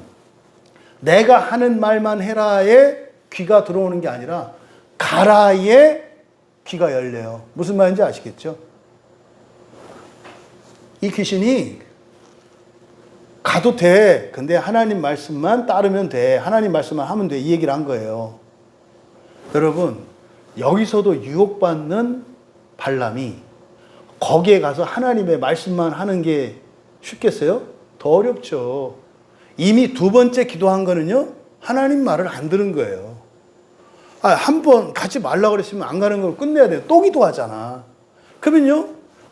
[SPEAKER 1] 내가 하는 말만 해라에 귀가 들어오는 게 아니라 가라에 귀가 열려요. 무슨 말인지 아시겠죠? 이 귀신이 가도 돼. 근데 하나님 말씀만 따르면 돼. 하나님 말씀만 하면 돼. 이 얘기를 한 거예요. 여러분, 여기서도 유혹받는 발람이 거기에 가서 하나님의 말씀만 하는 게 쉽겠어요? 더 어렵죠. 이미 두 번째 기도한 거는요, 하나님 말을 안 들은 거예요. 한 번 가지 말라고 그랬으면 안 가는 걸 끝내야 돼요. 또 기도하잖아. 그러면요,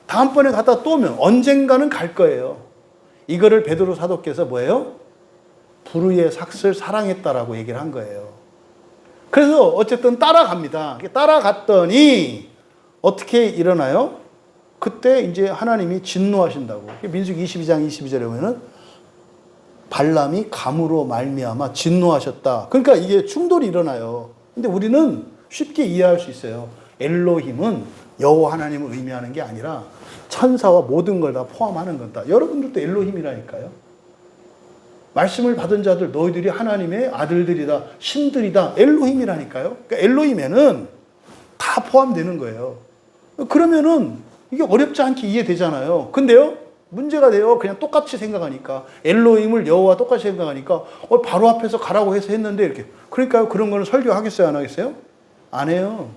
[SPEAKER 1] 다음번에 갔다 또 오면 언젠가는 갈 거예요. 이거를 베드로 사도께서 뭐예요? 불의의 삭슬 사랑했다라고 얘기를 한 거예요. 그래서 어쨌든 따라갑니다. 따라갔더니 어떻게 일어나요? 그때 이제 하나님이 진노하신다고. 민수기 22장 22절에 보면은 발람이 감으로 말미암아 진노하셨다. 그러니까 이게 충돌이 일어나요. 근데 우리는 쉽게 이해할 수 있어요. 엘로힘은 여호와 하나님을 의미하는 게 아니라 천사와 모든 걸 다 포함하는 거다. 여러분들도 엘로힘이라니까요. 말씀을 받은 자들 너희들이 하나님의 아들들이다, 신들이다. 엘로힘이라니까요. 그러니까 엘로힘에는 다 포함되는 거예요. 그러면은 이게 어렵지 않게 이해되잖아요. 근데요, 문제가 돼요. 그냥 똑같이 생각하니까. 엘로힘을 여호와 똑같이 생각하니까 바로 앞에서 가라고 해서 했는데 이렇게. 그러니까요, 그런 거는 설교하겠어요, 안 하겠어요? 안 해요.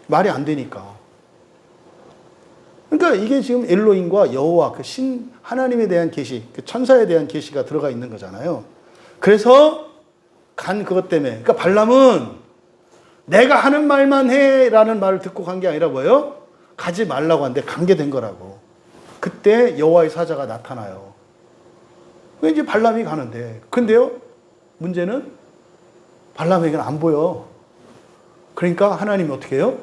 [SPEAKER 1] 말이 안 되니까. 그러니까 이게 지금 엘로힘과 여호와 그 신 하나님에 대한 계시, 그 천사에 대한 계시가 들어가 있는 거잖아요. 그래서 간 그것 때문에. 그러니까 발람은 내가 하는 말만 해라는 말을 듣고 간 게 아니라 뭐예요? 가지 말라고 하는데 관계된 거라고. 그때 여호와의 사자가 나타나요. 이제 발람이 가는데, 근데요, 문제는 발람에게는 안 보여. 그러니까 하나님이 어떻게 해요?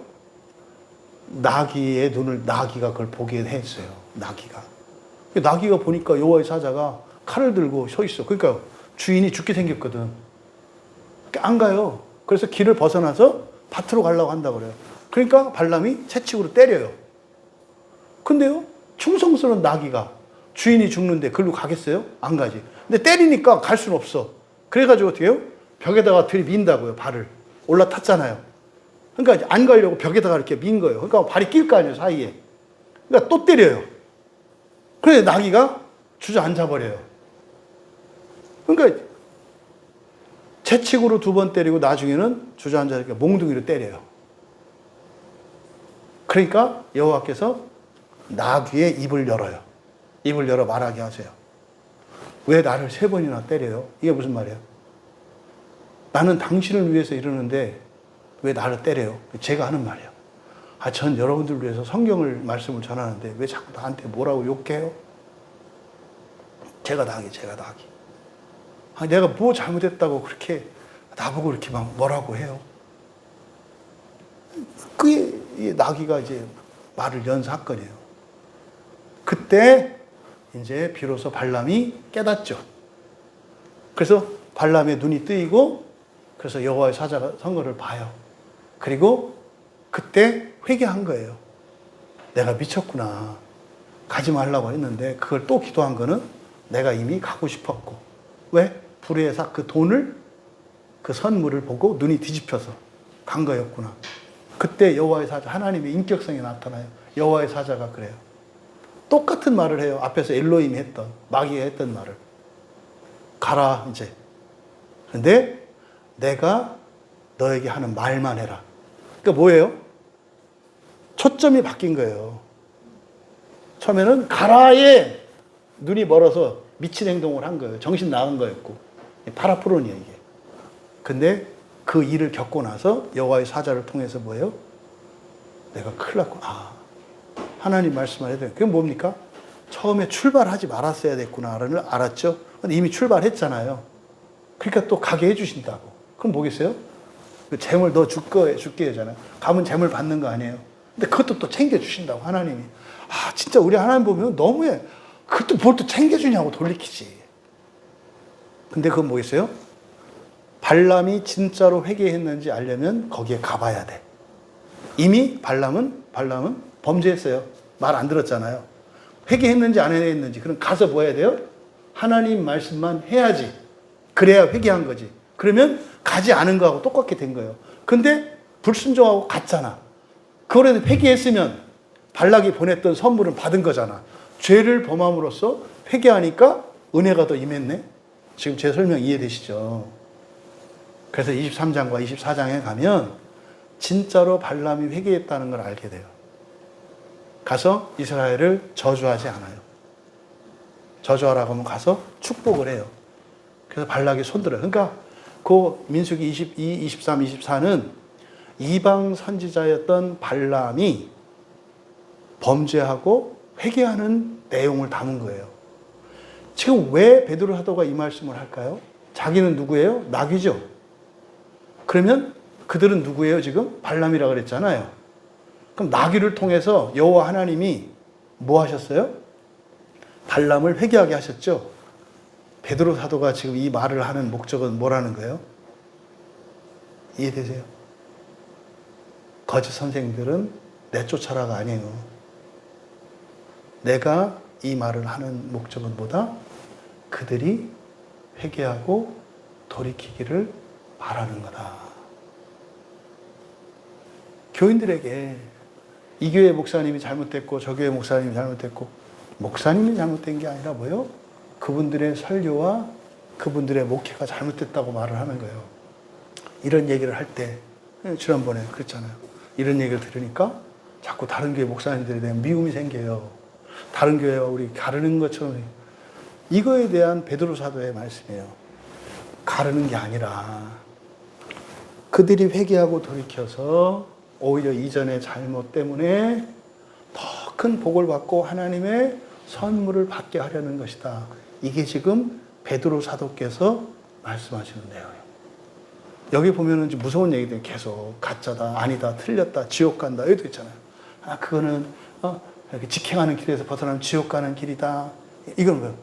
[SPEAKER 1] 나귀의 눈을, 나귀가 그걸 보게 했어요. 나귀가 보니까 여호와의 사자가 칼을 들고 서 있어. 그러니까 주인이 죽게 생겼거든. 그러니까 안 가요. 그래서 길을 벗어나서 밭으로 가려고 한다고 그래요. 그러니까 발람이 채찍으로 때려요. 근데요, 충성스러운 나귀가 주인이 죽는데 글로 가겠어요? 안 가지. 근데 때리니까 갈 수는 없어. 그래가지고 어떻게 해요? 벽에다가 들이민다고요, 발을. 올라탔잖아요. 그러니까 안 가려고 벽에다가 이렇게 민 거예요. 그러니까 발이 낄 거 아니에요, 사이에. 그러니까 또 때려요. 그래서 나귀가 주저앉아 버려요. 그러니까 채찍으로 2번 때리고 나중에는 주저앉아 이렇게 몽둥이로 때려요. 그러니까 여호와께서 나귀의 입을 열어요. 입을 열어 말하게 하세요. 왜 나를 3번이나 때려요? 이게 무슨 말이에요? 나는 당신을 위해서 이러는데 왜 나를 때려요? 제가 하는 말이에요. 전 여러분들을 위해서 성경을 말씀을 전하는데 왜 자꾸 나한테 뭐라고 욕해요? 제가 나기. 내가 뭐 잘못했다고 그렇게 나보고 이렇게 막 뭐라고 해요? 그게 나귀가 이제 말을 연 사건이에요. 그때 이제 비로소 발람이 깨닫죠. 그래서 발람의 눈이 뜨이고, 그래서 여호와의 사자가 선 거를 봐요. 그리고 그때 회개한 거예요. 내가 미쳤구나. 가지 말라고 했는데 그걸 또 기도한 거는 내가 이미 가고 싶었고. 왜? 불의의 그 돈을, 그 선물을 보고 눈이 뒤집혀서 간 거였구나. 그때 여호와의 사자, 하나님의 인격성이 나타나요. 여호와의 사자가 그래요. 똑같은 말을 해요. 앞에서 엘로힘이 했던, 마귀가 했던 말을. 가라, 이제. 근데 내가 너에게 하는 말만 해라. 그러니까 뭐예요? 초점이 바뀐 거예요. 처음에는 가라에 눈이 멀어서 미친 행동을 한 거예요. 정신 나간 거였고. 파라프론이에요, 이게. 근데 그 일을 겪고 나서 여호와의 사자를 통해서 뭐예요? 내가 큰일 났구나. 하나님 말씀을 해야 그게 뭡니까? 처음에 출발하지 말았어야 됐구나를 알았죠? 근데 이미 출발했잖아요. 그러니까 또 가게 해주신다고. 그럼 뭐겠어요? 그 재물 너 줄게 하잖아요. 가면 재물 받는 거 아니에요? 근데 그것도 또 챙겨주신다고, 하나님이. 진짜 우리 하나님 보면 너무해. 그것도 뭘 또 챙겨주냐고 돌리키지. 근데 그건 뭐겠어요? 발람이 진짜로 회개했는지 알려면 거기에 가봐야 돼. 이미 발람은 범죄했어요. 말 안 들었잖아요. 회개했는지 안 회개했는지. 그럼 가서 뭐 해야 돼요? 하나님 말씀만 해야지. 그래야 회개한 거지. 그러면 가지 않은 거하고 똑같게 된 거예요. 근데 불순종하고 갔잖아. 그거라도 회개했으면 발락이 보냈던 선물은 받은 거잖아. 죄를 범함으로써 회개하니까 은혜가 더 임했네. 지금 제 설명 이해되시죠? 그래서 23장과 24장에 가면 진짜로 발람이 회개했다는 걸 알게 돼요. 가서 이스라엘을 저주하지 않아요. 저주하라고 하면 가서 축복을 해요. 그래서 발락이 손들어요. 그러니까 그 민수기 22, 23, 24는 이방 선지자였던 발람이 범죄하고 회개하는 내용을 담은 거예요. 지금 왜 베드로 사도가 이 말씀을 할까요? 자기는 누구예요? 나귀죠. 그러면 그들은 누구예요? 지금 발람이라고 그랬잖아요. 그럼 나귀를 통해서 여호와 하나님이 뭐 하셨어요? 발람을 회개하게 하셨죠. 베드로 사도가 지금 이 말을 하는 목적은 뭐라는 거예요? 이해되세요? 거짓 선생들은 내쫓아라가 아니에요. 내가 이 말을 하는 목적은 뭐다? 그들이 회개하고 돌이키기를 바라는 거다. 교인들에게 이 교회 목사님이 잘못됐고 저 교회 목사님이 잘못됐고, 목사님이 잘못된 게 아니라 뭐요? 그분들의 설교와 그분들의 목회가 잘못됐다고 말을 하는 거예요. 이런 얘기를 할 때, 지난번에 그랬잖아요. 이런 얘기를 들으니까 자꾸 다른 교회 목사님들에 대한 미움이 생겨요. 다른 교회와 우리 가르는 것처럼. 이거에 대한 베드로 사도의 말씀이에요. 가르는 게 아니라 그들이 회개하고 돌이켜서 오히려 이전의 잘못 때문에 더 큰 복을 받고 하나님의 선물을 받게 하려는 것이다. 이게 지금 베드로 사도께서 말씀하시는 내용이에요. 여기 보면은 무서운 얘기들 계속 가짜다, 아니다, 틀렸다, 지옥 간다 여기도 있잖아요. 그거는 이렇게 직행하는 길에서 벗어나면 지옥 가는 길이다. 이건 뭐예요?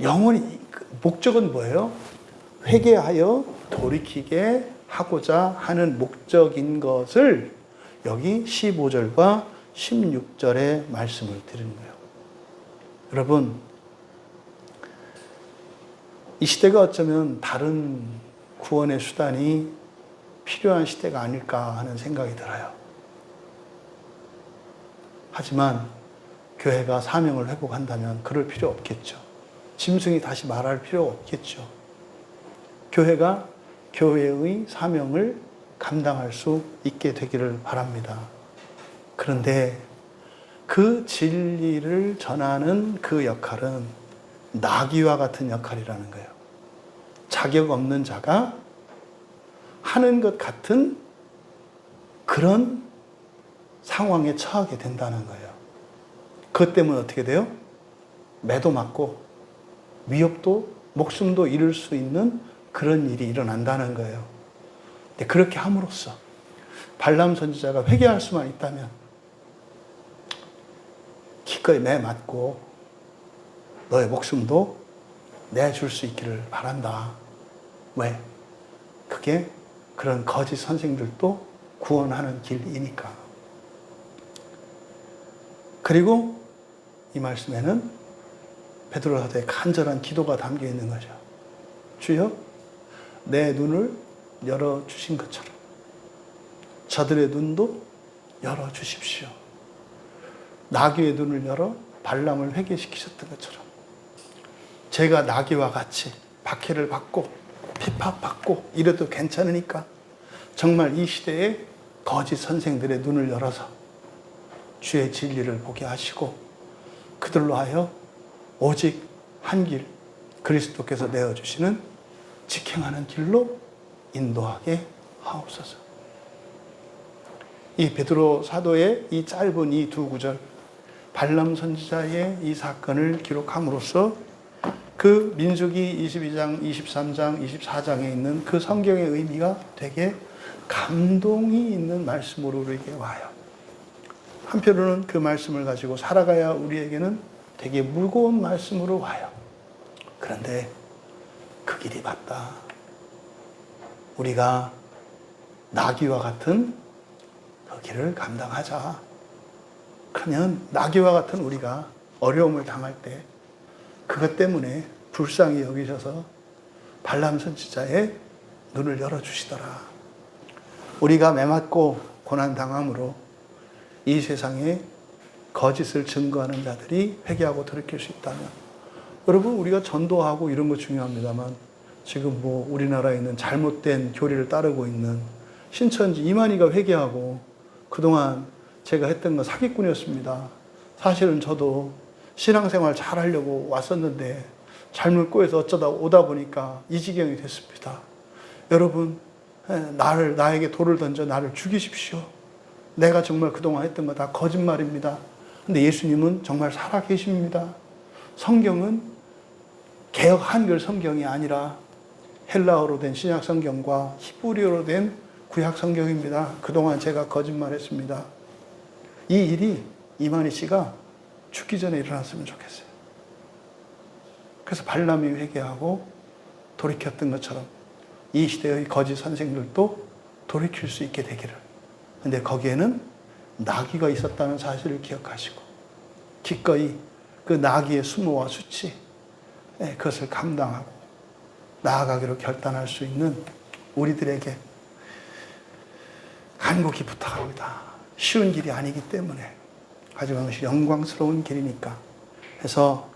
[SPEAKER 1] 영원히 목적은 뭐예요? 회개하여 돌이키게 하고자 하는 목적인 것을 여기 15절과 16절의 말씀을 드리는 거예요. 여러분, 이 시대가 어쩌면 다른 구원의 수단이 필요한 시대가 아닐까 하는 생각이 들어요. 하지만 교회가 사명을 회복한다면 그럴 필요 없겠죠. 짐승이 다시 말할 필요가 없겠죠. 교회가 교회의 사명을 감당할 수 있게 되기를 바랍니다. 그런데 그 진리를 전하는 그 역할은 나귀와 같은 역할이라는 거예요. 자격 없는 자가 하는 것 같은 그런 상황에 처하게 된다는 거예요. 그것 때문에 어떻게 돼요? 매도 맞고 위협도 목숨도 잃을 수 있는 그런 일이 일어난다는 거예요. 근데 그렇게 함으로써 발람 선지자가 회개할 수만 있다면 기꺼이 매 맞고 너의 목숨도 내줄 수 있기를 바란다. 왜? 그게 그런 거짓 선생들도 구원하는 길이니까. 그리고 이 말씀에는 베드로 사도의 간절한 기도가 담겨 있는 거죠. 주여, 내 눈을 열어주신 것처럼 저들의 눈도 열어주십시오. 나귀의 눈을 열어 발람을 회개시키셨던 것처럼 제가 나귀와 같이 박해를 받고 핍박받고 이래도 괜찮으니까 정말 이 시대에 거짓 선생들의 눈을 열어서 주의 진리를 보게 하시고 그들로 하여 오직 한 길, 그리스도께서 내어주시는 직행하는 길로 인도하게 하옵소서. 이 베드로 사도의 이 짧은 이 두 구절, 발람 선지자의 이 사건을 기록함으로써 그 민수기 22장, 23장, 24장에 있는 그 성경의 의미가 되게 감동이 있는 말씀으로 우리에게 와요. 한편으로는 그 말씀을 가지고 살아가야 우리에게는 되게 무거운 말씀으로 와요. 그런데 그 길이 맞다. 우리가 나귀와 같은 그 길을 감당하자. 그러면 나귀와 같은 우리가 어려움을 당할 때 그것 때문에 불쌍히 여기셔서 발람 선지자의 눈을 열어주시더라. 우리가 매맞고 고난당함으로 이 세상에 거짓을 증거하는 자들이 회개하고 돌이킬 수 있다면, 여러분, 우리가 전도하고 이런 거 중요합니다만 지금 우리나라에 있는 잘못된 교리를 따르고 있는 신천지 이만희가 회개하고 그동안 제가 했던 건 사기꾼이었습니다. 사실은 저도 신앙생활 잘 하려고 왔었는데 잘못 꼬여서 어쩌다 오다 보니까 이 지경이 됐습니다. 여러분, 나에게 돌을 던져 나를 죽이십시오. 내가 정말 그동안 했던 거 다 거짓말입니다. 근데 예수님은 정말 살아 계십니다. 성경은 개역 한글 성경이 아니라 헬라어로 된 신약 성경과 히브리어로 된 구약 성경입니다. 그동안 제가 거짓말했습니다. 이 일이 이만희 씨가 죽기 전에 일어났으면 좋겠어요. 그래서 발람이 회개하고 돌이켰던 것처럼 이 시대의 거짓 선생들도 돌이킬 수 있게 되기를. 근데 거기에는 나귀가 있었다는 사실을 기억하시고 기꺼이 그 나귀의 수모와 수치, 그것을 감당하고 나아가기로 결단할 수 있는 우리들에게 간곡히 부탁합니다. 쉬운 길이 아니기 때문에. 하지만 그것이 영광스러운 길이니까. 해서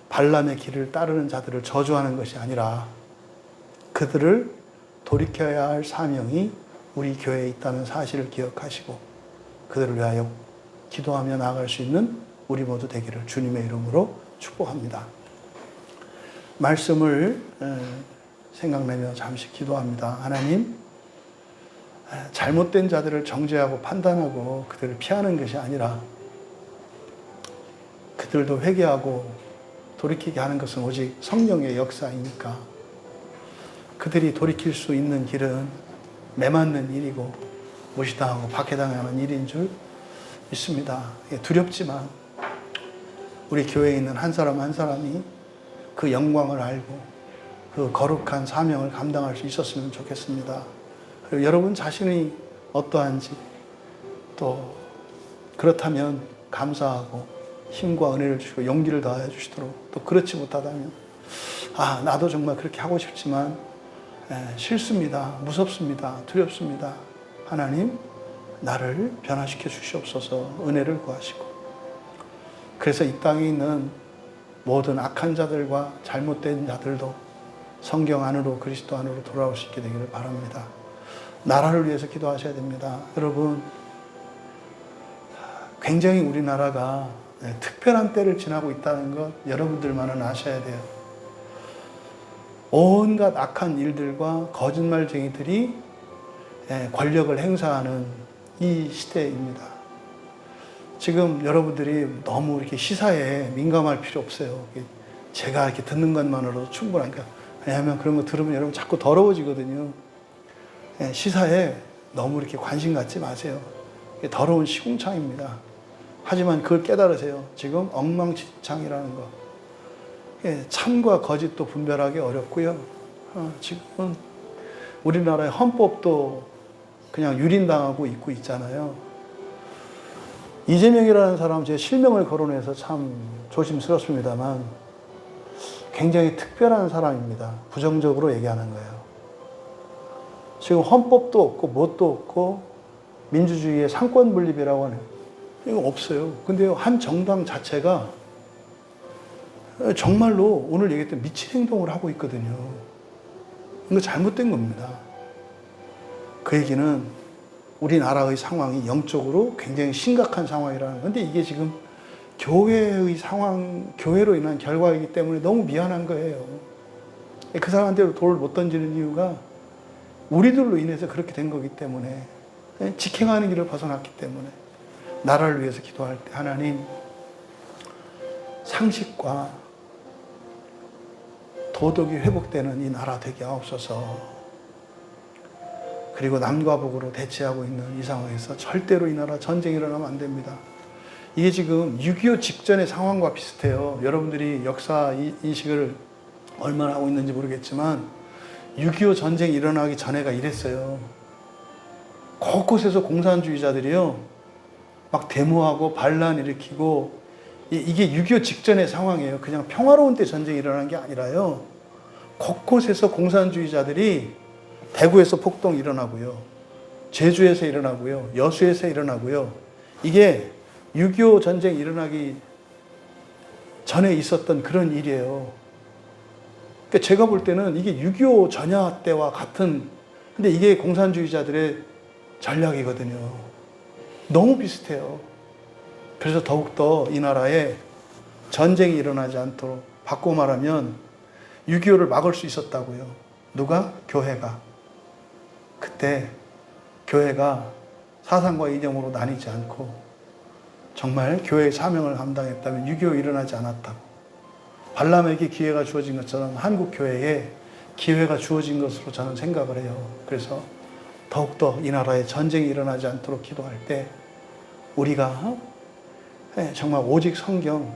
[SPEAKER 1] 발람의 길을 따르는 자들을 저주하는 것이 아니라 그들을 돌이켜야 할 사명이 우리 교회에 있다는 사실을 기억하시고 그들을 위하여 기도하며 나아갈 수 있는 우리 모두 되기를 주님의 이름으로 축복합니다. 말씀을 생각내며 잠시 기도합니다. 하나님, 잘못된 자들을 정죄하고 판단하고 그들을 피하는 것이 아니라 그들도 회개하고 돌이키게 하는 것은 오직 성령의 역사이니까 그들이 돌이킬 수 있는 길은 매맞는 일이고 무시당하고 박해당하는 일인 줄 믿습니다. 두렵지만 우리 교회에 있는 한 사람 한 사람이 그 영광을 알고 그 거룩한 사명을 감당할 수 있었으면 좋겠습니다. 그리고 여러분 자신이 어떠한지 또 그렇다면 감사하고 힘과 은혜를 주시고 용기를 더하여 주시도록, 또 그렇지 못하다면 나도 정말 그렇게 하고 싶지만 싫습니다, 무섭습니다, 두렵습니다. 하나님, 나를 변화시켜 주시옵소서. 은혜를 구하시고, 그래서 이 땅에 있는 모든 악한 자들과 잘못된 자들도 성경 안으로, 그리스도 안으로 돌아올 수 있게 되기를 바랍니다. 나라를 위해서 기도하셔야 됩니다. 여러분, 굉장히 우리나라가 특별한 때를 지나고 있다는 것 여러분들만은 아셔야 돼요. 온갖 악한 일들과 거짓말쟁이들이 권력을 행사하는 이 시대입니다. 지금 여러분들이 너무 이렇게 시사에 민감할 필요 없어요. 제가 이렇게 듣는 것만으로도 충분하니까. 왜냐하면 그런 거 들으면 여러분 자꾸 더러워지거든요. 시사에 너무 이렇게 관심 갖지 마세요. 더러운 시궁창입니다. 하지만 그걸 깨달으세요. 지금 엉망진창이라는 거. 참과 거짓도 분별하기 어렵고요. 지금은 우리나라의 헌법도 그냥 유린당하고 있고 있잖아요. 이재명이라는 사람 제 실명을 거론해서 참 조심스럽습니다만 굉장히 특별한 사람입니다. 부정적으로 얘기하는 거예요. 지금 헌법도 없고 뭣도 없고 민주주의의 상권 분립이라고 하네요. 이거 없어요. 근데 한 정당 자체가 정말로 오늘 얘기했던 미친 행동을 하고 있거든요. 이거 잘못된 겁니다. 그 얘기는 우리나라의 상황이 영적으로 굉장히 심각한 상황이라는 건데, 이게 지금 교회의 상황, 교회로 인한 결과이기 때문에 너무 미안한 거예요. 그 사람한테 돌을 못 던지는 이유가 우리들로 인해서 그렇게 된 거기 때문에, 직행하는 길을 벗어났기 때문에. 나라를 위해서 기도할 때 하나님, 상식과 도덕이 회복되는 이 나라 되게 하옵소서. 그리고 남과 북으로 대치하고 있는 이 상황에서 절대로 이 나라 전쟁이 일어나면 안 됩니다. 이게 지금 6.25 직전의 상황과 비슷해요. 여러분들이 역사 인식을 얼마나 하고 있는지 모르겠지만 6.25 전쟁이 일어나기 전에가 이랬어요. 곳곳에서 공산주의자들이요, 막 데모하고 반란 일으키고, 이게 6.25 직전의 상황이에요. 그냥 평화로운 때 전쟁이 일어난 게 아니라요, 곳곳에서 공산주의자들이 대구에서 폭동 일어나고요, 제주에서 일어나고요, 여수에서 일어나고요. 이게 6.25 전쟁 일어나기 전에 있었던 그런 일이에요. 그러니까 제가 볼 때는 이게 6.25 전야 때와 같은, 근데 이게 공산주의자들의 전략이거든요. 너무 비슷해요. 그래서 더욱더 이 나라에 전쟁이 일어나지 않도록, 바꾸고 말하면 6.25를 막을 수 있었다고요. 누가? 교회가. 그때 교회가 사상과 이념으로 나뉘지 않고 정말 교회의 사명을 감당했다면 6.25 일어나지 않았다고. 발람에게 기회가 주어진 것처럼 한국 교회에 기회가 주어진 것으로 저는 생각을 해요. 그래서 더욱더 이 나라에 전쟁이 일어나지 않도록 기도할 때 우리가 정말 오직 성경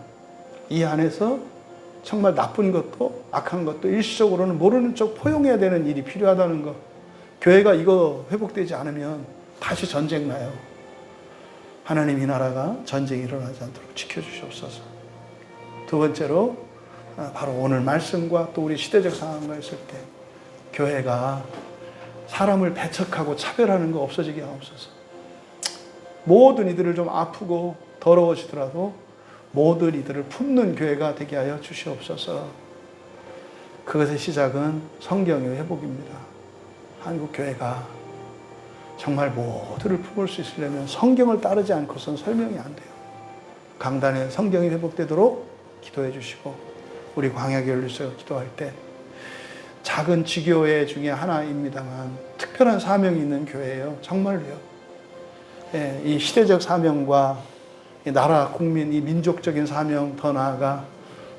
[SPEAKER 1] 이 안에서 정말 나쁜 것도 악한 것도 일시적으로는 모르는 척 포용해야 되는 일이 필요하다는 것. 교회가 이거 회복되지 않으면 다시 전쟁 나요. 하나님 이 나라가 전쟁이 일어나지 않도록 지켜주시옵소서. 두 번째로 바로 오늘 말씀과 또 우리 시대적 상황과 했을 때 교회가 사람을 배척하고 차별하는 거 없어지게 하옵소서. 모든 이들을 좀 아프고 더러워지더라도 모든 이들을 품는 교회가 되게 하여 주시옵소서. 그것의 시작은 성경의 회복입니다. 한국 교회가 정말 모두를 품을 수 있으려면 성경을 따르지 않고선 설명이 안 돼요. 강단에 성경이 회복되도록 기도해 주시고 우리 광야교회에서 기도할 때 작은 지교회 중에 하나입니다만 특별한 사명이 있는 교회예요. 정말로요. 예, 이 시대적 사명과 이 나라, 국민, 이 민족적인 사명, 더 나아가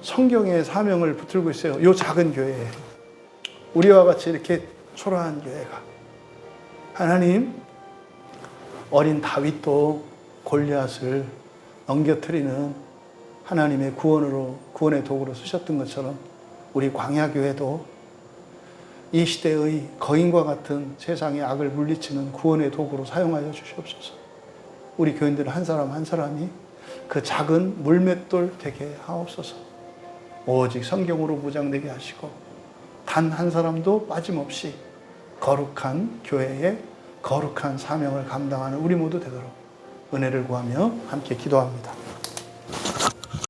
[SPEAKER 1] 성경의 사명을 붙들고 있어요. 이 작은 교회에 우리와 같이 이렇게 초라한 교회가 하나님, 어린 다윗도 골리앗을 넘겨뜨리는 하나님의 구원의 도구로 쓰셨던 것처럼 우리 광야교회도 이 시대의 거인과 같은 세상의 악을 물리치는 구원의 도구로 사용하여 주시옵소서. 우리 교인들 한 사람 한 사람이 그 작은 물맷돌 되게 하옵소서. 오직 성경으로 무장되게 하시고 단 한 사람도 빠짐없이 거룩한 교회의 거룩한 사명을 감당하는 우리 모두 되도록 은혜를 구하며 함께 기도합니다.